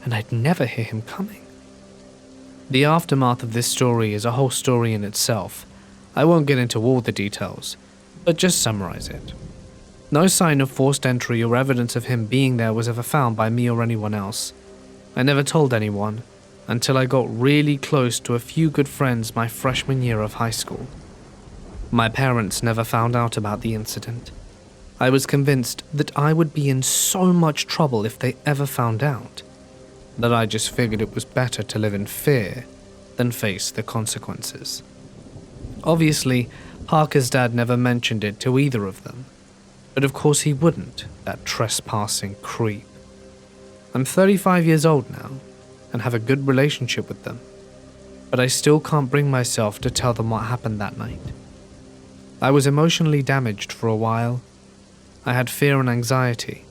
and I'd never hear him coming. The aftermath of this story is a whole story in itself. I won't get into all the details, but just summarize it. No sign of forced entry or evidence of him being there was ever found by me or anyone else. I never told anyone until I got really close to a few good friends my freshman year of high school. My parents never found out about the incident. I was convinced that I would be in so much trouble if they ever found out, that I just figured it was better to live in fear than face the consequences. Obviously, Parker's dad never mentioned it to either of them, but of course he wouldn't, that trespassing creep. I'm 35 years old now, and have a good relationship with them, but I still can't bring myself to tell them what happened that night. I was emotionally damaged for a while. I had fear and anxiety,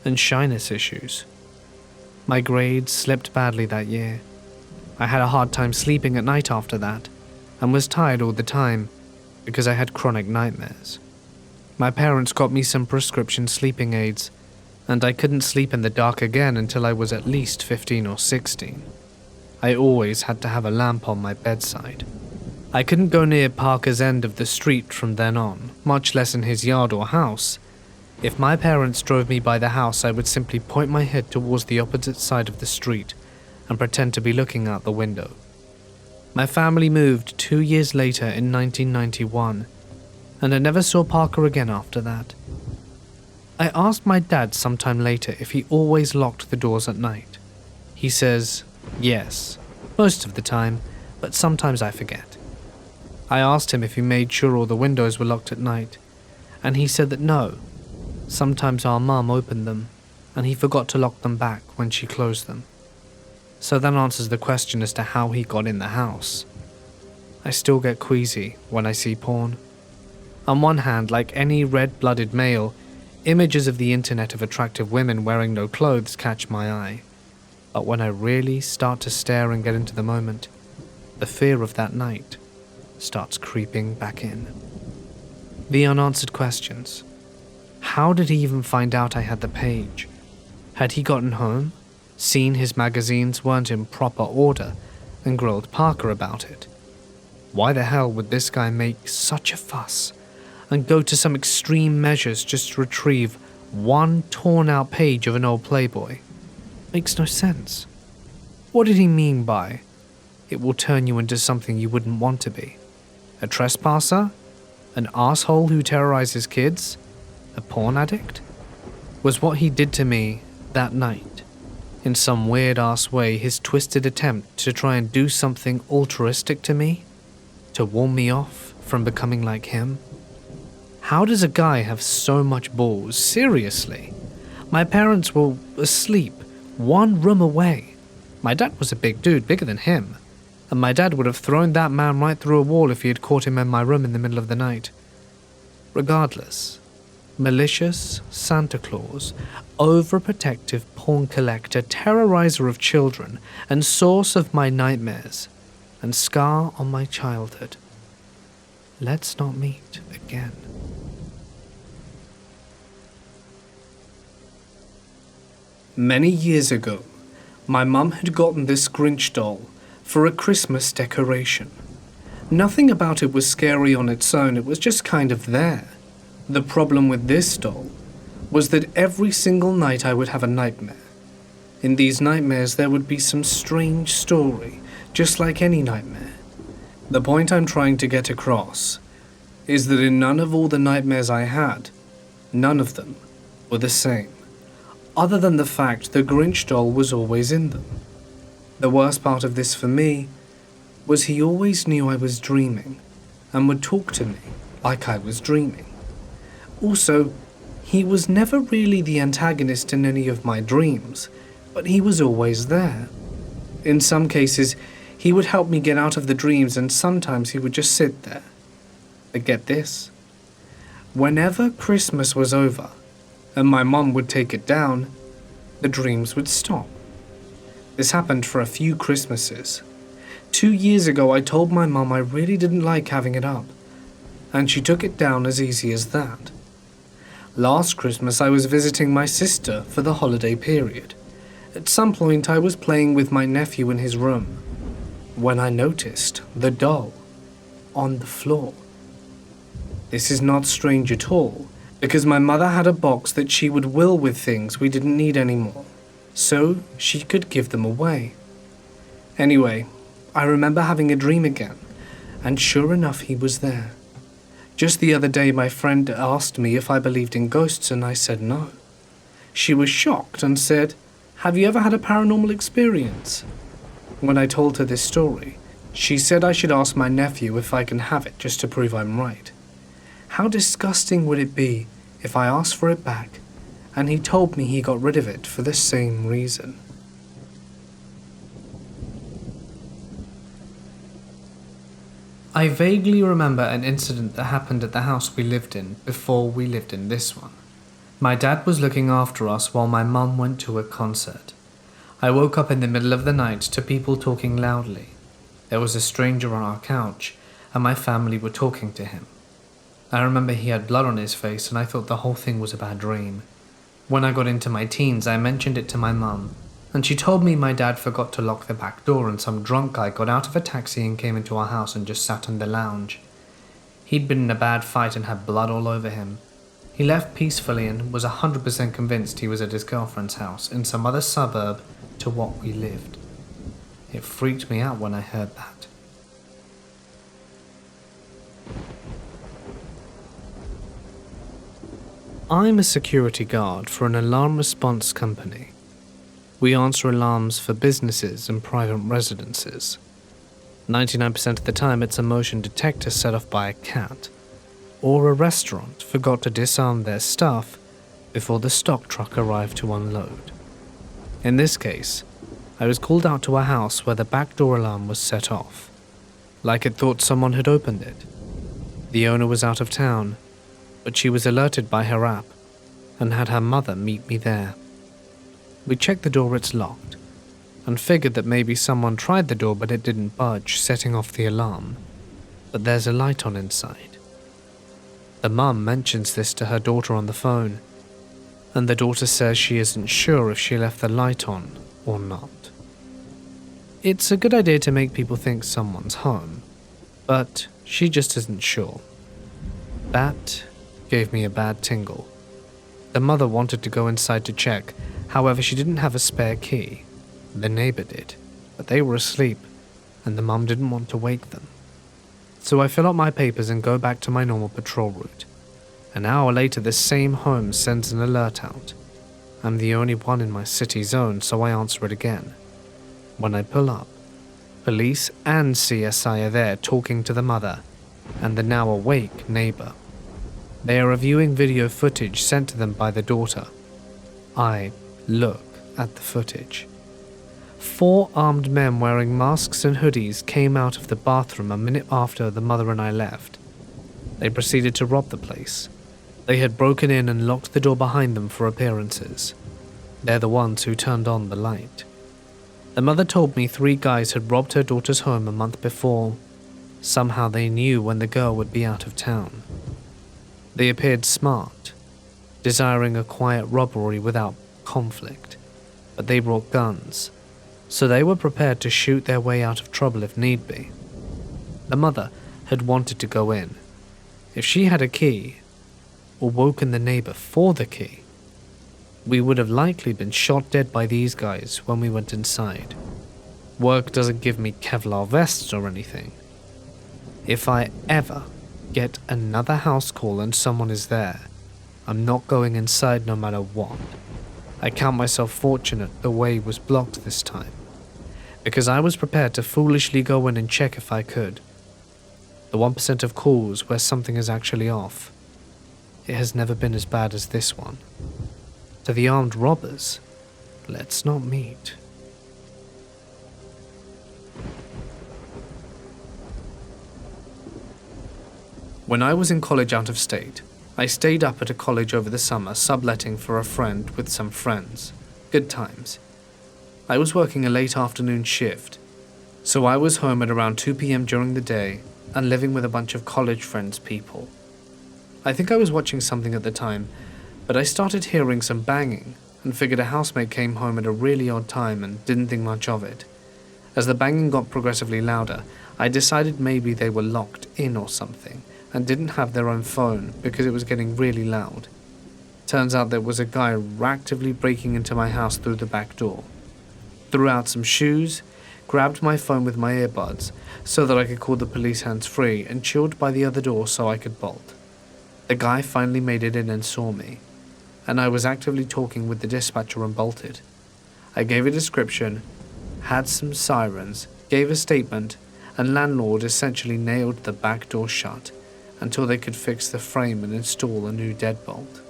and shyness issues. My grades slipped badly that year. I had a hard time sleeping at night after that, and was tired all the time because I had chronic nightmares. My parents got me some prescription sleeping aids, and I couldn't sleep in the dark again until I was at least 15 or 16. I always had to have a lamp on my bedside. I couldn't go near Parker's end of the street from then on, much less in his yard or house. If my parents drove me by the house, I would simply point my head towards the opposite side of the street and pretend to be looking out the window. My family moved 2 years later in 1991, and I never saw Parker again after that. I asked my dad sometime later if he always locked the doors at night. He says, yes, most of the time, but sometimes I forget. I asked him if he made sure all the windows were locked at night, and he said that no. Sometimes our mum opened them, and he forgot to lock them back when she closed them. So that answers the question as to how he got in the house. I still get queasy when I see porn. On one hand, like any red-blooded male, images of the internet of attractive women wearing no clothes catch my eye. But when I really start to stare and get into the moment, the fear of that night starts creeping back in. The unanswered questions. How did he even find out I had the page? Had he gotten home, seen his magazines weren't in proper order, and grilled Parker about it? Why the hell would this guy make such a fuss and go to some extreme measures just to retrieve one torn-out page of an old Playboy? Makes no sense. What did he mean by, it will turn you into something you wouldn't want to be? A trespasser? An asshole who terrorizes kids? A porn addict? Was what he did to me that night, in some weird-ass way, his twisted attempt to try and do something altruistic to me? To warn me off from becoming like him? How does a guy have so much balls? Seriously. My parents were asleep, one room away. My dad was a big dude, bigger than him, and my dad would have thrown that man right through a wall if he had caught him in my room in the middle of the night. Regardless, malicious Santa Claus, overprotective porn collector, terrorizer of children, and source of my nightmares, and scar on my childhood. Let's not meet again. Many years ago, my mum had gotten this Grinch doll for a Christmas decoration. Nothing about it was scary on its own, it was just kind of there. The problem with this doll was that every single night I would have a nightmare. In these nightmares there would be some strange story, just like any nightmare. The point I'm trying to get across is that in none of all the nightmares I had, none of them were the same, other than the fact the Grinch doll was always in them. The worst part of this for me was he always knew I was dreaming and would talk to me like I was dreaming. Also, he was never really the antagonist in any of my dreams, but he was always there. In some cases, He would help me get out of the dreams, and sometimes he would just sit there. But get this. Whenever Christmas was over, and my mom would take it down, the dreams would stop. This happened for a few Christmases. 2 years ago, I told my mom I really didn't like having it up, and she took it down as easy as that. Last Christmas, I was visiting my sister for the holiday period. At some point, I was playing with my nephew in his room, when I noticed the doll on the floor. This is not strange at all, because my mother had a box that she would will with things we didn't need anymore, so she could give them away. Anyway, I remember having a dream again, and sure enough, he was there. Just the other day, my friend asked me if I believed in ghosts, and I said no. She was shocked and said, "Have you ever had a paranormal experience?" When I told her this story, she said I should ask my nephew if I can have it just to prove I'm right. How disgusting would it be if I asked for it back, and he told me he got rid of it for the same reason? I vaguely remember an incident that happened at the house we lived in before we lived in this one. My dad was looking after us while my mum went to a concert. I woke up in the middle of the night to people talking loudly. There was a stranger on our couch, and my family were talking to him. I remember he had blood on his face, and I thought the whole thing was a bad dream. When I got into my teens, I mentioned it to my mum, and she told me my dad forgot to lock the back door and some drunk guy got out of a taxi and came into our house and just sat in the lounge. He'd been in a bad fight and had blood all over him. He left peacefully and was 100% convinced he was at his girlfriend's house in some other suburb to what we lived. It freaked me out when I heard that. I'm a security guard for an alarm response company. We answer alarms for businesses and private residences. 99% of the time it's a motion detector set off by a cat, or a restaurant forgot to disarm their staff before the stock truck arrived to unload. In this case, I was called out to a house where the back door alarm was set off, like it thought someone had opened it. The owner was out of town, but she was alerted by her app and had her mother meet me there. We checked the door, it's locked, and figured that maybe someone tried the door but it didn't budge, setting off the alarm. But there's a light on inside. The mum mentions this to her daughter on the phone, and the daughter says she isn't sure if she left the light on or not. It's a good idea to make people think someone's home, but she just isn't sure. That gave me a bad tingle. The mother wanted to go inside to check, however she didn't have a spare key. The neighbor did, but they were asleep, and the mum didn't want to wake them. So I fill out my papers and go back to my normal patrol route. An hour later, the same home sends an alert out. I'm the only one in my city zone, so I answer it again. When I pull up, police and CSI are there talking to the mother and the now awake neighbor. They are reviewing video footage sent to them by the daughter. I look at the footage. 4 armed men wearing masks and hoodies came out of the bathroom a minute after the mother and I left. They proceeded to rob the place. They had broken in and locked the door behind them for appearances. They're the ones who turned on the light. The mother told me 3 guys had robbed her daughter's home a month before. Somehow they knew when the girl would be out of town. They appeared smart, desiring a quiet robbery without conflict, but they brought guns, so they were prepared to shoot their way out of trouble if need be. The mother had wanted to go in. If she had a key, or woken the neighbor for the key, we would have likely been shot dead by these guys when we went inside. Work doesn't give me Kevlar vests or anything. If I ever get another house call and someone is there, I'm not going inside no matter what. I count myself fortunate the way was blocked this time, because I was prepared to foolishly go in and check if I could. The 1% of calls where something is actually off, it has never been as bad as this one. To the armed robbers, let's not meet. When I was in college out of state, I stayed up at a college over the summer subletting for a friend with some friends. Good times. I was working a late afternoon shift, so I was home at around 2 p.m. during the day and living with a bunch of college friends people. I think I was watching something at the time, but I started hearing some banging and figured a housemate came home at a really odd time and didn't think much of it. As the banging got progressively louder, I decided maybe they were locked in or something and didn't have their own phone because it was getting really loud. Turns out there was a guy actively breaking into my house through the back door. Threw out some shoes, grabbed my phone with my earbuds so that I could call the police hands-free, and chilled by the other door so I could bolt. The guy finally made it in and saw me, and I was actively talking with the dispatcher and bolted. I gave a description, had some sirens, gave a statement, and landlord essentially nailed the back door shut until they could fix the frame and install a new deadbolt.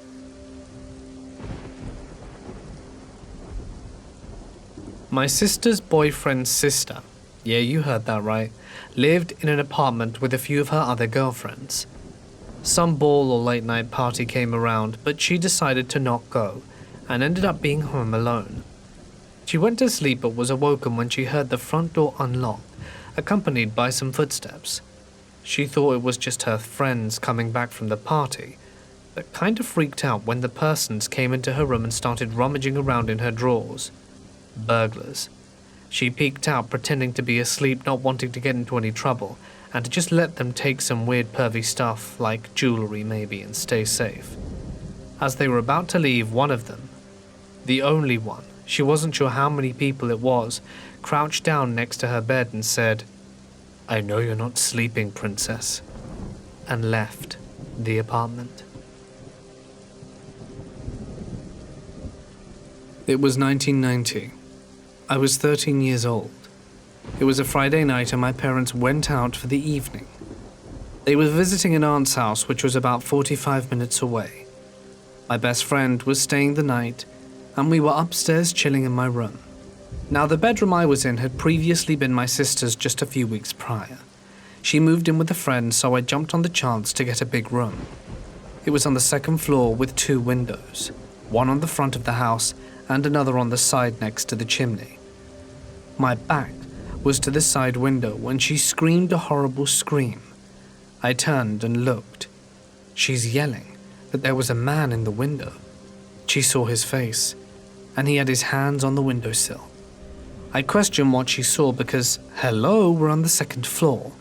My sister's boyfriend's sister, yeah, you heard that right, lived in an apartment with a few of her other girlfriends. Some ball or late night party came around, but she decided to not go and ended up being home alone. She went to sleep but was awoken when she heard the front door unlocked, accompanied by some footsteps. She thought it was just her friends coming back from the party, but kind of freaked out when the persons came into her room and started rummaging around in her drawers. Burglars. She peeked out pretending to be asleep, not wanting to get into any trouble, and to just let them take some weird pervy stuff, like jewelry maybe, and stay safe. As they were about to leave, one of them, the only one, she wasn't sure how many people it was, crouched down next to her bed and said, "I know you're not sleeping, princess," and left the apartment. It was 1990. I was 13 years old. It was a Friday night and my parents went out for the evening. They were visiting an aunt's house which was about 45 minutes away. My best friend was staying the night and we were upstairs chilling in my room. Now the bedroom I was in had previously been my sister's just a few weeks prior. She moved in with a friend, so I jumped on the chance to get a big room. It was on the second floor with 2 windows, one on the front of the house and another on the side next to the chimney. My back was to the side window when she screamed a horrible scream. I turned and looked. She's yelling that there was a man in the window. She saw his face, and he had his hands on the windowsill. I questioned what she saw because, hello, we're on the second floor.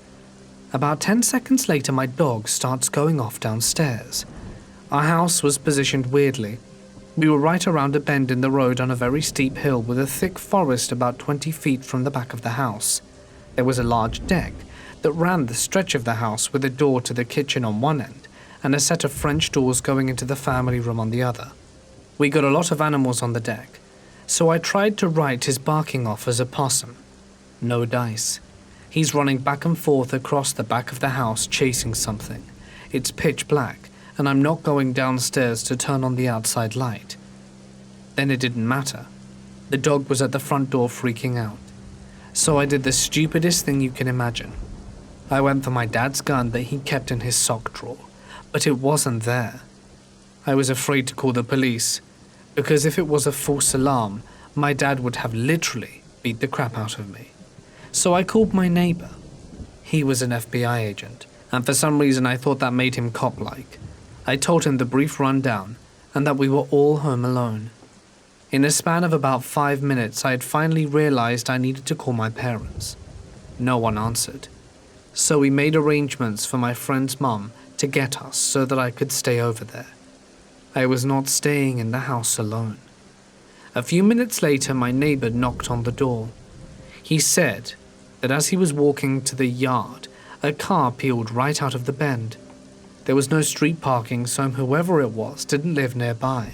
About 10 seconds later, my dog starts going off downstairs. Our house was positioned weirdly. We were right around a bend in the road on a very steep hill with a thick forest about 20 feet from the back of the house. There was a large deck that ran the stretch of the house with a door to the kitchen on one end and a set of French doors going into the family room on the other. We got a lot of animals on the deck, so I tried to write his barking off as a possum. No dice. He's running back and forth across the back of the house chasing something. It's pitch black, and I'm not going downstairs to turn on the outside light. Then it didn't matter. The dog was at the front door freaking out. So I did the stupidest thing you can imagine. I went for my dad's gun that he kept in his sock drawer, but it wasn't there. I was afraid to call the police, because if it was a false alarm, my dad would have literally beat the crap out of me. So I called my neighbor. He was an FBI agent, and for some reason I thought that made him cop-like. I told him the brief rundown, and that we were all home alone. In a span of about 5 minutes, I had finally realized I needed to call my parents. No one answered. So we made arrangements for my friend's mum to get us so that I could stay over there. I was not staying in the house alone. A few minutes later, my neighbor knocked on the door. He said that as he was walking to the yard, a car peeled right out of the bend. There was no street parking, so whoever it was didn't live nearby.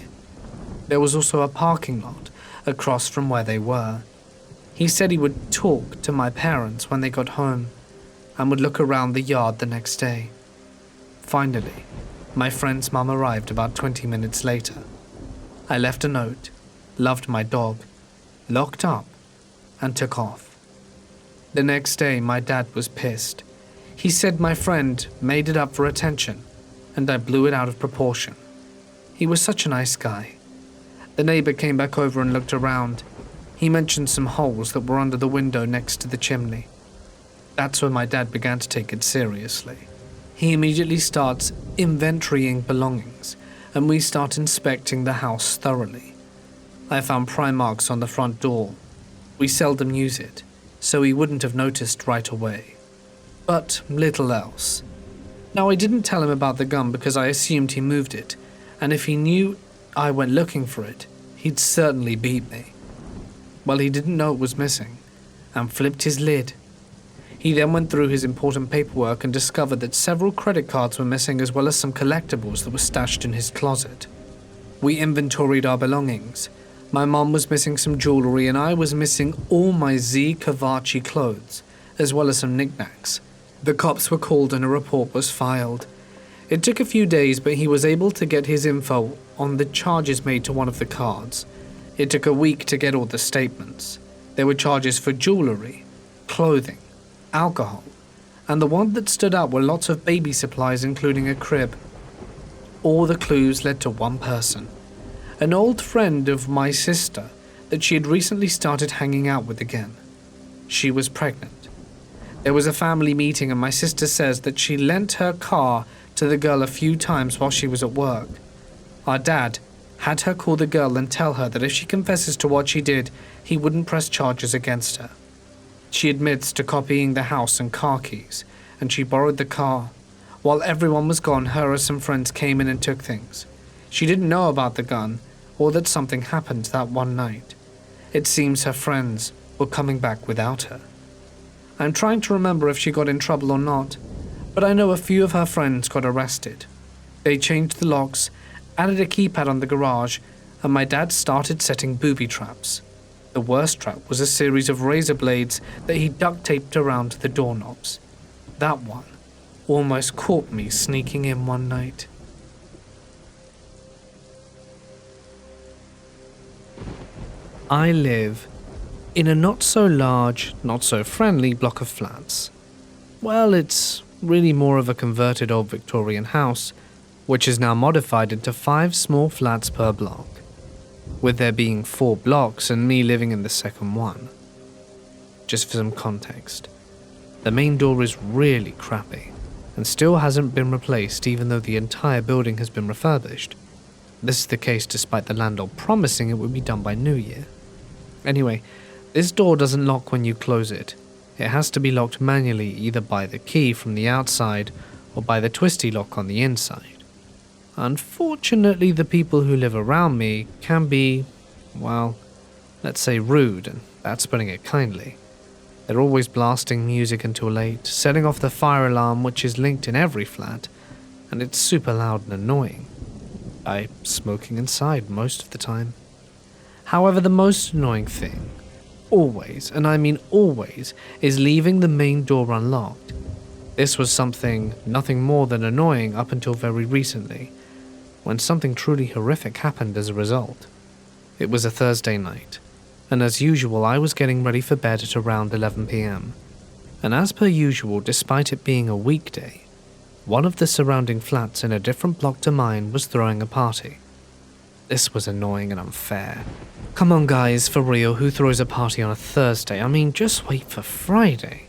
There was also a parking lot across from where they were. He said he would talk to my parents when they got home and would look around the yard the next day. Finally, my friend's mum arrived about 20 minutes later. I left a note, loved my dog, locked up, and took off. The next day, my dad was pissed. He said my friend made it up for attention, and I blew it out of proportion. He was such a nice guy. The neighbor came back over and looked around. He mentioned some holes that were under the window next to the chimney. That's when my dad began to take it seriously. He immediately starts inventorying belongings, and we start inspecting the house thoroughly. I found pry marks on the front door. We seldom use it, so he wouldn't have noticed right away. But little else. Now, I didn't tell him about the gun because I assumed he moved it, and if he knew I went looking for it, he'd certainly beat me. Well, he didn't know it was missing, and flipped his lid. He then went through his important paperwork and discovered that several credit cards were missing as well as some collectibles that were stashed in his closet. We inventoried our belongings. My mom was missing some jewelry and I was missing all my Z Cavachi clothes, as well as some knickknacks. The cops were called and a report was filed. It took a few days, but he was able to get his info on the charges made to one of the cards. It took a week to get all the statements. There were charges for jewelry, clothing, alcohol, and the one that stood out were lots of baby supplies, including a crib. All the clues led to one person, an old friend of my sister that she had recently started hanging out with again. She was pregnant. There was a family meeting and my sister says that she lent her car to the girl a few times while she was at work. Our dad had her call the girl and tell her that if she confesses to what she did, he wouldn't press charges against her. She admits to copying the house and car keys, and she borrowed the car. While everyone was gone, her and some friends came in and took things. She didn't know about the gun, or that something happened that one night. It seems her friends were coming back without her. I'm trying to remember if she got in trouble or not, but I know a few of her friends got arrested. They changed the locks, added a keypad on the garage, and my dad started setting booby traps. The worst trap was a series of razor blades that he duct taped around the doorknobs. That one almost caught me sneaking in one night. I live in a not so large, not so friendly block of flats. Well, it's really more of a converted old Victorian house, which is now modified into 5 small flats per block, with there being 4 blocks and me living in the second one. Just for some context, the main door is really crappy and still hasn't been replaced even though the entire building has been refurbished. This is the case despite the landlord promising it would be done by New Year. Anyway, this door doesn't lock when you close it. It has to be locked manually either by the key from the outside or by the twisty lock on the inside. Unfortunately, the people who live around me can be, well, let's say rude, and that's putting it kindly. They're always blasting music until late, setting off the fire alarm which is linked in every flat, and it's super loud and annoying. I'm smoking inside most of the time. However, the most annoying thing, always, and I mean always, is leaving the main door unlocked. This was nothing more than annoying up until very recently, when something truly horrific happened as a result. It was a Thursday night, and as usual I was getting ready for bed at around 11 PM. And as per usual, despite it being a weekday, one of the surrounding flats in a different block to mine was throwing a party. This was annoying and unfair. Come on guys, for real, who throws a party on a Thursday? I mean, just wait for Friday.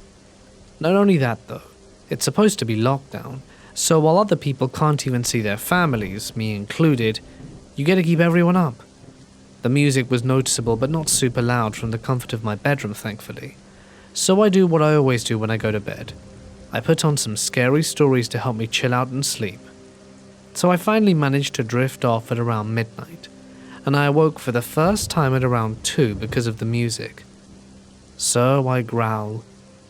Not only that though, it's supposed to be lockdown, so while other people can't even see their families, me included, you get to keep everyone up. The music was noticeable but not super loud from the comfort of my bedroom, thankfully. So I do what I always do when I go to bed. I put on some scary stories to help me chill out and sleep. So I finally managed to drift off at around midnight, and I awoke for the first time at around 2 because of the music. So I growl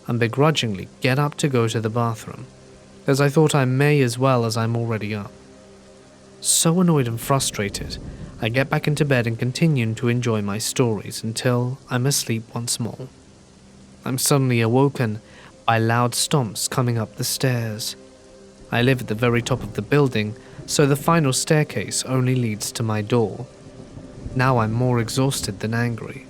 and begrudgingly get up to go to the bathroom, as I thought I may as well as I'm already up. So annoyed and frustrated, I get back into bed and continue to enjoy my stories until I'm asleep once more. I'm suddenly awoken by loud stomps coming up the stairs. I live at the very top of the building, so the final staircase only leads to my door. Now I'm more exhausted than angry,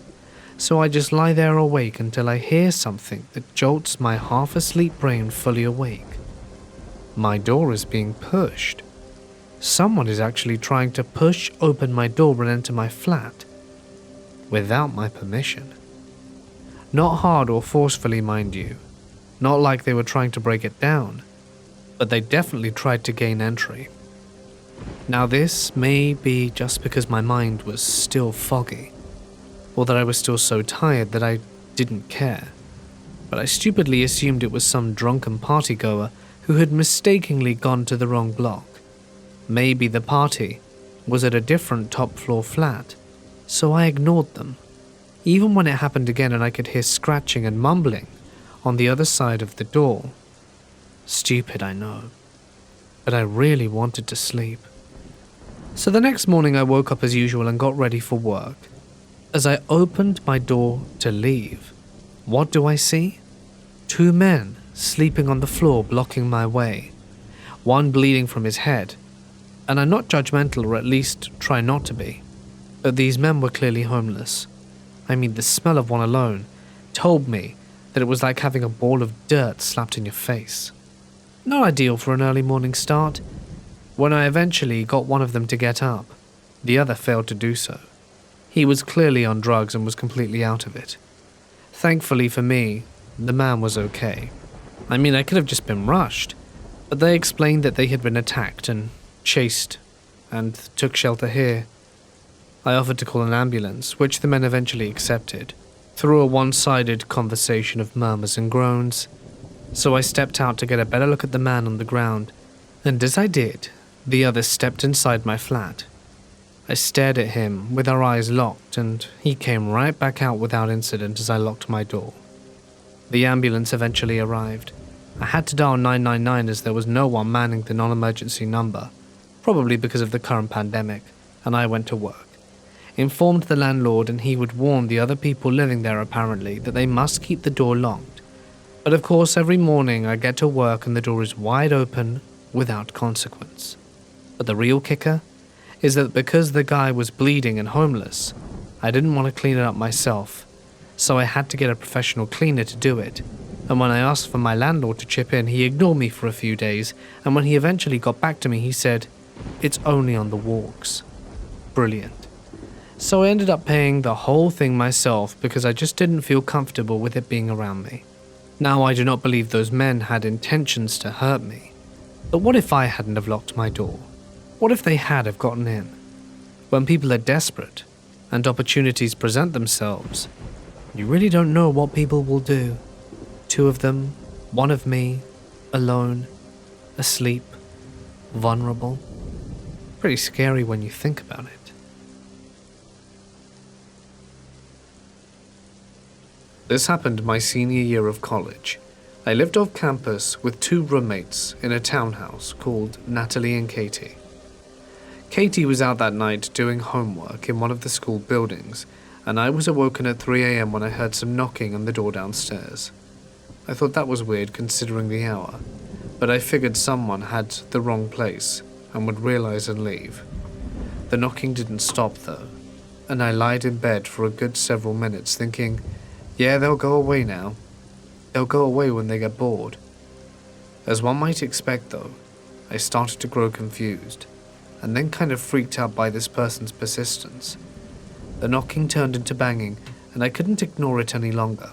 So I just lie there awake until I hear something that jolts my half-asleep brain fully awake. My door is being pushed. Someone is actually trying to push open my door and enter my flat, without my permission. Not hard or forcefully, mind you. Not like they were trying to break it down, but they definitely tried to gain entry. Now this may be just because my mind was still foggy, or that I was still so tired that I didn't care, but I stupidly assumed it was some drunken partygoer who had mistakenly gone to the wrong block. Maybe the party was at a different top-floor flat, so I ignored them, even when it happened again and I could hear scratching and mumbling on the other side of the door. Stupid, I know, but I really wanted to sleep. So the next morning I woke up as usual and got ready for work. As I opened my door to leave, what do I see? 2 men sleeping on the floor blocking my way, one bleeding from his head, and I'm not judgmental, or at least try not to be, but these men were clearly homeless. I mean, the smell of one alone told me that it was like having a ball of dirt slapped in your face. Not ideal for an early morning start. When I eventually got one of them to get up, the other failed to do so. He was clearly on drugs and was completely out of it. Thankfully for me, the man was okay. I mean, I could have just been rushed, but they explained that they had been attacked and chased and took shelter here. I offered to call an ambulance, which the men eventually accepted, through a one-sided conversation of murmurs and groans. So I stepped out to get a better look at the man on the ground, and as I did, the other stepped inside my flat. I stared at him with our eyes locked, and he came right back out without incident as I locked my door. The ambulance eventually arrived. I had to dial 999 as there was no one manning the non-emergency number, probably because of the current pandemic, and I went to work. Informed the landlord, and he would warn the other people living there apparently that they must keep the door locked. But of course every morning I get to work and the door is wide open without consequence. But the real kicker is that because the guy was bleeding and homeless, I didn't want to clean it up myself, so I had to get a professional cleaner to do it. And when I asked for my landlord to chip in, he ignored me for a few days, and when he eventually got back to me, he said, "It's only on the walks." Brilliant. So I ended up paying the whole thing myself because I just didn't feel comfortable with it being around me. Now I do not believe those men had intentions to hurt me, but what if I hadn't have locked my door? What if they had have gotten in? When people are desperate and opportunities present themselves, you really don't know what people will do. 2 of them, 1 of me, alone, asleep, vulnerable. Pretty scary when you think about it. This happened my senior year of college. I lived off campus with 2 roommates in a townhouse called Natalie and Katie. Katie was out that night doing homework in one of the school buildings, and I was awoken at 3 a.m. when I heard some knocking on the door downstairs. I thought that was weird considering the hour, but I figured someone had the wrong place and would realize and leave. The knocking didn't stop though, and I lied in bed for a good several minutes thinking, yeah, they'll go away now. They'll go away when they get bored. As one might expect though, I started to grow confused, and then kind of freaked out by this person's persistence. The knocking turned into banging, and I couldn't ignore it any longer.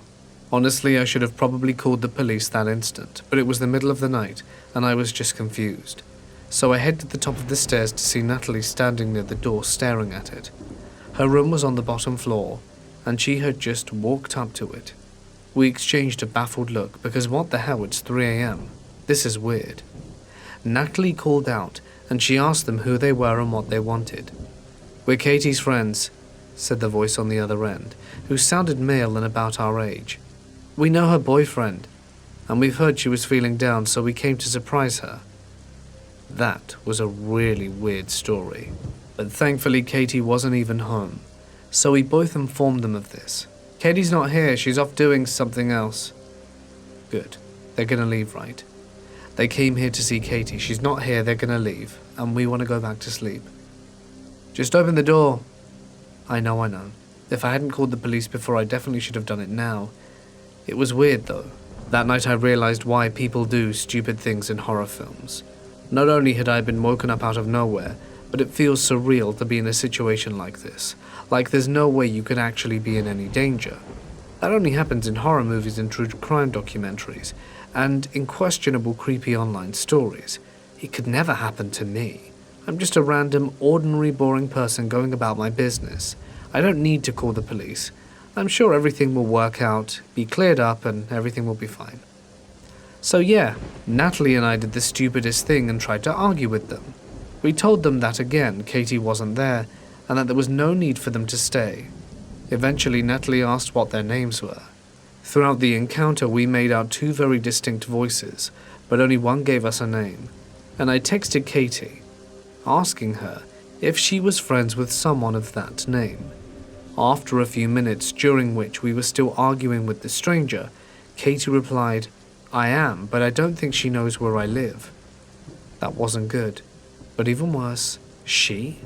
Honestly, I should have probably called the police that instant, but it was the middle of the night, and I was just confused. So I headed to the top of the stairs to see Natalie standing near the door staring at it. Her room was on the bottom floor, and she had just walked up to it. We exchanged a baffled look, because what the hell, it's 3 a.m. This is weird. Natalie called out, and she asked them who they were and what they wanted. "We're Katie's friends," said the voice on the other end, who sounded male and about our age. "We know her boyfriend, and we've heard she was feeling down, so we came to surprise her." That was a really weird story, but thankfully Katie wasn't even home, so we both informed them of this. "Katie's not here, she's off doing something else." Good, they're gonna leave, right? They came here to see Katie, she's not here, they're gonna leave, and we want to go back to sleep. "Just open the door." I know. If I hadn't called the police before, I definitely should have done it now. It was weird though. That night I realized why people do stupid things in horror films. Not only had I been woken up out of nowhere, but it feels surreal to be in a situation like this. Like there's no way you could actually be in any danger. That only happens in horror movies and true crime documentaries, and in questionable creepy online stories. It could never happen to me. I'm just a random, ordinary, boring person going about my business. I don't need to call the police. I'm sure everything will work out, be cleared up, and everything will be fine. So yeah, Natalie and I did the stupidest thing and tried to argue with them. We told them that again, Katie wasn't there, and that there was no need for them to stay. Eventually, Natalie asked what their names were. Throughout the encounter, we made out two very distinct voices, but only one gave us a name. And I texted Katie, asking her if she was friends with someone of that name. After a few minutes, during which we were still arguing with the stranger, Katie replied, "I am, but I don't think she knows where I live." That wasn't good. But even worse, she?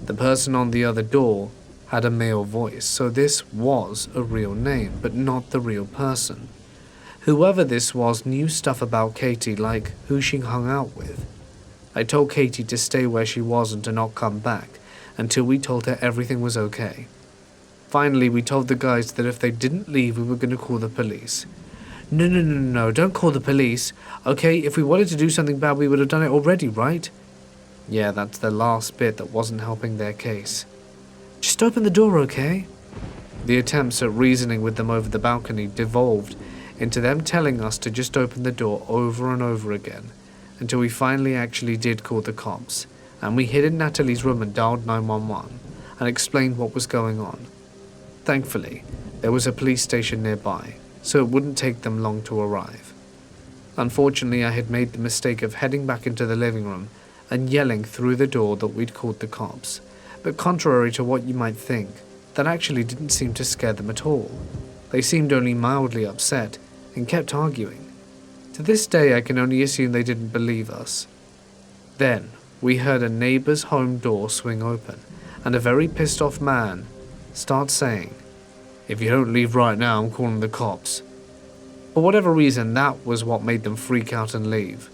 The person on the other door had a male voice, so this was a real name, but not the real person. Whoever this was knew stuff about Katie, like who she hung out with. I told Katie to stay where she was and to not come back, until we told her everything was okay. Finally, we told the guys that if they didn't leave, we were going to call the police. No, don't call the police. Okay, if we wanted to do something bad, we would have done it already, right? Yeah, that's the last bit that wasn't helping their case. Just open the door, okay? The attempts at reasoning with them over the balcony devolved into them telling us to just open the door over and over again, until we finally actually did call the cops, and we hid in Natalie's room and dialed 911, and explained what was going on. Thankfully, there was a police station nearby, so it wouldn't take them long to arrive. Unfortunately, I had made the mistake of heading back into the living room and yelling through the door that we'd called the cops, but contrary to what you might think, that actually didn't seem to scare them at all. They seemed only mildly upset and kept arguing. To this day, I can only assume they didn't believe us. Then, we heard a neighbor's home door swing open, and a very pissed off man start saying, "If you don't leave right now, I'm calling the cops." For whatever reason, that was what made them freak out and leave.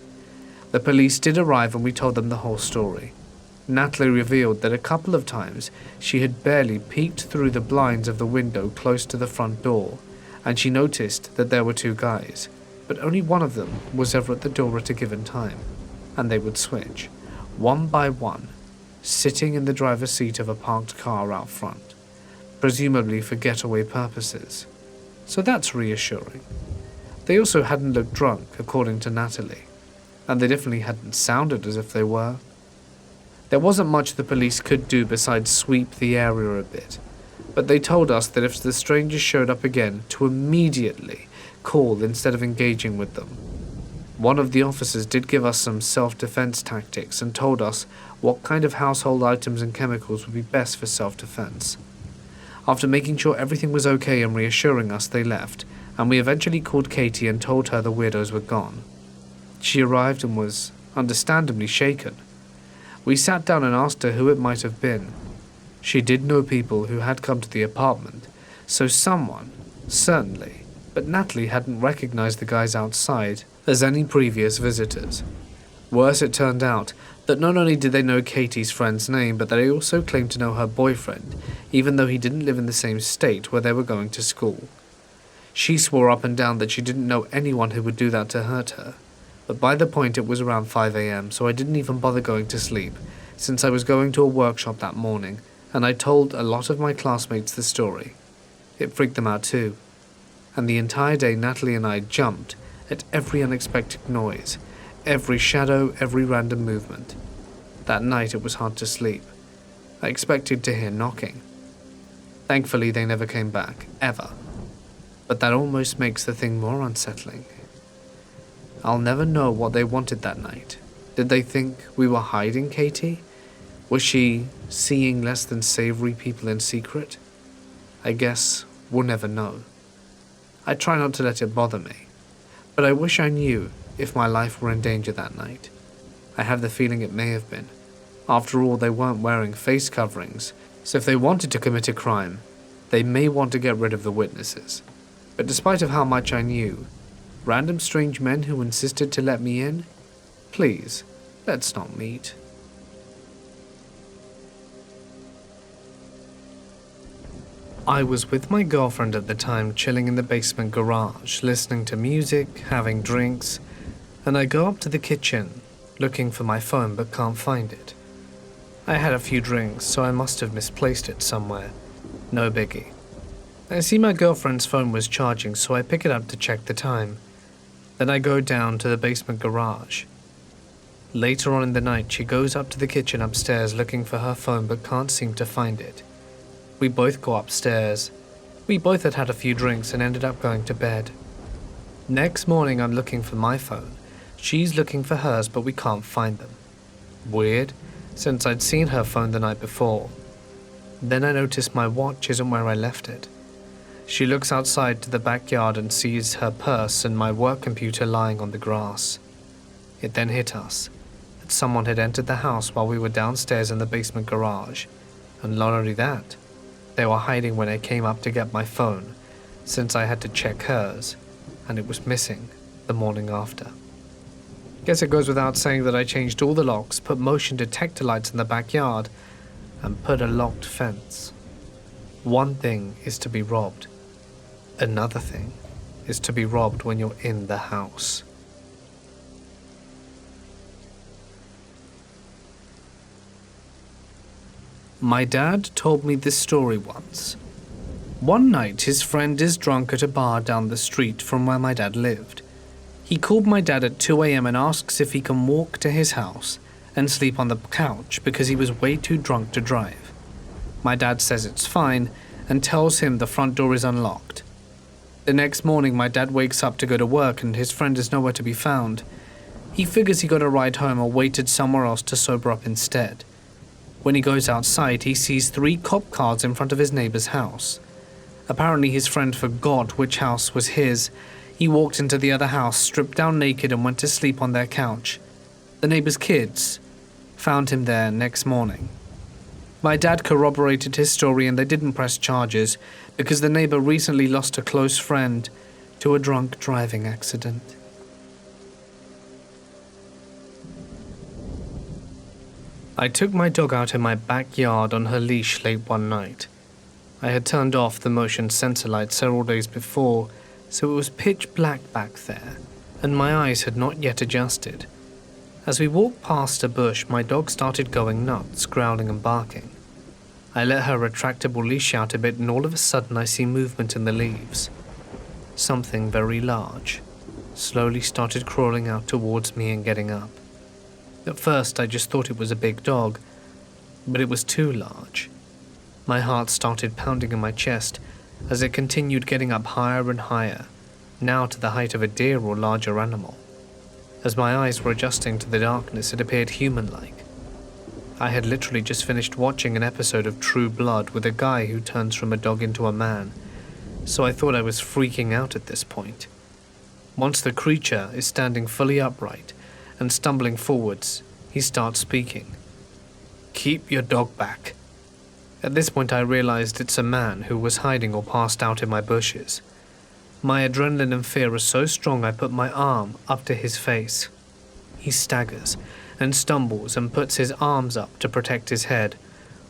The police did arrive and we told them the whole story. Natalie revealed that a couple of times she had barely peeked through the blinds of the window close to the front door, and she noticed that there were two guys, but only one of them was ever at the door at a given time, and they would switch, one by one, sitting in the driver's seat of a parked car out front, presumably for getaway purposes. So that's reassuring. They also hadn't looked drunk, according to Natalie, and they definitely hadn't sounded as if they were. There wasn't much the police could do besides sweep the area a bit, but they told us that if the strangers showed up again, to immediately call instead of engaging with them. One of the officers did give us some self-defense tactics and told us what kind of household items and chemicals would be best for self-defense. After making sure everything was okay and reassuring us, they left, and we eventually called Katie and told her the weirdos were gone. She arrived and was understandably shaken. We sat down and asked her who it might have been. She did know people who had come to the apartment, so someone, certainly, but Natalie hadn't recognized the guys outside as any previous visitors. Worse, it turned out that not only did they know Katie's friend's name, but they also claimed to know her boyfriend, even though he didn't live in the same state where they were going to school. She swore up and down that she didn't know anyone who would do that to hurt her. But by the point it was around 5 a.m, so I didn't even bother going to sleep, since I was going to a workshop that morning, and I told a lot of my classmates the story. It freaked them out too. And the entire day Natalie and I jumped at every unexpected noise, every shadow, every random movement. That night it was hard to sleep. I expected to hear knocking. Thankfully they never came back, ever. But that almost makes the thing more unsettling. I'll never know what they wanted that night. Did they think we were hiding Katie? Was she seeing less than savory people in secret? I guess we'll never know. I try not to let it bother me, but I wish I knew if my life were in danger that night. I have the feeling it may have been. After all, they weren't wearing face coverings, so if they wanted to commit a crime, They may want to get rid of the witnesses, but despite of how much I knew, random strange men who insisted to let me in? Please, let's not meet. I was with my girlfriend at the time, chilling in the basement garage, listening to music, having drinks, and I go up to the kitchen, looking for my phone but can't find it. I had a few drinks, so I must have misplaced it somewhere. No biggie. I see my girlfriend's phone was charging, so I pick it up to check the time. Then I go down to the basement garage. Later on in the night, she goes up to the kitchen upstairs looking for her phone but can't seem to find it. We both go upstairs. We both had a few drinks and ended up going to bed. Next morning, I'm looking for my phone. She's looking for hers, but we can't find them. Weird, since I'd seen her phone the night before. Then I notice my watch isn't where I left it. She looks outside to the backyard and sees her purse and my work computer lying on the grass. It then hit us that someone had entered the house while we were downstairs in the basement garage, and not only that, they were hiding when I came up to get my phone, since I had to check hers, and it was missing the morning after. Guess it goes without saying that I changed all the locks, put motion detector lights in the backyard, and put a locked fence. One thing is to be robbed. Another thing is to be robbed when you're in the house. My dad told me this story once. One night, his friend is drunk at a bar down the street from where my dad lived. He called my dad at 2 a.m. and asks if he can walk to his house and sleep on the couch because he was way too drunk to drive. My dad says it's fine and tells him the front door is unlocked. The next morning, my dad wakes up to go to work and his friend is nowhere to be found. He figures he got a ride home or waited somewhere else to sober up instead. When he goes outside, he sees 3 cop cars in front of his neighbor's house. Apparently his friend forgot which house was his. He walked into the other house, stripped down naked and went to sleep on their couch. The neighbor's kids found him there next morning. My dad corroborated his story and they didn't press charges because the neighbor recently lost a close friend to a drunk driving accident. I took my dog out in my backyard on her leash late one night. I had turned off the motion sensor light several days before, so it was pitch black back there, and my eyes had not yet adjusted. As we walked past a bush, my dog started going nuts, growling and barking. I let her retractable leash out a bit and all of a sudden I see movement in the leaves. Something very large slowly started crawling out towards me and getting up. At first I just thought it was a big dog, but it was too large. My heart started pounding in my chest as it continued getting up higher and higher, now to the height of a deer or larger animal. As my eyes were adjusting to the darkness, it appeared human-like. I had literally just finished watching an episode of True Blood with a guy who turns from a dog into a man, so I thought I was freaking out at this point. Once the creature is standing fully upright and stumbling forwards, he starts speaking. "Keep your dog back." At this point I realized it's a man who was hiding or passed out in my bushes. My adrenaline and fear are so strong I put my arm up to his face. He staggers and stumbles and puts his arms up to protect his head,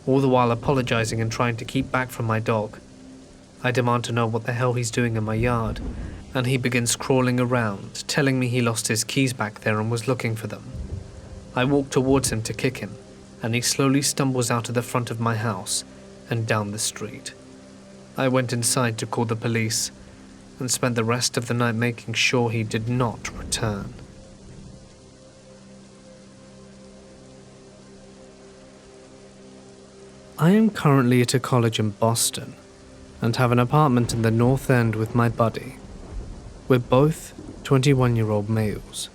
all the while apologizing and trying to keep back from my dog. I demand to know what the hell he's doing in my yard, and he begins crawling around, telling me he lost his keys back there and was looking for them. I walk towards him to kick him, and he slowly stumbles out of the front of my house and down the street. I went inside to call the police and spent the rest of the night making sure he did not return. I am currently at a college in Boston and have an apartment in the North End with my buddy. We're both 21-year-old males.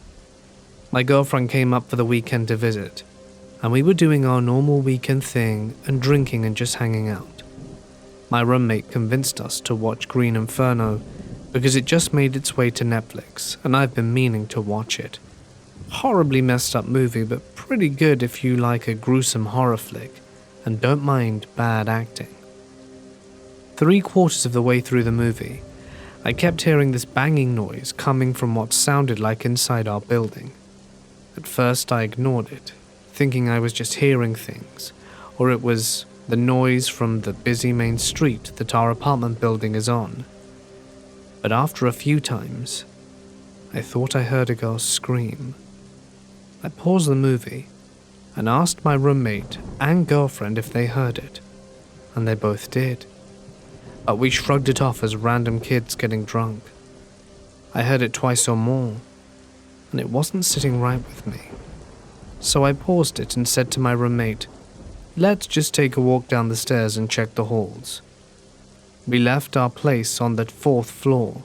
My girlfriend came up for the weekend to visit, and we were doing our normal weekend thing and drinking and just hanging out. My roommate convinced us to watch Green Inferno because it just made its way to Netflix, and I've been meaning to watch it. Horribly messed up movie, but pretty good if you like a gruesome horror flick and don't mind bad acting. 3/4 of the way through the movie, I kept hearing this banging noise coming from what sounded like inside our building. At first I ignored it, thinking I was just hearing things, or it was the noise from the busy main street that our apartment building is on. But after a few times, I thought I heard a girl scream. I paused the movie and asked my roommate and girlfriend if they heard it, and they both did. But we shrugged it off as random kids getting drunk. I heard it twice or more, and it wasn't sitting right with me. So I paused it and said to my roommate, "Let's just take a walk down the stairs and check the halls." We left our place on the 4th floor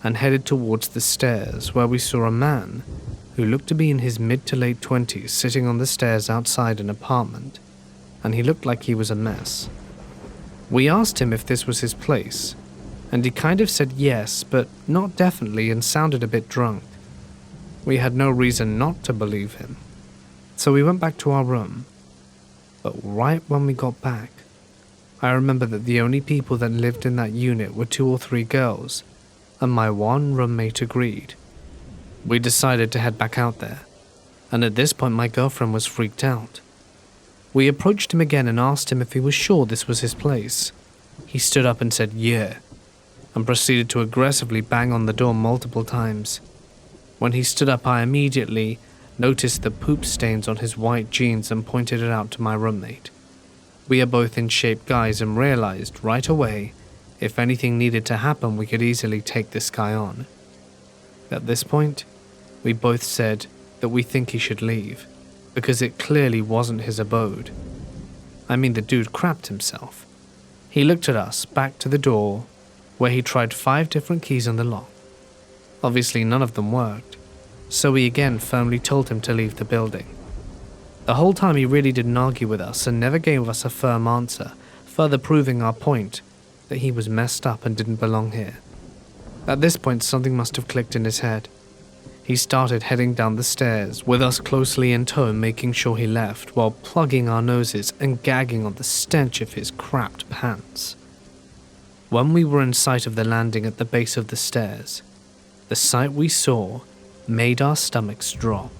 and headed towards the stairs, where we saw a man who looked to be in his mid to late 20s sitting on the stairs outside an apartment, and he looked like he was a mess. We asked him if this was his place, and he kind of said yes, but not definitely, and sounded a bit drunk. We had no reason not to believe him, so we went back to our room. But right when we got back, I remember that the only people that lived in that unit were 2 or 3 girls, and my one roommate agreed. We decided to head back out there, and at this point my girlfriend was freaked out. We approached him again and asked him if he was sure this was his place. He stood up and said yeah, and proceeded to aggressively bang on the door multiple times. When he stood up, I immediately noticed the poop stains on his white jeans and pointed it out to my roommate. We are both in shape guys and realized right away if anything needed to happen we could easily take this guy on. At this point, we both said that we think he should leave, because it clearly wasn't his abode. I mean, the dude crapped himself. He looked at us, back to the door, where he tried 5 different keys on the lock. Obviously none of them worked, so we again firmly told him to leave the building. The whole time he really didn't argue with us and never gave us a firm answer, further proving our point that he was messed up and didn't belong here. At this point something must have clicked in his head. He started heading down the stairs, with us closely in tow, making sure he left, while plugging our noses and gagging on the stench of his crapped pants. When we were in sight of the landing at the base of the stairs, the sight we saw made our stomachs drop.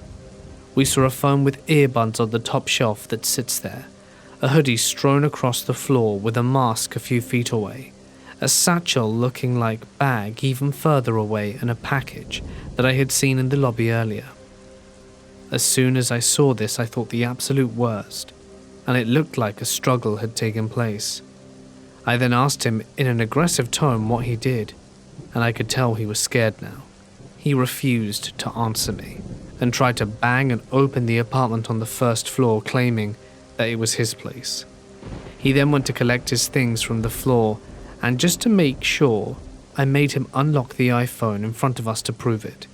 We saw a phone with earbuds on the top shelf that sits there, a hoodie strewn across the floor with a mask a few feet away, a satchel looking like bag even further away, and a package that I had seen in the lobby earlier. As soon as I saw this, I thought the absolute worst, and it looked like a struggle had taken place. I then asked him in an aggressive tone what he did, and I could tell he was scared now. He refused to answer me and tried to bang and open the apartment on the 1st floor, claiming that it was his place. He then went to collect his things from the floor, and just to make sure, I made him unlock the iPhone in front of us to prove it.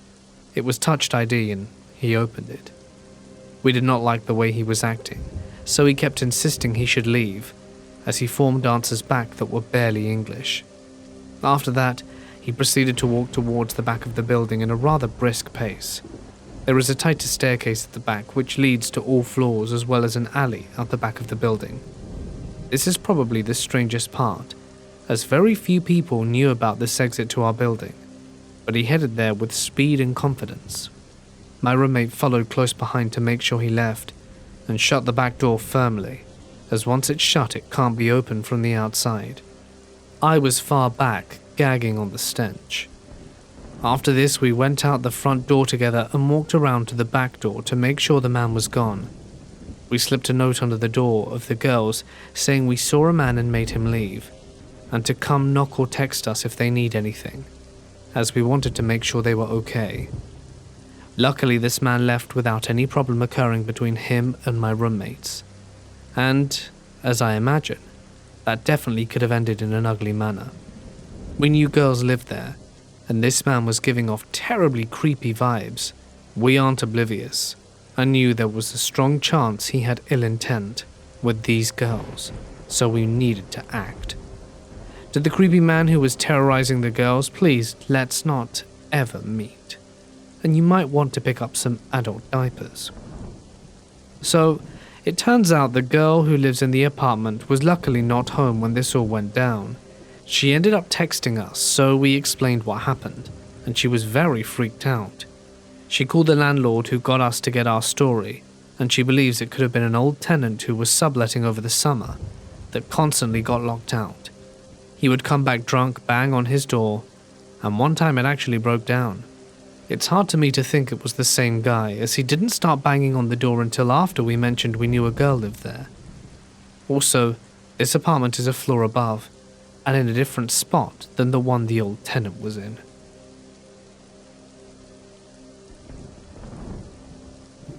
It was Touch ID and he opened it. We did not like the way he was acting, so he kept insisting he should leave, as he formed answers back that were barely English. After that, he proceeded to walk towards the back of the building in a rather brisk pace. There is a tighter staircase at the back which leads to all floors, as well as an alley out the back of the building. This is probably the strangest part, as very few people knew about this exit to our building, but he headed there with speed and confidence. My roommate followed close behind to make sure he left, and shut the back door firmly, as once it's shut it can't be opened from the outside. I was far back, gagging on the stench. After this, we went out the front door together and walked around to the back door to make sure the man was gone. We slipped a note under the door of the girls saying we saw a man and made him leave, and to come knock or text us if they need anything, as we wanted to make sure they were okay. Luckily, this man left without any problem occurring between him and my roommates, and, as I imagine, that definitely could have ended in an ugly manner. We knew girls lived there, and this man was giving off terribly creepy vibes. We aren't oblivious. I knew there was a strong chance he had ill intent with these girls, so we needed to act. To the creepy man who was terrorizing the girls, please let's not ever meet. And you might want to pick up some adult diapers. So, it turns out the girl who lives in the apartment was luckily not home when this all went down. She ended up texting us, so we explained what happened, and she was very freaked out. She called the landlord who got us to get our story, and she believes it could have been an old tenant who was subletting over the summer that constantly got locked out. He would come back drunk, bang on his door, and one time it actually broke down. It's hard to me to think it was the same guy, as he didn't start banging on the door until after we mentioned we knew a girl lived there. Also, this apartment is a floor above, and in a different spot than the one the old tenant was in.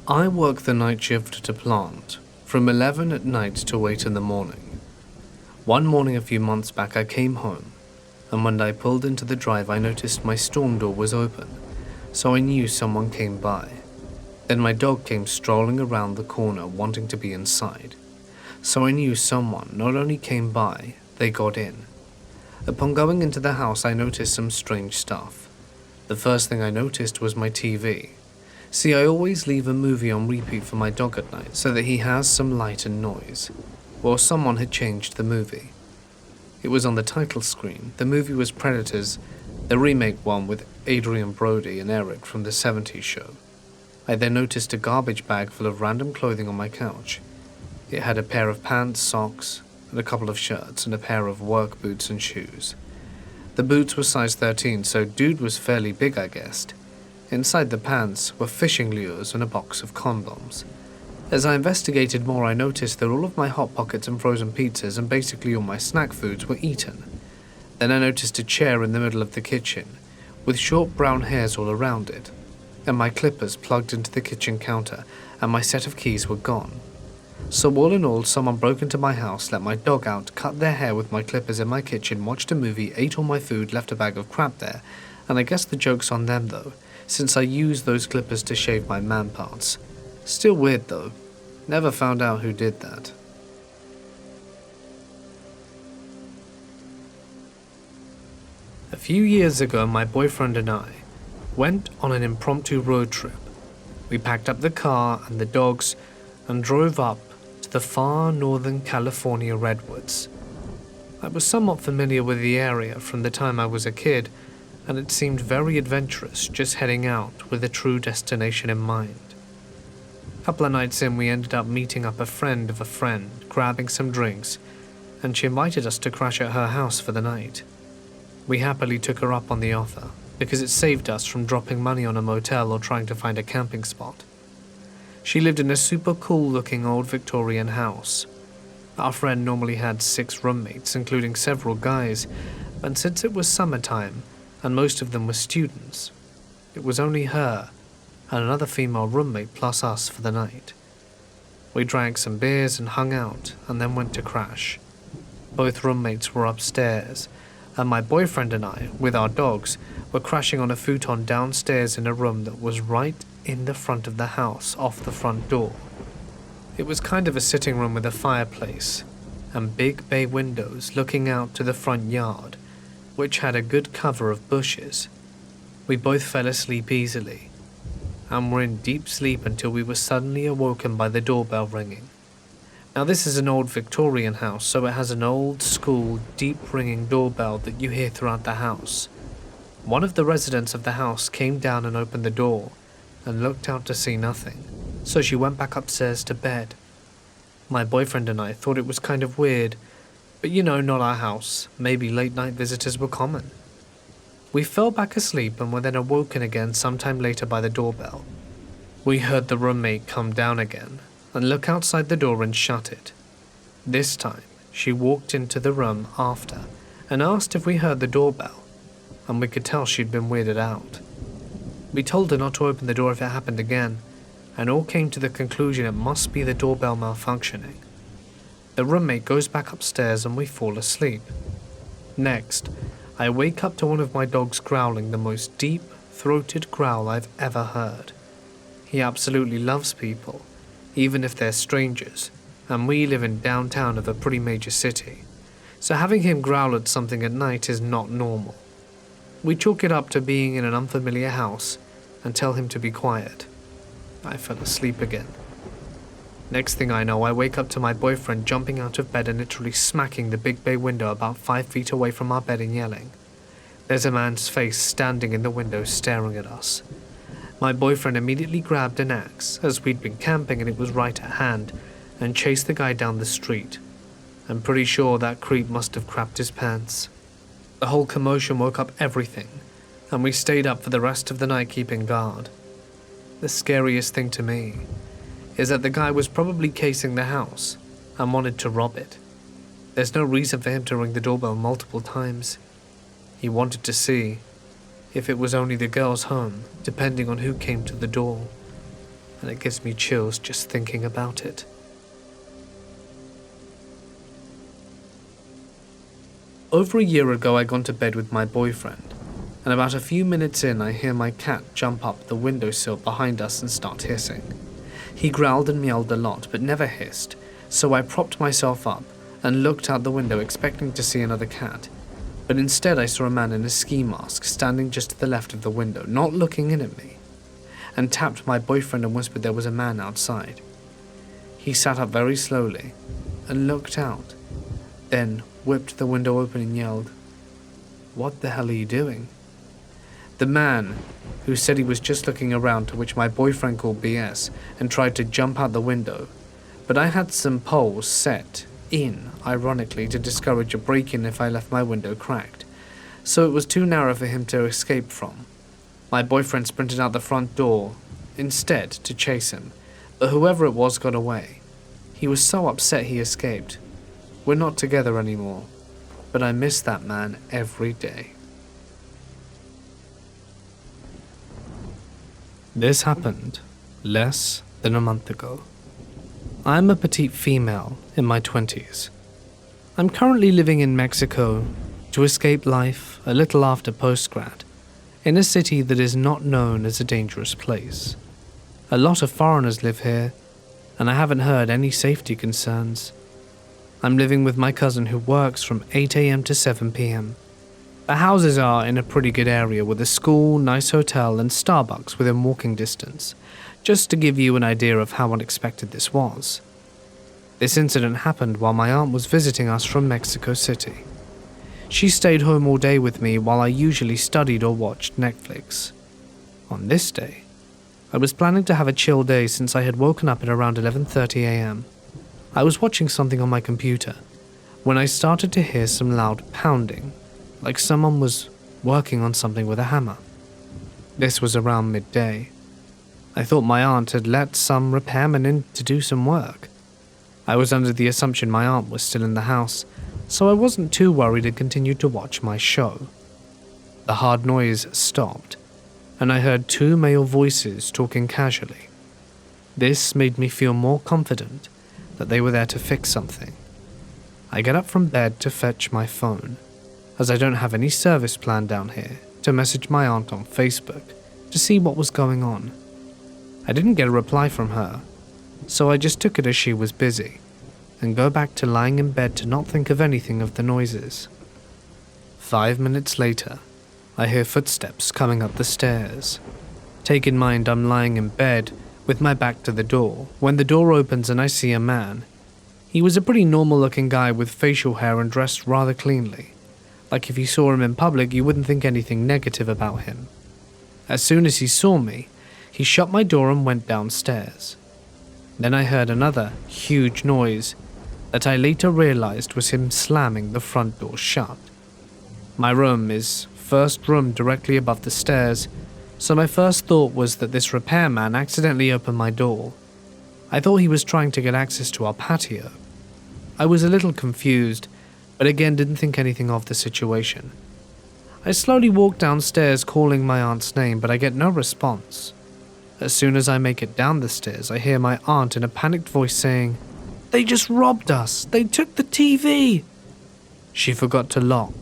I work the night shift at a plant, from 11 at night to 8 in the morning. One morning a few months back I came home, and when I pulled into the drive I noticed my storm door was open, so I knew someone came by. Then my dog came strolling around the corner wanting to be inside, so I knew someone not only came by, they got in. Upon going into the house I noticed some strange stuff. The first thing I noticed was my TV. See, I always leave a movie on repeat for my dog at night so that he has some light and noise. Well, someone had changed the movie. It was on the title screen. The movie was Predators, the remake one with Adrian Brody and Eric from the 70s show. I then noticed a garbage bag full of random clothing on my couch. It had a pair of pants, socks, and a couple of shirts, and a pair of work boots and shoes. The boots were size 13, so dude was fairly big, I guessed. Inside the pants were fishing lures and a box of condoms. As I investigated more, I noticed that all of my Hot Pockets and frozen pizzas and basically all my snack foods were eaten. Then I noticed a chair in the middle of the kitchen, with short brown hairs all around it, and my clippers plugged into the kitchen counter, and my set of keys were gone. So all in all, someone broke into my house, let my dog out, cut their hair with my clippers in my kitchen, watched a movie, ate all my food, left a bag of crap there, and I guess the joke's on them though, since I used those clippers to shave my man parts. Still weird though. Never found out who did that. A few years ago, my boyfriend and I went on an impromptu road trip. We packed up the car and the dogs and drove up to the far northern California redwoods. I was somewhat familiar with the area from the time I was a kid, and it seemed very adventurous just heading out with a true destination in mind. A couple of nights in, we ended up meeting up a friend of a friend, grabbing some drinks, and she invited us to crash at her house for the night. We happily took her up on the offer, because it saved us from dropping money on a motel or trying to find a camping spot. She lived in a super cool looking old Victorian house. Our friend normally had 6 roommates, including several guys, and since it was summertime, and most of them were students, it was only her and another female roommate plus us for the night. We drank some beers and hung out, and then went to crash. Both roommates were upstairs, and my boyfriend and I, with our dogs, were crashing on a futon downstairs in a room that was right in the front of the house, off the front door. It was kind of a sitting room with a fireplace, and big bay windows looking out to the front yard, which had a good cover of bushes. We both fell asleep easily, and were in deep sleep until we were suddenly awoken by the doorbell ringing. Now this is an old Victorian house, so it has an old school, deep ringing doorbell that you hear throughout the house. One of the residents of the house came down and opened the door, and looked out to see nothing, so she went back upstairs to bed. My boyfriend and I thought it was kind of weird, but you know, not our house, maybe late night visitors were common. We fell back asleep and were then awoken again sometime later by the doorbell. We heard the roommate come down again and look outside the door and shut it. This time, she walked into the room after and asked if we heard the doorbell, and we could tell she'd been weirded out. We told her not to open the door if it happened again, and all came to the conclusion it must be the doorbell malfunctioning. The roommate goes back upstairs and we fall asleep. Next, I wake up to one of my dogs growling the most deep-throated growl I've ever heard. He absolutely loves people, even if they're strangers, and we live in downtown of a pretty major city, so having him growl at something at night is not normal. We chalk it up to being in an unfamiliar house and tell him to be quiet. I fell asleep again. Next thing I know, I wake up to my boyfriend jumping out of bed and literally smacking the big bay window about 5 feet away from our bed and yelling. There's a man's face standing in the window staring at us. My boyfriend immediately grabbed an axe, as we'd been camping and it was right at hand, and chased the guy down the street. I'm pretty sure that creep must have crapped his pants. The whole commotion woke up everything, and we stayed up for the rest of the night keeping guard. The scariest thing to me is that the guy was probably casing the house and wanted to rob it. There's no reason for him to ring the doorbell multiple times. He wanted to see if it was only the girls home, depending on who came to the door, and it gives me chills just thinking about it. Over a year ago, I got to bed with my boyfriend, and about a few minutes in, I hear my cat jump up the windowsill behind us and start hissing. He growled and meowed a lot, but never hissed, so I propped myself up and looked out the window expecting to see another cat. But instead I saw a man in a ski mask standing just to the left of the window, not looking in at me, and tapped my boyfriend and whispered there was a man outside. He sat up very slowly and looked out, then whipped the window open and yelled, "What the hell are you doing?" The man, who said he was just looking around, to which my boyfriend called BS and tried to jump out the window, but I had some poles set in, ironically, to discourage a break-in if I left my window cracked, so it was too narrow for him to escape from. My boyfriend sprinted out the front door instead to chase him, but whoever it was got away. He was so upset he escaped. We're not together anymore, but I miss that man every day. This happened less than a month ago. I'm a petite female in my 20s. I'm currently living in Mexico to escape life a little after postgrad, in a city that is not known as a dangerous place. A lot of foreigners live here, and I haven't heard any safety concerns. I'm living with my cousin who works from 8 AM to 7 PM. The houses are in a pretty good area with a school, nice hotel, and Starbucks within walking distance, just to give you an idea of how unexpected this was. This incident happened while my aunt was visiting us from Mexico City. She stayed home all day with me while I usually studied or watched Netflix. On this day, I was planning to have a chill day since I had woken up at around 11:30 AM. I was watching something on my computer when I started to hear some loud pounding, like someone was working on something with a hammer. This was around midday. I thought my aunt had let some repairman in to do some work. I was under the assumption my aunt was still in the house, so I wasn't too worried and continued to watch my show. The hard noise stopped, and I heard two male voices talking casually. This made me feel more confident that they were there to fix something. I get up from bed to fetch my phone, as I don't have any service plan down here, to message my aunt on Facebook to see what was going on. I didn't get a reply from her, so I just took it as she was busy, and go back to lying in bed to not think of anything of the noises. 5 minutes later, I hear footsteps coming up the stairs. Take in mind I'm lying in bed with my back to the door, when the door opens and I see a man. He was a pretty normal looking guy with facial hair and dressed rather cleanly. Like if you saw him in public, you wouldn't think anything negative about him. As soon as he saw me, he shut my door and went downstairs. Then I heard another huge noise that I later realized was him slamming the front door shut. My room is first room directly above the stairs, so my first thought was that this repairman accidentally opened my door. I thought he was trying to get access to our patio. I was a little confused, but again didn't think anything of the situation. I slowly walk downstairs calling my aunt's name, but I get no response. As soon as I make it down the stairs, I hear my aunt in a panicked voice saying, "They just robbed us! They took the TV!" She forgot to lock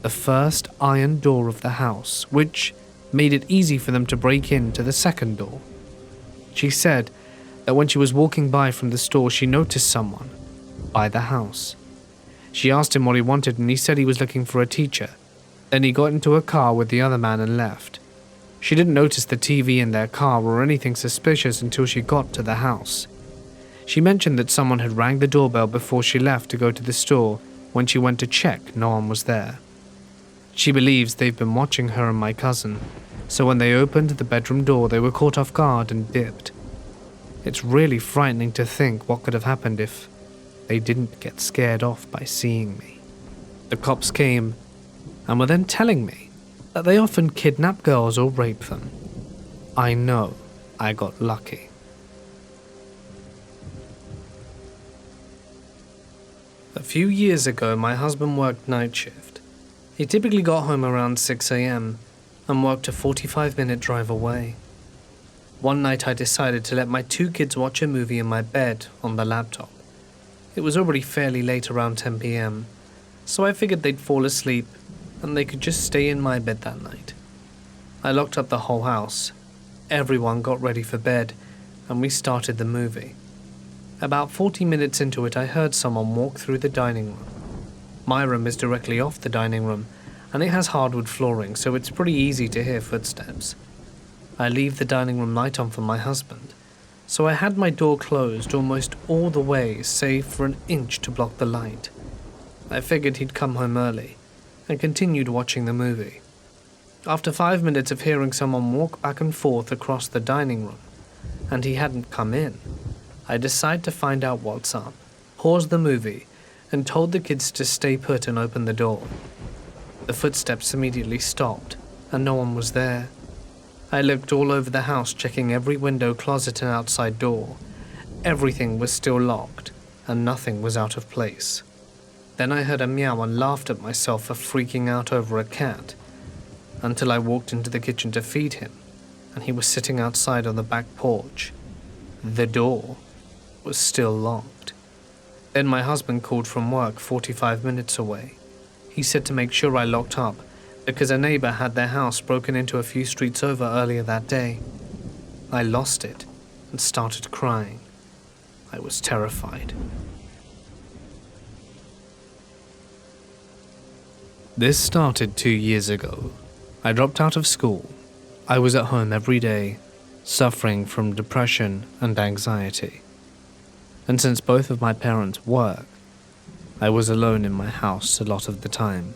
the first iron door of the house, which made it easy for them to break into the second door. She said that when she was walking by from the store, she noticed someone by the house. She asked him what he wanted, and he said he was looking for a teacher. Then he got into a car with the other man and left. She didn't notice the TV in their car or anything suspicious until she got to the house. She mentioned that someone had rang the doorbell before she left to go to the store. When she went to check, no one was there. She believes they've been watching her and my cousin, so when they opened the bedroom door, they were caught off guard and dipped. It's really frightening to think what could have happened if they didn't get scared off by seeing me. The cops came and were then telling me that they often kidnap girls or rape them. I know I got lucky. A few years ago, my husband worked night shift. He typically got home around 6 a.m. and worked a 45-minute drive away. One night I decided to let my 2 kids watch a movie in my bed on the laptop. It was already fairly late, around 10 p.m, so I figured they'd fall asleep and they could just stay in my bed that night. I locked up the whole house. Everyone got ready for bed and we started the movie. About 40 minutes into it, I heard someone walk through the dining room. My room is directly off the dining room and it has hardwood flooring, so it's pretty easy to hear footsteps. I leave the dining room light on for my husband, so I had my door closed almost all the way, save for an inch to block the light. I figured he'd come home early and continued watching the movie. After 5 minutes of hearing someone walk back and forth across the dining room, and he hadn't come in, I decided to find out what's up, paused the movie, and told the kids to stay put and open the door. The footsteps immediately stopped, and no one was there. I looked all over the house, checking every window, closet, and outside door. Everything was still locked, and nothing was out of place. Then I heard a meow and laughed at myself for freaking out over a cat, until I walked into the kitchen to feed him, and he was sitting outside on the back porch. The door was still locked. Then my husband called from work 45 minutes away. He said to make sure I locked up, because a neighbor had their house broken into a few streets over earlier that day. I lost it and started crying. I was terrified. This started 2 years ago. I dropped out of school. I was at home every day, suffering from depression and anxiety. And since both of my parents work, I was alone in my house a lot of the time.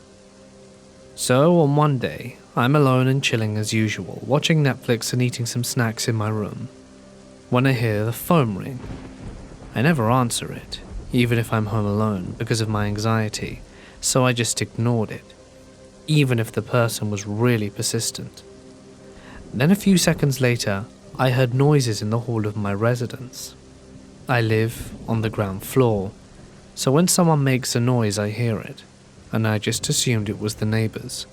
So on one day, I'm alone and chilling as usual, watching Netflix and eating some snacks in my room, when I hear the phone ring. I never answer it, even if I'm home alone, because of my anxiety, so I just ignored it, even if the person was really persistent. Then a few seconds later, I heard noises in the hall of my residence. I live on the ground floor, so when someone makes a noise I hear it, and I just assumed it was the neighbors.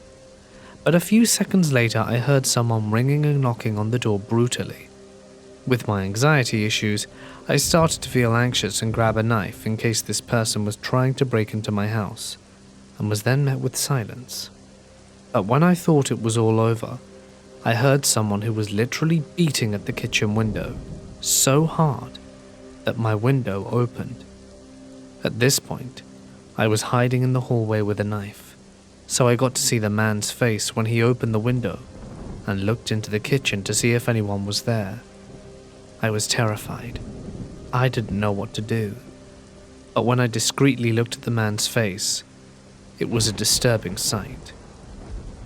But a few seconds later I heard someone ringing and knocking on the door brutally. With my anxiety issues, I started to feel anxious and grab a knife in case this person was trying to break into my house, and was then met with silence. But when I thought it was all over, I heard someone who was literally beating at the kitchen window, so hard that my window opened. At this point, I was hiding in the hallway with a knife, so I got to see the man's face when he opened the window and looked into the kitchen to see if anyone was there. I was terrified. I didn't know what to do. But when I discreetly looked at the man's face, it was a disturbing sight.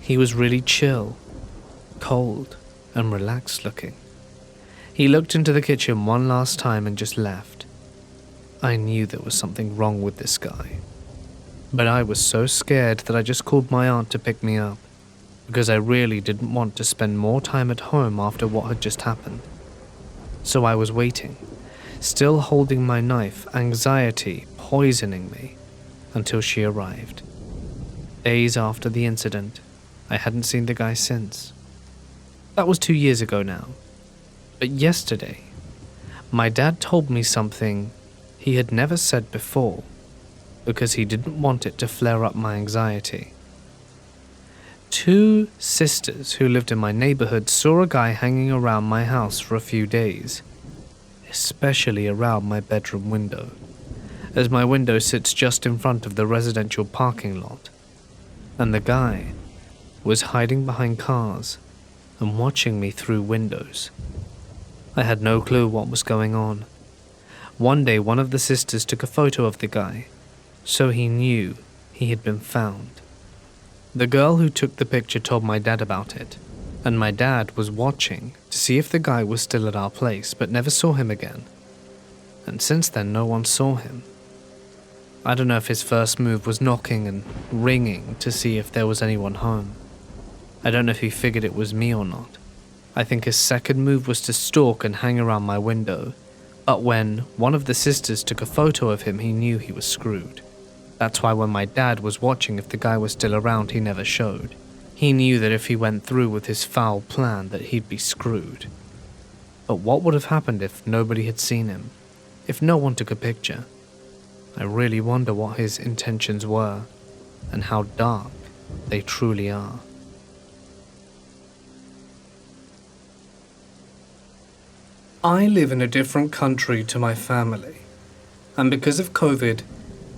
He was really chill, cold, and relaxed looking. He looked into the kitchen one last time and just left. I knew there was something wrong with this guy. But I was so scared that I just called my aunt to pick me up, because I really didn't want to spend more time at home after what had just happened. So I was waiting, still holding my knife, anxiety poisoning me, until she arrived. Days after the incident, I hadn't seen the guy since. That was 2 years ago now. But yesterday, my dad told me something he had never said before, because he didn't want it to flare up my anxiety. 2 sisters who lived in my neighborhood saw a guy hanging around my house for a few days, especially around my bedroom window, as my window sits just in front of the residential parking lot. And the guy was hiding behind cars and watching me through windows. I had no clue what was going on. One day, one of the sisters took a photo of the guy, so he knew he had been found. The girl who took the picture told my dad about it, and my dad was watching to see if the guy was still at our place, but never saw him again. And since then, no one saw him. I don't know if his first move was knocking and ringing to see if there was anyone home. I don't know if he figured it was me or not. I think his second move was to stalk and hang around my window, but when one of the sisters took a photo of him, he knew he was screwed. That's why when my dad was watching if the guy was still around, he never showed. He knew that if he went through with his foul plan that he'd be screwed. But what would have happened if nobody had seen him? If no one took a picture? I really wonder what his intentions were, and how dark they truly are. I live in a different country to my family, and because of COVID,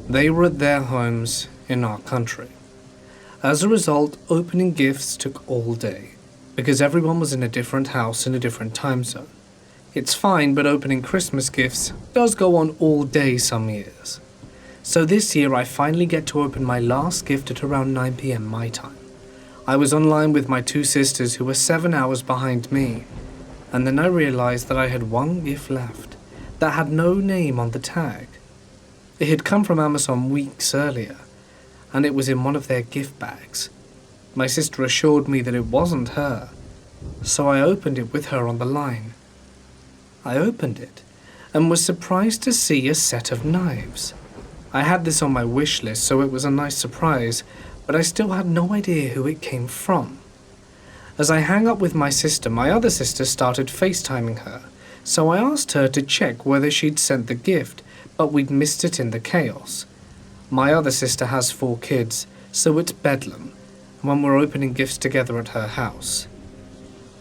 they were at their homes in our country. As a result, opening gifts took all day, because everyone was in a different house in a different time zone. It's fine, but opening Christmas gifts does go on all day some years. So this year I finally get to open my last gift at around 9 PM my time. I was online with my two sisters who were 7 hours behind me, and then I realized that I had one gift left that had no name on the tag. It had come from Amazon weeks earlier, and it was in one of their gift bags. My sister assured me that it wasn't her, so I opened it with her on the line. I opened it, and was surprised to see a set of knives. I had this on my wish list, so it was a nice surprise, but I still had no idea who it came from. As I hang up with my sister, my other sister started FaceTiming her, so I asked her to check whether she'd sent the gift, but we'd missed it in the chaos. My other sister has 4 kids, so it's bedlam when we're opening gifts together at her house.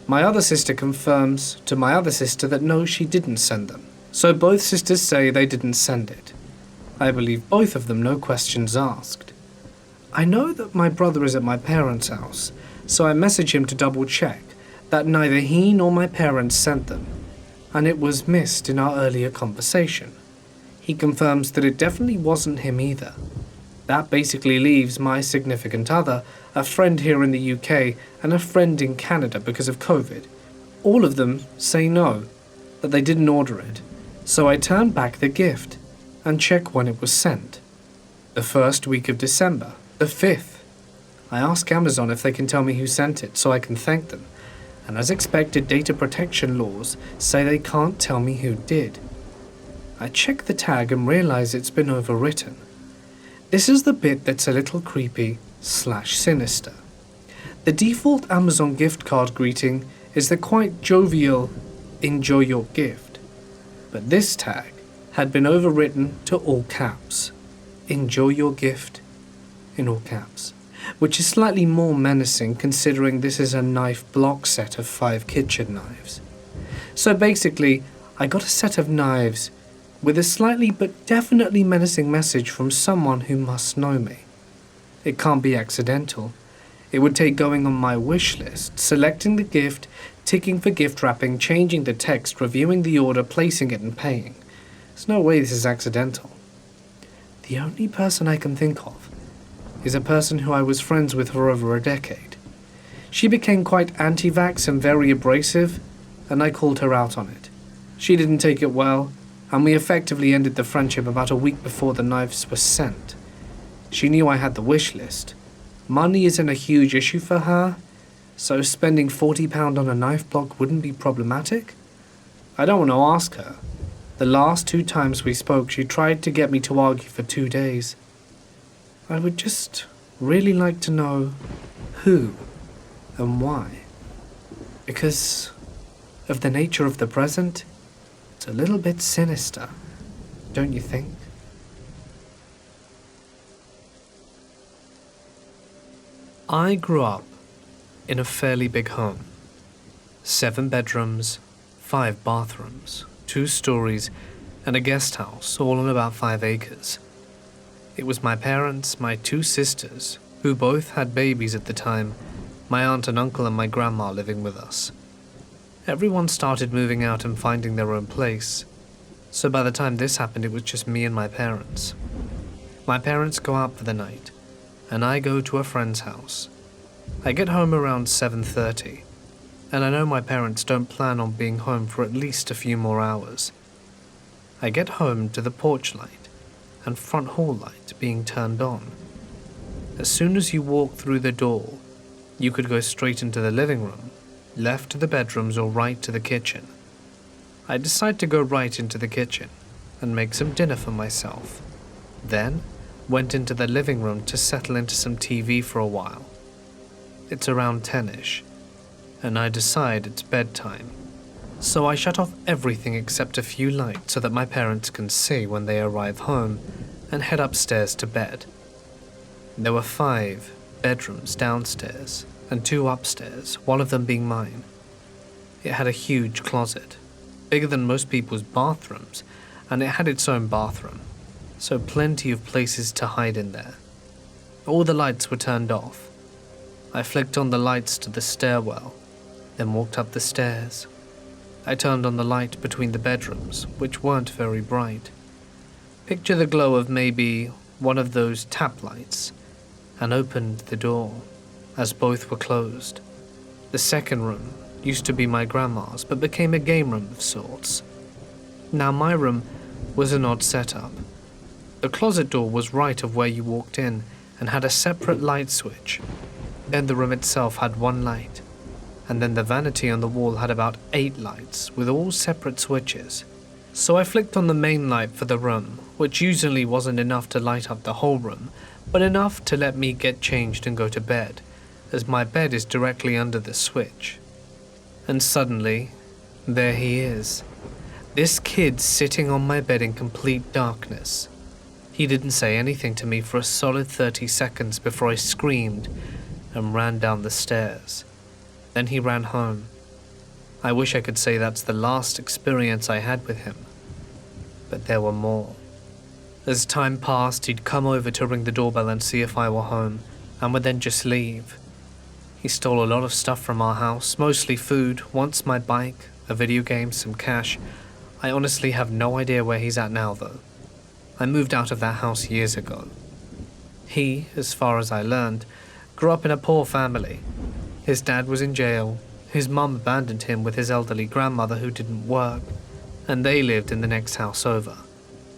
My other sister confirms to my other sister that no, she didn't send them, so both sisters say they didn't send it. I believe both of them, no questions asked. I know that my brother is at my parents' house, so I message him to double check that neither he nor my parents sent them, and it was missed in our earlier conversation. He confirms that it definitely wasn't him either. That basically leaves my significant other, a friend here in the UK, and a friend in Canada because of COVID. All of them say no, that they didn't order it, so I turn back the gift and check when it was sent. The first week of December, the 5th. I ask Amazon if they can tell me who sent it so I can thank them, and as expected, data protection laws say they can't tell me who did. I check the tag and realize it's been overwritten. This is the bit that's a little creepy/sinister. The default Amazon gift card greeting is the quite jovial, "enjoy your gift," but this tag had been overwritten to all caps. "Enjoy your gift," in all caps, which is slightly more menacing considering this is a knife block set of 5 kitchen knives. So basically, I got a set of knives with a slightly but definitely menacing message from someone who must know me. It can't be accidental. It would take going on my wish list, selecting the gift, ticking for gift wrapping, changing the text, reviewing the order, placing it and paying. There's no way this is accidental. The only person I can think of is a person who I was friends with for over a decade. She became quite anti-vax and very abrasive, and I called her out on it. She didn't take it well, and we effectively ended the friendship about a week before the knives were sent. She knew I had the wish list. Money isn't a huge issue for her, so spending £40 on a knife block wouldn't be problematic. I don't want to ask her. The last 2 times we spoke, she tried to get me to argue for 2 days. I would just really like to know who and why. Because of the nature of the present, it's a little bit sinister, don't you think? I grew up in a fairly big home. 7 bedrooms, 5 bathrooms, 2 stories, and a guest house, all on about 5 acres. It was my parents, my 2 sisters, who both had babies at the time, my aunt and uncle and my grandma living with us. Everyone started moving out and finding their own place, So by the time this happened, it was just me and my parents. My parents go out for the night, and I go to a friend's house. I get home around 7:30, and I know my parents don't plan on being home for at least a few more hours. I get home to the porch light and front hall light being turned on. As soon as you walk through the door, you could go straight into the living room, left to the bedrooms, or right to the kitchen. I decide to go right into the kitchen and make some dinner for myself. Then went into the living room to settle into some TV for a while. It's around 10ish, and I decide it's bedtime. So I shut off everything except a few lights so that my parents can see when they arrive home, and head upstairs to bed. There were 5 bedrooms downstairs and 2 upstairs, one of them being mine. It had a huge closet, bigger than most people's bathrooms, and it had its own bathroom, so plenty of places to hide in there. All the lights were turned off. I flicked on the lights to the stairwell, then walked up the stairs. I turned on the light between the bedrooms, which weren't very bright. Picture the glow of maybe one of those tap lights, and opened the door, as both were closed. The second room used to be my grandma's, but became a game room of sorts. Now my room was an odd setup. The closet door was right of where you walked in and had a separate light switch. Then the room itself had 1 light, and then the vanity on the wall had about 8 lights with all separate switches. So I flicked on the main light for the room, which usually wasn't enough to light up the whole room, but enough to let me get changed and go to bed, as my bed is directly under the switch. And suddenly, there he is. This kid sitting on my bed in complete darkness. He didn't say anything to me for a solid 30 seconds before I screamed and ran down the stairs. Then he ran home. I wish I could say that's the last experience I had with him, but there were more. As time passed, he'd come over to ring the doorbell and see if I were home, and would then just leave. He stole a lot of stuff from our house, mostly food, once my bike, a video game, some cash. I honestly have no idea where he's at now though. I moved out of that house years ago. He, as far as I learned, grew up in a poor family. His dad was in jail, his mum abandoned him with his elderly grandmother who didn't work, and they lived in the next house over,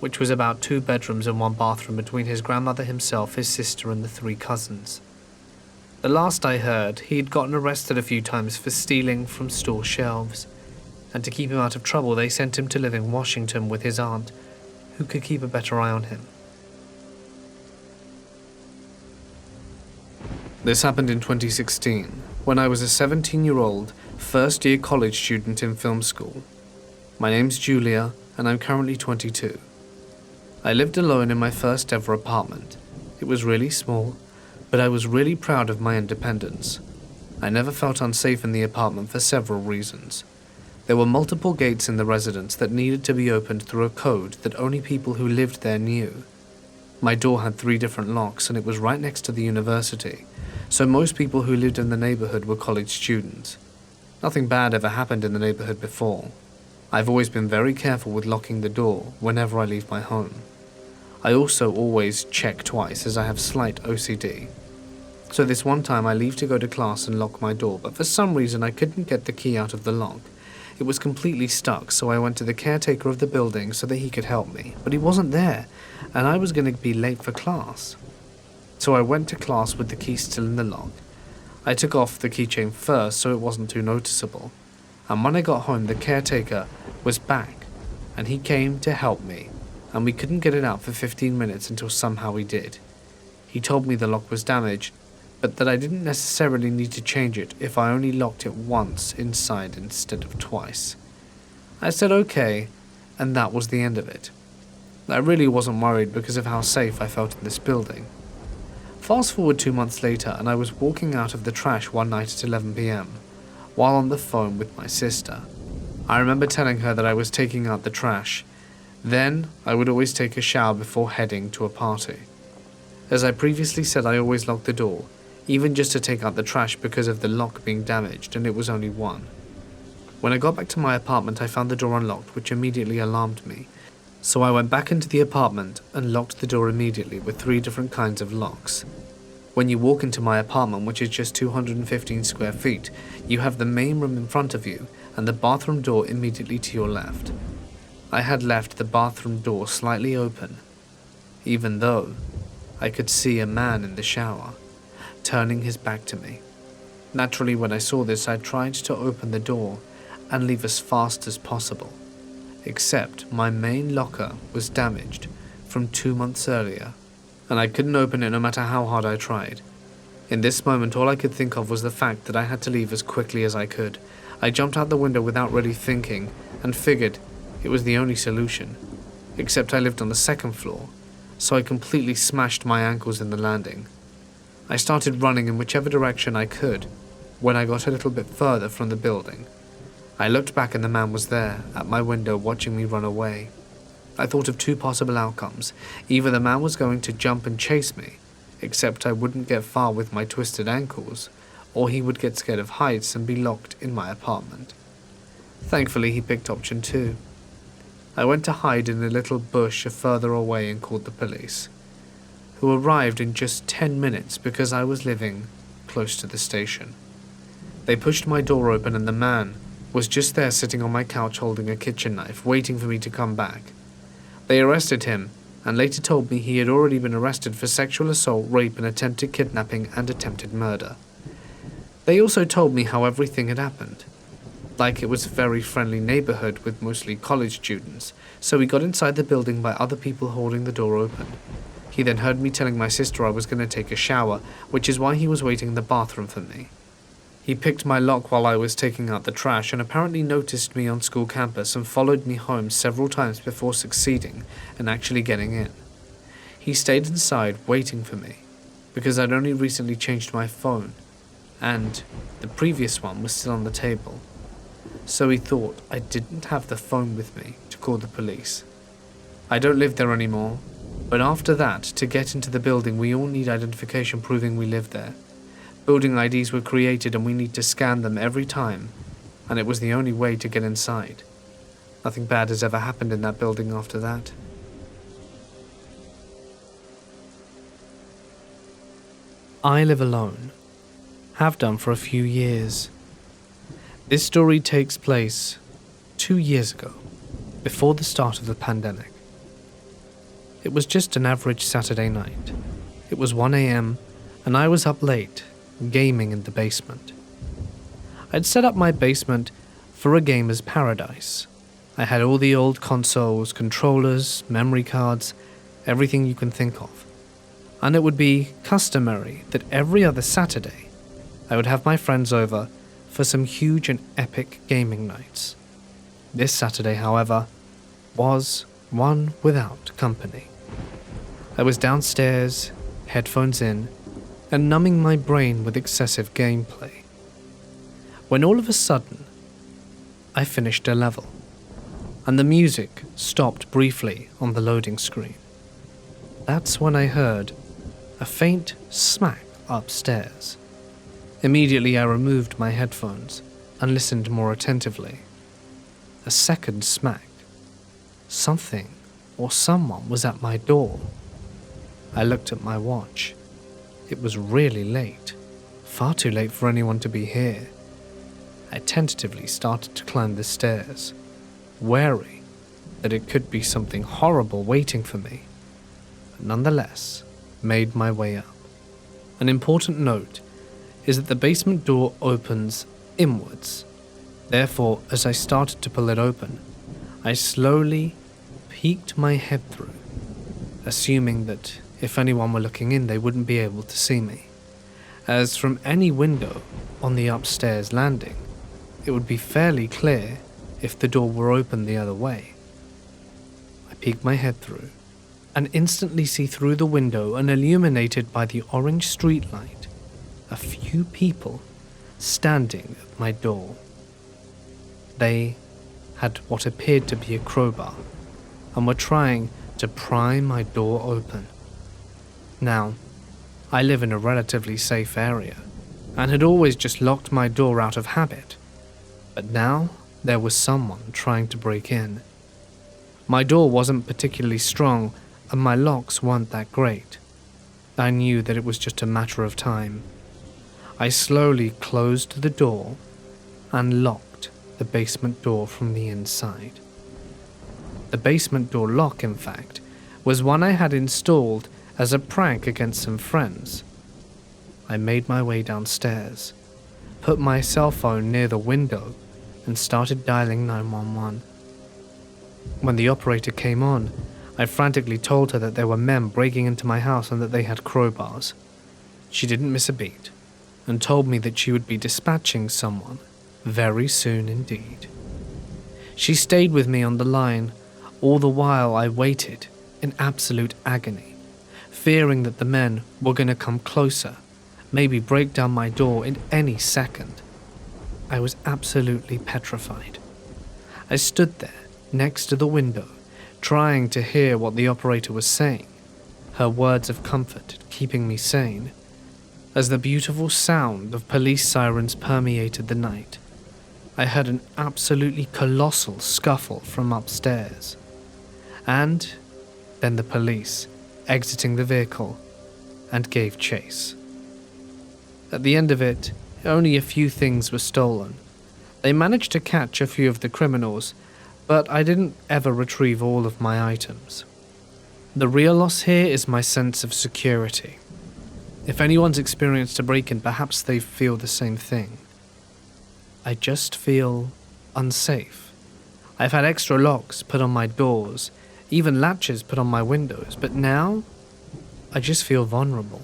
which was about 2 bedrooms and 1 bathroom between his grandmother himself, his sister, and the 3 cousins. The last I heard, he'd gotten arrested a few times for stealing from store shelves, and to keep him out of trouble they sent him to live in Washington with his aunt, who could keep a better eye on him. This happened in 2016, when I was a 17-year-old, first-year college student in film school. My name's Julia, and I'm currently 22. I lived alone in my first ever apartment. It was really small, but I was really proud of my independence. I never felt unsafe in the apartment for several reasons. There were multiple gates in the residence that needed to be opened through a code that only people who lived there knew. My door had 3 different locks, and it was right next to the university, so most people who lived in the neighborhood were college students. Nothing bad ever happened in the neighborhood before. I've always been very careful with locking the door whenever I leave my home. I also always check twice as I have slight OCD. So this one time I leave to go to class and lock my door, but for some reason I couldn't get the key out of the lock. It was completely stuck, so I went to the caretaker of the building so that he could help me, but he wasn't there, and I was going to be late for class. So I went to class with the key still in the lock. I took off the keychain first so it wasn't too noticeable, and when I got home the caretaker was back, and he came to help me, and we couldn't get it out for 15 minutes until somehow we did. He told me the lock was damaged, but that I didn't necessarily need to change it if I only locked it once inside instead of twice. I said okay, and that was the end of it. I really wasn't worried because of how safe I felt in this building. Fast forward 2 months later, and I was walking out of the trash one night at 11 p.m, while on the phone with my sister. I remember telling her that I was taking out the trash. Then, I would always take a shower before heading to a party. As I previously said, I always locked the door, even just to take out the trash because of the lock being damaged, and it was only one. When I got back to my apartment, I found the door unlocked, which immediately alarmed me, So I went back into the apartment and locked the door immediately with 3 different kinds of locks. When you walk into my apartment, which is just 215 square feet, you have the main room in front of you and the bathroom door immediately to your left. I had left the bathroom door slightly open, even though I could see a man in the shower, turning his back to me. Naturally, when I saw this, I tried to open the door and leave as fast as possible, except my main locker was damaged from 2 months earlier, and I couldn't open it no matter how hard I tried. In this moment, all I could think of was the fact that I had to leave as quickly as I could. I jumped out the window without really thinking and figured it was the only solution, except I lived on the 2nd floor, so I completely smashed my ankles in the landing. I started running in whichever direction I could when I got a little bit further from the building. I looked back and the man was there at my window watching me run away. I thought of 2 possible outcomes. Either the man was going to jump and chase me, except I wouldn't get far with my twisted ankles, or he would get scared of heights and be locked in my apartment. Thankfully, he picked option 2. I went to hide in a little bush further away and called the police, who arrived in just 10 minutes because I was living close to the station. They pushed my door open and the man was just there sitting on my couch holding a kitchen knife, waiting for me to come back. They arrested him and later told me he had already been arrested for sexual assault, rape, and attempted kidnapping and attempted murder. They also told me how everything had happened. Like it was a very friendly neighborhood with mostly college students, so we got inside the building by other people holding the door open. He then heard me telling my sister I was going to take a shower, which is why he was waiting in the bathroom for me. He picked my lock while I was taking out the trash and apparently noticed me on school campus and followed me home several times before succeeding and actually getting in. He stayed inside waiting for me because I'd only recently changed my phone and the previous one was still on the table. So he thought I didn't have the phone with me to call the police. I don't live there anymore, but after that, to get into the building we all need identification proving we live there. Building IDs were created and we need to scan them every time, and it was the only way to get inside. Nothing bad has ever happened in that building after that. I live alone. Have done for a few years. This story takes place 2 years ago, before the start of the pandemic. It was just an average Saturday night. It was 1 a.m. and I was up late, gaming in the basement. I'd set up my basement for a gamer's paradise. I had all the old consoles, controllers, memory cards, everything you can think of. And it would be customary that every other Saturday I would have my friends over for some huge and epic gaming nights. This Saturday, however, was one without company. I was downstairs, headphones in, and numbing my brain with excessive gameplay, when all of a sudden, I finished a level, and the music stopped briefly on the loading screen. That's when I heard a faint smack upstairs. Immediately I removed my headphones and listened more attentively. A second smack. Something or someone was at my door. I looked at my watch. It was really late, far too late for anyone to be here. I tentatively started to climb the stairs, wary that it could be something horrible waiting for me, but nonetheless made my way up. An important note is that the basement door opens inwards. Therefore, as I started to pull it open, I slowly peeked my head through, assuming that if anyone were looking in, they wouldn't be able to see me, as from any window on the upstairs landing, it would be fairly clear if the door were open the other way. I peeked my head through, and instantly see through the window and illuminated by the orange streetlight, a few people standing at my door. They had what appeared to be a crowbar, and were trying to pry my door open. Now, I live in a relatively safe area, and had always just locked my door out of habit, but now there was someone trying to break in. My door wasn't particularly strong, and my locks weren't that great. I knew that it was just a matter of time. I slowly closed the door and locked the basement door from the inside. The basement door lock, in fact, was one I had installed as a prank against some friends. I made my way downstairs, put my cell phone near the window, and started dialing 911. When the operator came on, I frantically told her that there were men breaking into my house and that they had crowbars. She didn't miss a beat, and told me that she would be dispatching someone very soon indeed. She stayed with me on the line. All the while I waited in absolute agony, fearing that the men were going to come closer, maybe break down my door in any second. I was absolutely petrified. I stood there next to the window, trying to hear what the operator was saying, her words of comfort keeping me sane. As the beautiful sound of police sirens permeated the night, I heard an absolutely colossal scuffle from upstairs. And then the police exiting the vehicle and gave chase. At the end of it, only a few things were stolen. They managed to catch a few of the criminals, but I didn't ever retrieve all of my items. The real loss here is my sense of security. If anyone's experienced a break-in, perhaps they feel the same thing. I just feel unsafe. I've had extra locks put on my doors, even latches put on my windows, but now I just feel vulnerable.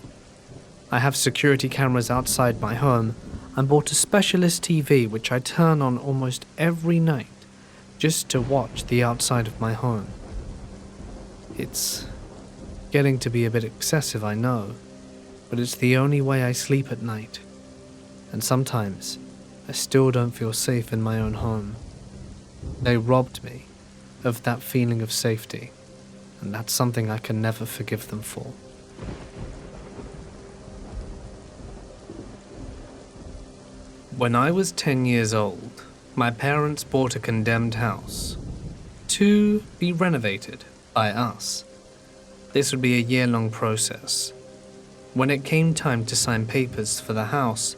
I have security cameras outside my home and bought a specialist TV which I turn on almost every night just to watch the outside of my home. It's getting to be a bit excessive, I know, but it's the only way I sleep at night. And sometimes I still don't feel safe in my own home. They robbed me of that feeling of safety, and that's something I can never forgive them for. When I was 10 years old, my parents bought a condemned house to be renovated by us. This would be a year-long process. When it came time to sign papers for the house,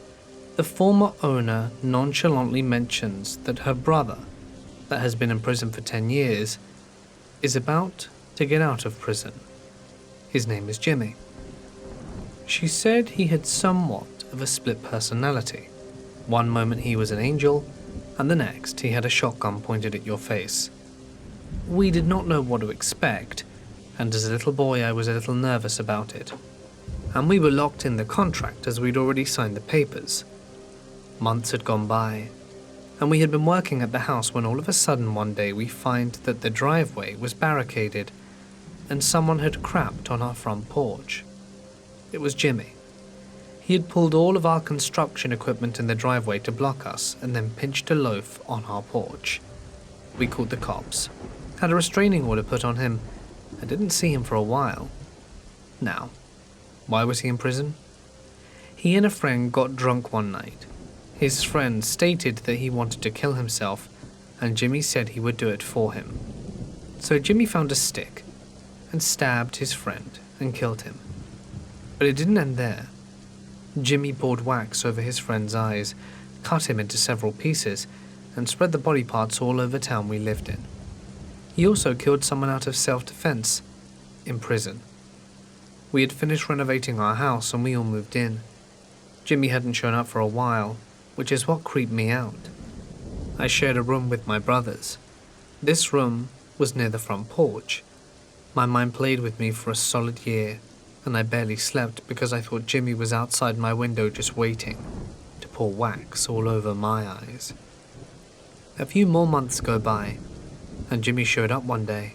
the former owner nonchalantly mentions that her brother, that has been in prison for 10 years, is about to get out of prison. His name is Jimmy. She said he had somewhat of a split personality. One moment he was an angel, and the next he had a shotgun pointed at your face. We did not know what to expect, and as a little boy I was a little nervous about it. And we were locked in the contract as we'd already signed the papers. Months had gone by, and we had been working at the house when all of a sudden one day we find that the driveway was barricaded and someone had crapped on our front porch. It was Jimmy. He had pulled all of our construction equipment in the driveway to block us and then pinched a loaf on our porch. We called the cops, had a restraining order put on him, and didn't see him for a while. Now, why was he in prison? He and a friend got drunk one night. His friend stated that he wanted to kill himself, and Jimmy said he would do it for him. So Jimmy found a stick and stabbed his friend and killed him. But it didn't end there. Jimmy poured wax over his friend's eyes, cut him into several pieces, and spread the body parts all over town we lived in. He also killed someone out of self-defense in prison. We had finished renovating our house and we all moved in. Jimmy hadn't shown up for a while, which is what creeped me out. I shared a room with my brothers. This room was near the front porch. My mind played with me for a solid year, and I barely slept because I thought Jimmy was outside my window just waiting to pour wax all over my eyes. A few more months go by, and Jimmy showed up one day.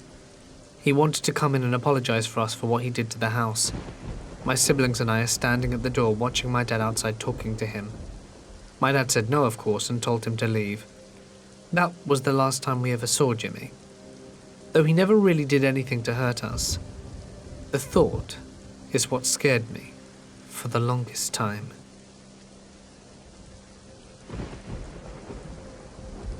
He wanted to come in and apologize for us for what he did to the house. My siblings and I are standing at the door watching my dad outside talking to him. My dad said no, of course, and told him to leave. That was the last time we ever saw Jimmy, though he never really did anything to hurt us. The thought is what scared me for the longest time.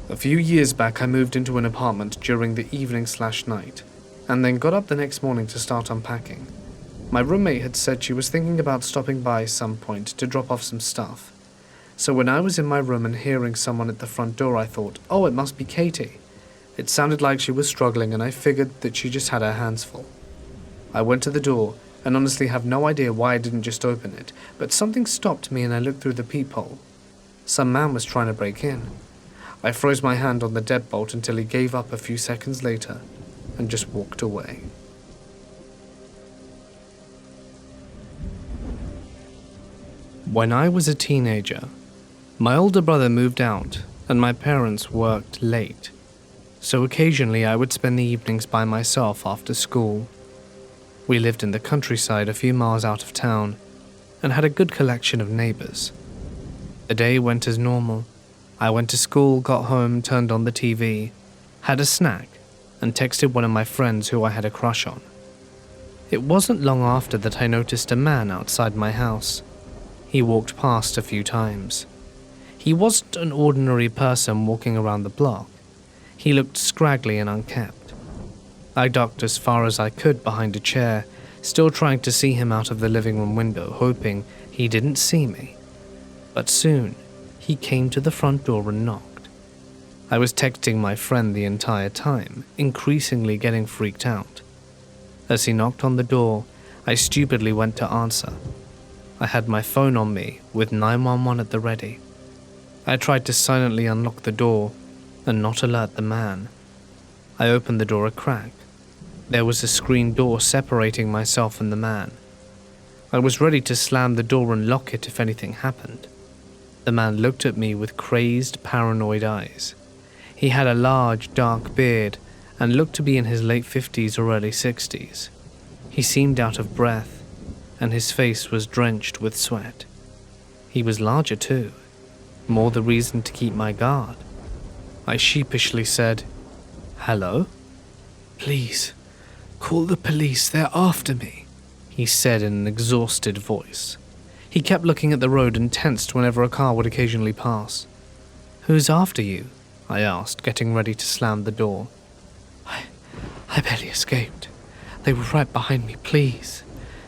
A few years back I moved into an apartment during the evening/night, and then got up the next morning to start unpacking. My roommate had said she was thinking about stopping by some point to drop off some stuff. So when I was in my room and hearing someone at the front door, I thought, oh, it must be Katie. It sounded like she was struggling, and I figured that she just had her hands full. I went to the door and honestly have no idea why I didn't just open it, but something stopped me and I looked through the peephole. Some man was trying to break in. I froze my hand on the deadbolt until he gave up a few seconds later and just walked away. When I was a teenager, my older brother moved out and my parents worked late, so occasionally I would spend the evenings by myself after school. We lived in the countryside a few miles out of town and had a good collection of neighbors. The day went as normal. I went to school, got home, turned on the TV, had a snack, and texted one of my friends who I had a crush on. It wasn't long after that I noticed a man outside my house. He walked past a few times. He wasn't an ordinary person walking around the block. He looked scraggly and unkempt. I ducked as far as I could behind a chair, still trying to see him out of the living room window, hoping he didn't see me. But soon, he came to the front door and knocked. I was texting my friend the entire time, increasingly getting freaked out. As he knocked on the door, I stupidly went to answer. I had my phone on me with 911 at the ready. I tried to silently unlock the door and not alert the man. I opened the door a crack. There was a screen door separating myself and the man. I was ready to slam the door and lock it if anything happened. The man looked at me with crazed, paranoid eyes. He had a large, dark beard and looked to be in his late 50s or early 60s. He seemed out of breath, and his face was drenched with sweat. He was larger too, more the reason to keep my guard. I sheepishly said, "Hello?" "Please, call the police, they're after me," he said in an exhausted voice. He kept looking at the road and tensed whenever a car would occasionally pass. "Who's after you?" I asked, getting ready to slam the door. I barely escaped. They were right behind me. Please,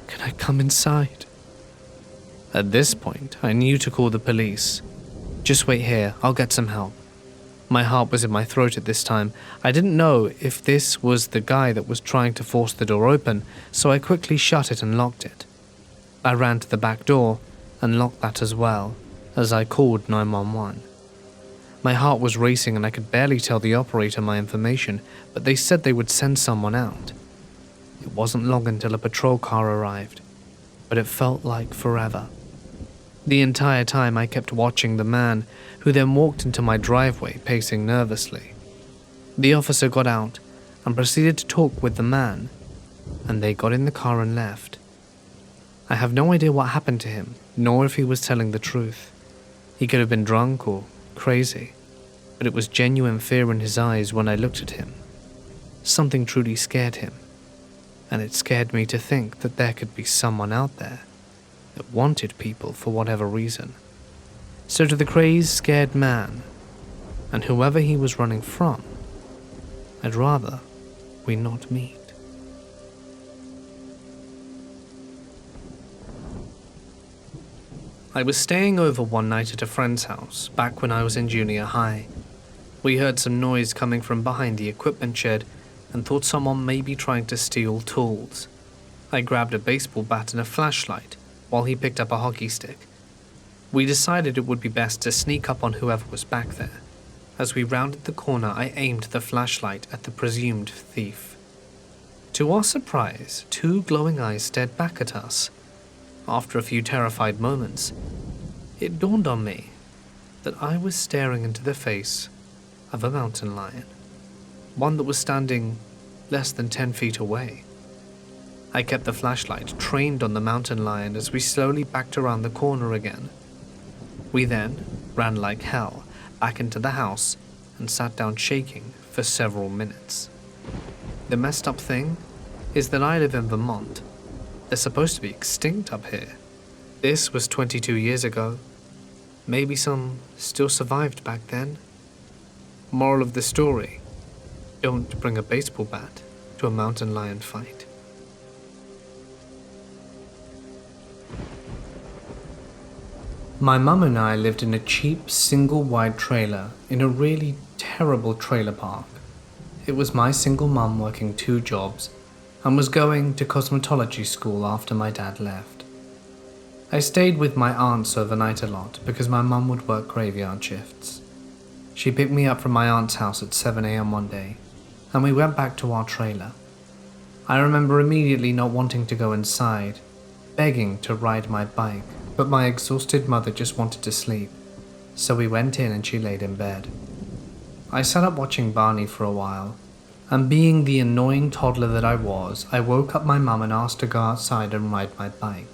can I come inside?" At this point, I knew to call the police. "Just wait here, I'll get some help." My heart was in my throat at this time. I didn't know if this was the guy that was trying to force the door open, so I quickly shut it and locked it. I ran to the back door and locked that as well, as I called 911. My heart was racing and I could barely tell the operator my information, but they said they would send someone out. It wasn't long until a patrol car arrived, but it felt like forever. The entire time I kept watching the man, who then walked into my driveway, pacing nervously. The officer got out and proceeded to talk with the man, and they got in the car and left. I have no idea what happened to him, nor if he was telling the truth. He could have been drunk or crazy, but it was genuine fear in his eyes when I looked at him. Something truly scared him, and it scared me to think that there could be someone out there that wanted people for whatever reason. So to the crazed, scared man, and whoever he was running from, I'd rather we not meet. I was staying over one night at a friend's house back when I was in junior high. We heard some noise coming from behind the equipment shed and thought someone may be trying to steal tools. I grabbed a baseball bat and a flashlight while he picked up a hockey stick. We decided it would be best to sneak up on whoever was back there. As we rounded the corner, I aimed the flashlight at the presumed thief. To our surprise, two glowing eyes stared back at us. After a few terrified moments, it dawned on me that I was staring into the face of a mountain lion, one that was standing less than 10 feet away. I kept the flashlight trained on the mountain lion as we slowly backed around the corner again. We then ran like hell back into the house and sat down shaking for several minutes. The messed up thing is that I live in Vermont. They're supposed to be extinct up here. This was 22 years ago. Maybe some still survived back then. Moral of the story: don't bring a baseball bat to a mountain lion fight. My mum and I lived in a cheap single-wide trailer in a really terrible trailer park. It was my single mum working 2 jobs and was going to cosmetology school after my dad left. I stayed with my aunts overnight a lot because my mum would work graveyard shifts. She picked me up from my aunt's house at 7 a.m. one day, and we went back to our trailer. I remember immediately not wanting to go inside, begging to ride my bike, but my exhausted mother just wanted to sleep, so we went in and she laid in bed. I sat up watching Barney for a while, and being the annoying toddler that I was, I woke up my mum and asked to go outside and ride my bike,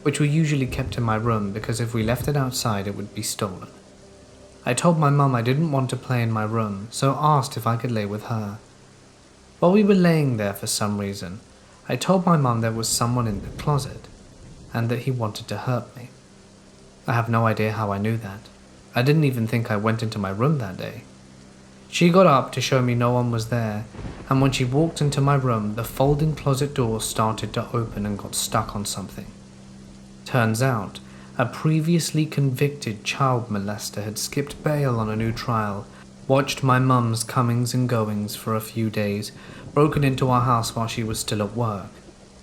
which we usually kept in my room because if we left it outside it would be stolen. I told my mum I didn't want to play in my room, so asked if I could lay with her. While we were laying there for some reason, I told my mum there was someone in the closet, and that he wanted to hurt me. I have no idea how I knew that. I didn't even think I went into my room that day. She got up to show me no one was there, and when she walked into my room, the folding closet door started to open and got stuck on something. Turns out, a previously convicted child molester had skipped bail on a new trial, watched my mum's comings and goings for a few days, broken into our house while she was still at work.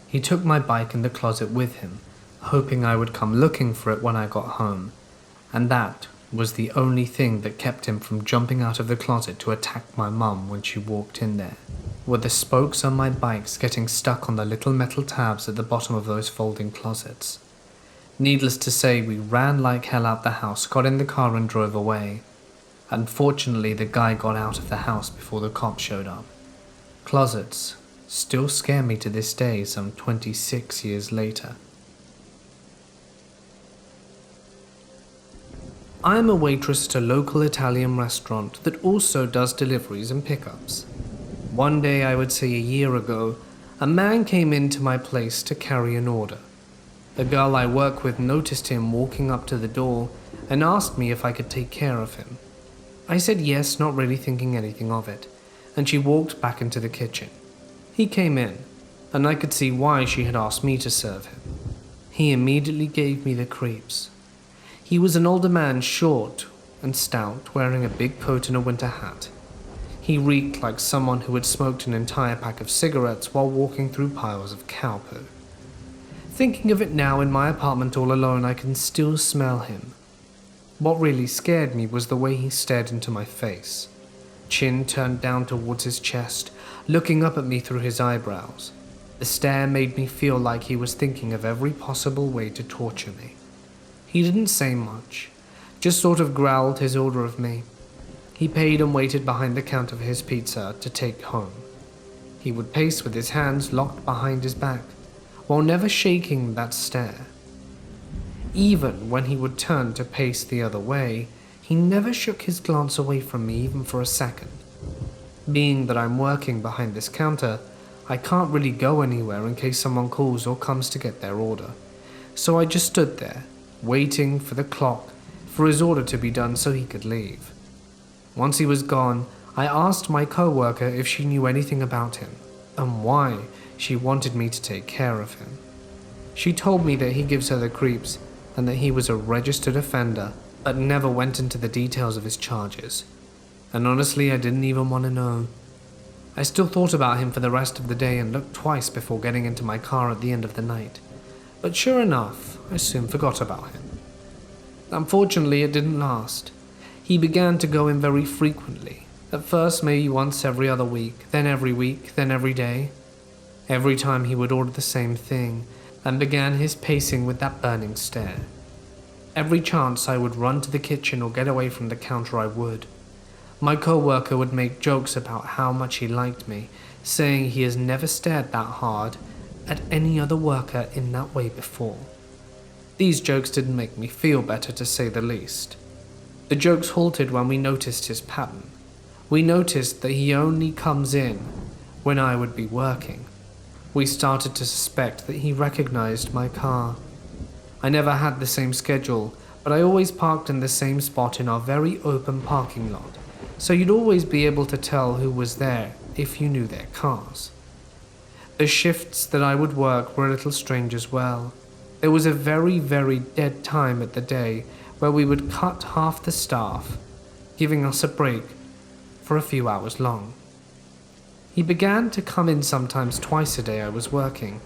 He took my bike in the closet with him, hoping I would come looking for it when I got home, and that was the only thing that kept him from jumping out of the closet to attack my mum when she walked in there, with the spokes on my bikes getting stuck on the little metal tabs at the bottom of those folding closets. Needless to say, we ran like hell out the house, got in the car and drove away. Unfortunately, the guy got out of the house before the cops showed up. Closets still scare me to this day, some 26 years later. I am a waitress at a local Italian restaurant that also does deliveries and pickups. One day, I would say a year ago, a man came into my place to carry an order. The girl I work with noticed him walking up to the door and asked me if I could take care of him. I said yes, not really thinking anything of it, and she walked back into the kitchen. He came in, and I could see why she had asked me to serve him. He immediately gave me the creeps. He was an older man, short and stout, wearing a big coat and a winter hat. He reeked like someone who had smoked an entire pack of cigarettes while walking through piles of cow poo. Thinking of it now in my apartment all alone, I can still smell him. What really scared me was the way he stared into my face, chin turned down towards his chest, looking up at me through his eyebrows. The stare made me feel like he was thinking of every possible way to torture me. He didn't say much, just sort of growled his order of me. He paid and waited behind the counter for his pizza to take home. He would pace with his hands locked behind his back, while never shaking that stare. Even when he would turn to pace the other way, he never shook his glance away from me even for a second. Being that I'm working behind this counter, I can't really go anywhere in case someone calls or comes to get their order. So I just stood there, waiting for the clock for his order to be done so he could leave. Once he was gone, I asked my co-worker if she knew anything about him and why she wanted me to take care of him. She told me that he gives her the creeps and that he was a registered offender, but never went into the details of his charges. And honestly, I didn't even want to know. I still thought about him for the rest of the day and looked twice before getting into my car at the end of the night. But sure enough, I soon forgot about him. Unfortunately, it didn't last. He began to go in very frequently. At first, maybe once every other week, then every day. Every time he would order the same thing, and began his pacing with that burning stare. Every chance I would run to the kitchen or get away from the counter, I would. My co-worker would make jokes about how much he liked me, saying he has never stared that hard at any other worker in that way before. These jokes didn't make me feel better, to say the least. The jokes halted when we noticed his pattern. We noticed that he only comes in when I would be working. We started to suspect that he recognized my car. I never had the same schedule, but I always parked in the same spot in our very open parking lot, so you'd always be able to tell who was there if you knew their cars. The shifts that I would work were a little strange as well. There was a very, very dead time at the day where we would cut half the staff, giving us a break for a few hours long. He began to come in sometimes twice a day I was working.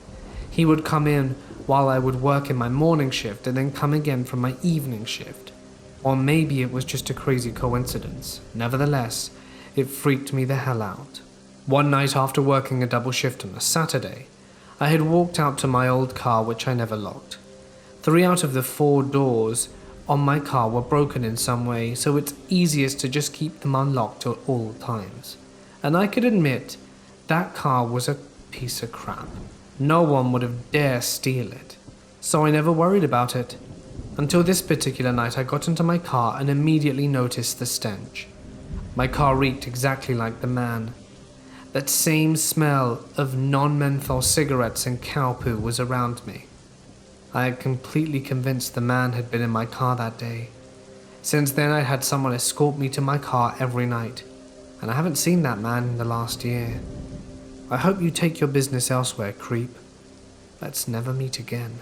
He would come in while I would work in my morning shift and then come again from my evening shift. Or maybe it was just a crazy coincidence. Nevertheless, it freaked me the hell out. One night after working a double shift on a Saturday, I had walked out to my old car which I never locked. 3 out of the 4 doors on my car were broken in some way, so it's easiest to just keep them unlocked at all times. And I could admit, that car was a piece of crap. No one would have dared steal it, so I never worried about it. Until this particular night I got into my car and immediately noticed the stench. My car reeked exactly like the man. That same smell of non-menthol cigarettes and cow poo was around me. I had completely convinced the man had been in my car that day. Since then I had someone escort me to my car every night, and I haven't seen that man in the last year. I hope you take your business elsewhere, creep. Let's never meet again.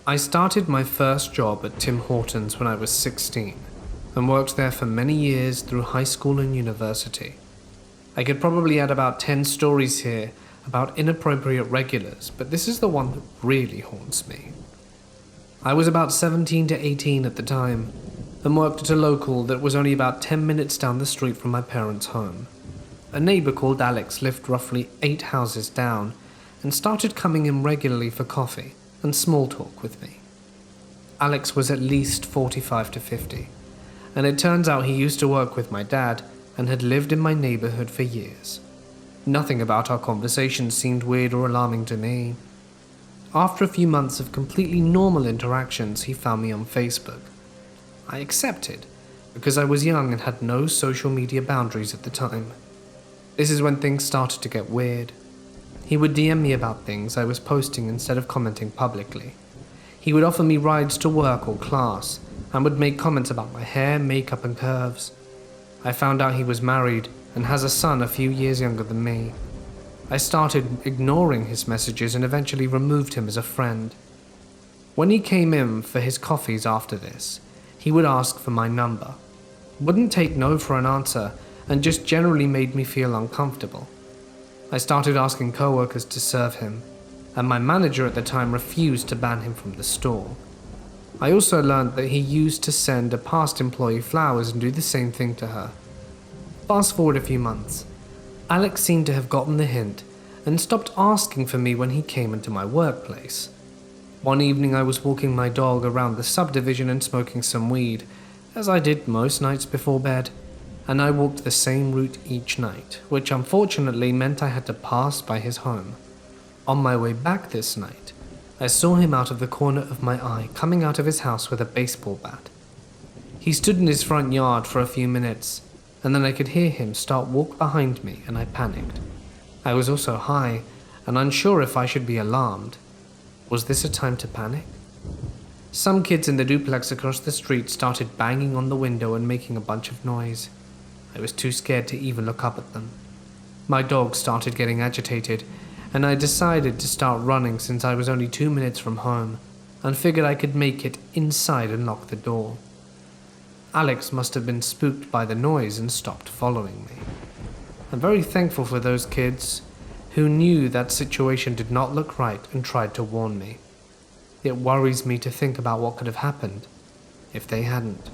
I started my first job at Tim Hortons when I was 16, and worked there for many years through high school and university. I could probably add about 10 stories here about inappropriate regulars, but this is the one that really haunts me. I was about 17 to 18 at the time, and worked at a local that was only about 10 minutes down the street from my parents' home. A neighbor called Alex lived roughly 8 houses down, and started coming in regularly for coffee and small talk with me. Alex was at least 45 to 50, and it turns out he used to work with my dad and had lived in my neighborhood for years. Nothing about our conversations seemed weird or alarming to me. After a few months of completely normal interactions, he found me on Facebook. I accepted, because I was young and had no social media boundaries at the time. This is when things started to get weird. He would DM me about things I was posting instead of commenting publicly. He would offer me rides to work or class, and would make comments about my hair, makeup and curves. I found out he was married and has a son a few years younger than me. I started ignoring his messages and eventually removed him as a friend. When he came in for his coffees after this, he would ask for my number, wouldn't take no for an answer, and just generally made me feel uncomfortable. I started asking coworkers to serve him, and my manager at the time refused to ban him from the store. I also learned that he used to send a past employee flowers and do the same thing to her. Fast forward a few months, Alex seemed to have gotten the hint and stopped asking for me when he came into my workplace. One evening I was walking my dog around the subdivision and smoking some weed, as I did most nights before bed, and I walked the same route each night, which unfortunately meant I had to pass by his home. On my way back this night, I saw him out of the corner of my eye coming out of his house with a baseball bat. He stood in his front yard for a few minutes, and then I could hear him start walk behind me, and I panicked. I was also high and unsure if I should be alarmed. Was this a time to panic? Some kids in the duplex across the street started banging on the window and making a bunch of noise. I was too scared to even look up at them. My dog started getting agitated, and I decided to start running since I was only 2 minutes from home, and figured I could make it inside and lock the door. Alex must have been spooked by the noise and stopped following me. I'm very thankful for those kids who knew that situation did not look right and tried to warn me. It worries me to think about what could have happened if they hadn't.